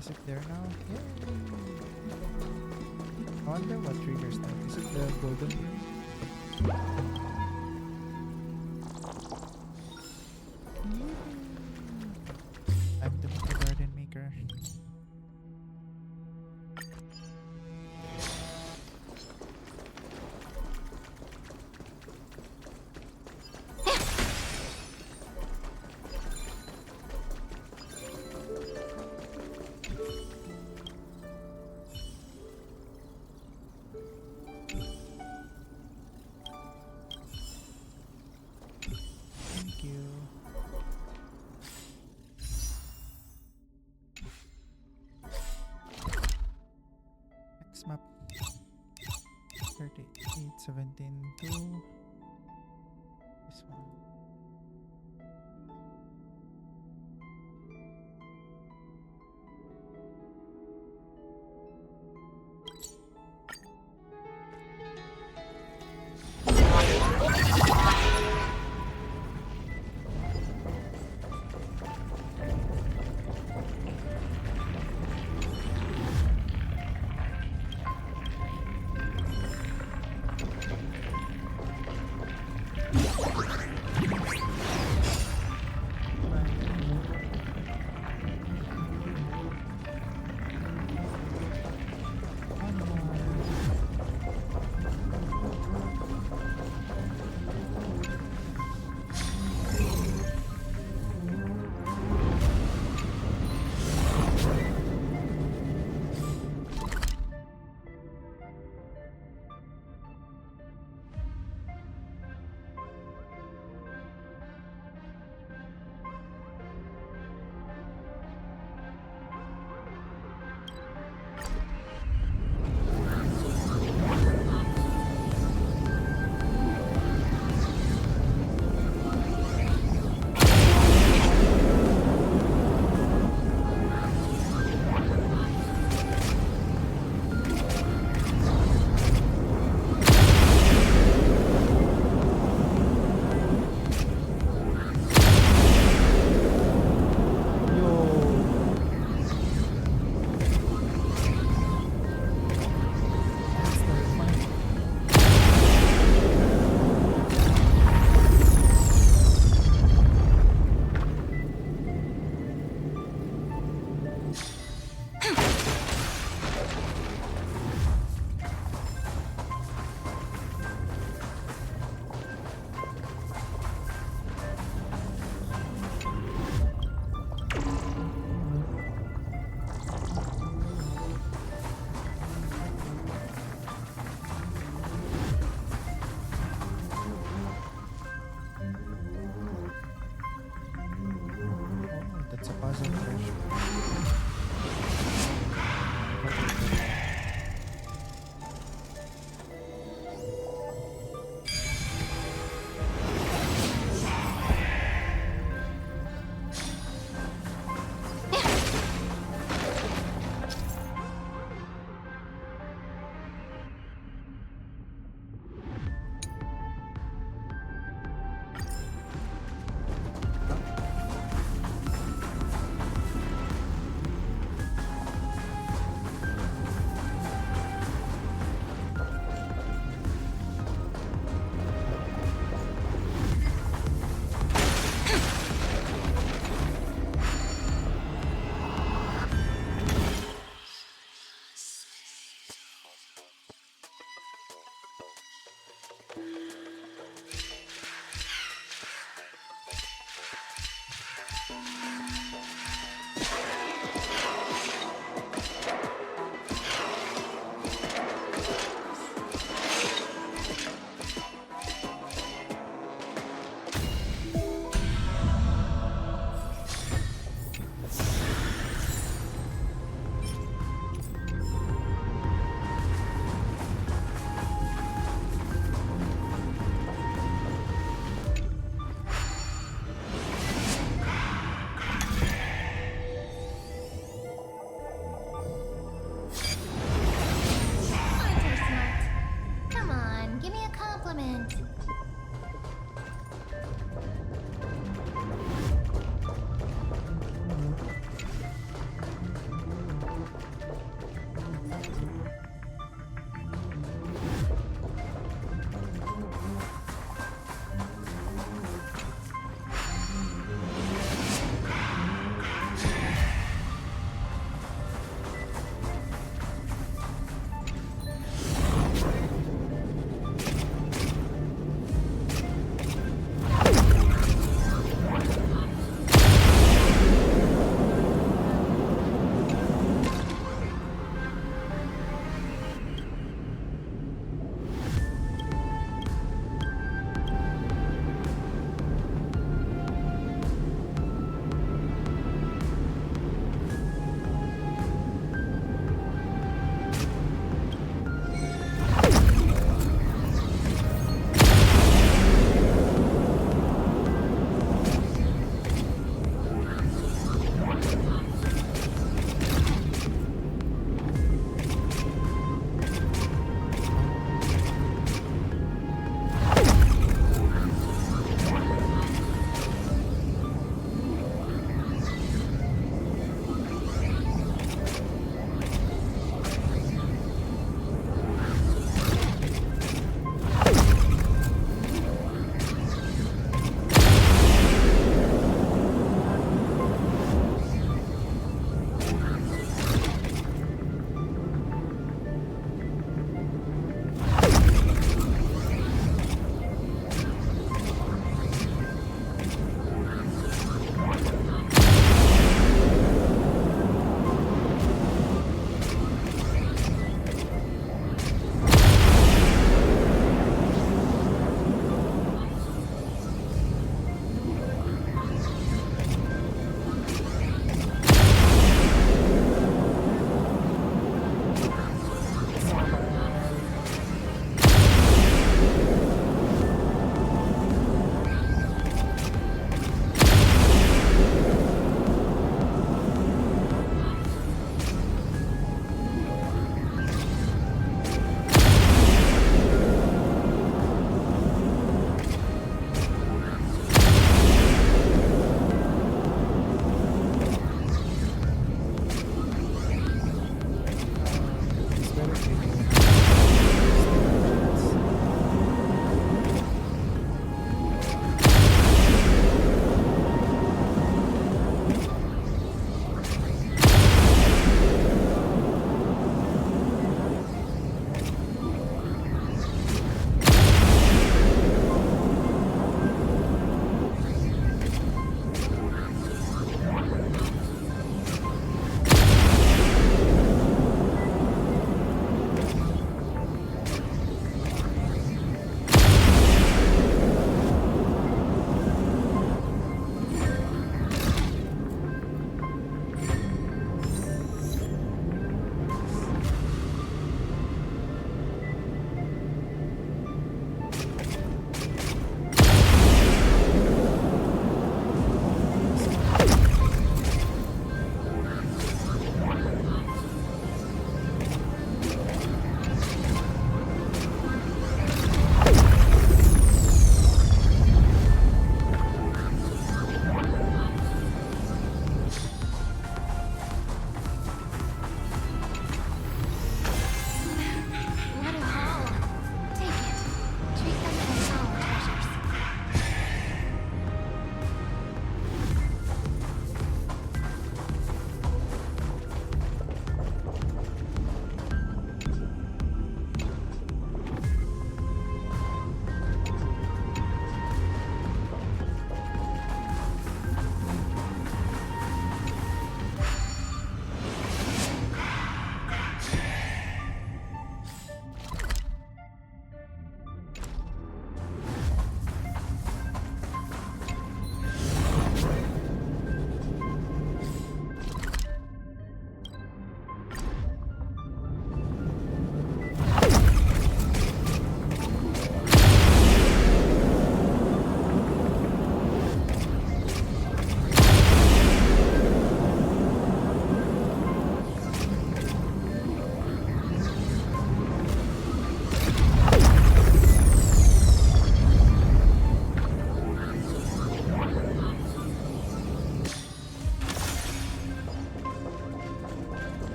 Is it there now? Yay! I wonder what triggers that. Is it the golden ring? I'm the garden maker. Thank you. Next map. 3817 to this one.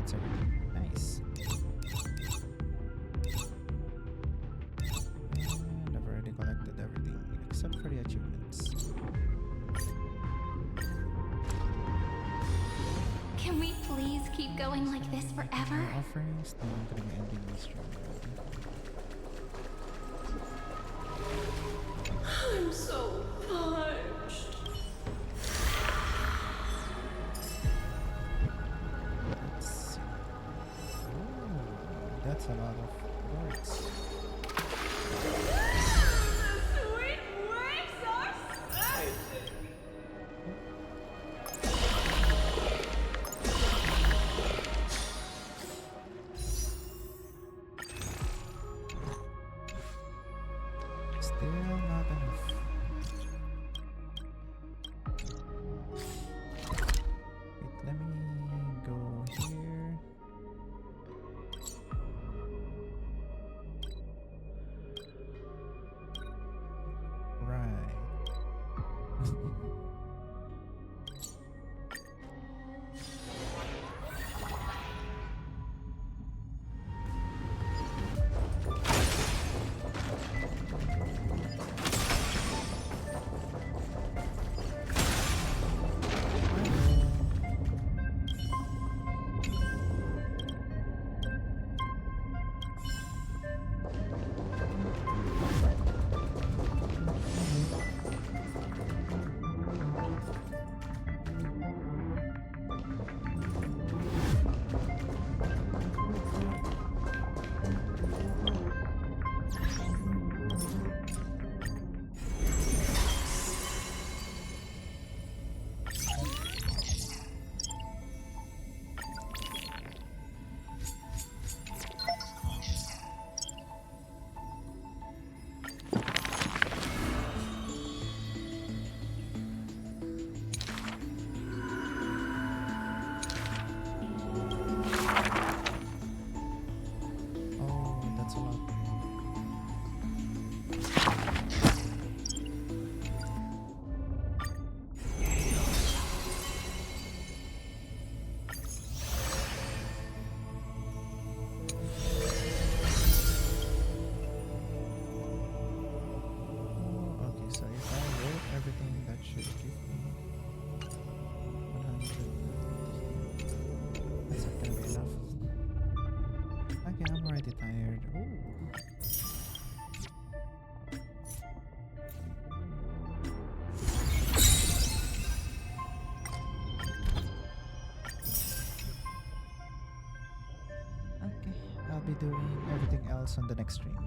that's everything. Nice. And I've already collected everything except for the achievements. Can we please keep going like this forever? Offerings, then I'm gonna be ending this stream. I'm so parched. Let's see. Oh, that's a lot of words. Sweet waves are splashing. Still not enough. Wait, let me go here. Right. Oh, that's a lot. Oh, okay, so if I wrote everything, that should give me 100. That's not gonna be enough. Okay, I'm already tired. Oh. Okay, I'll be doing everything else on the next stream.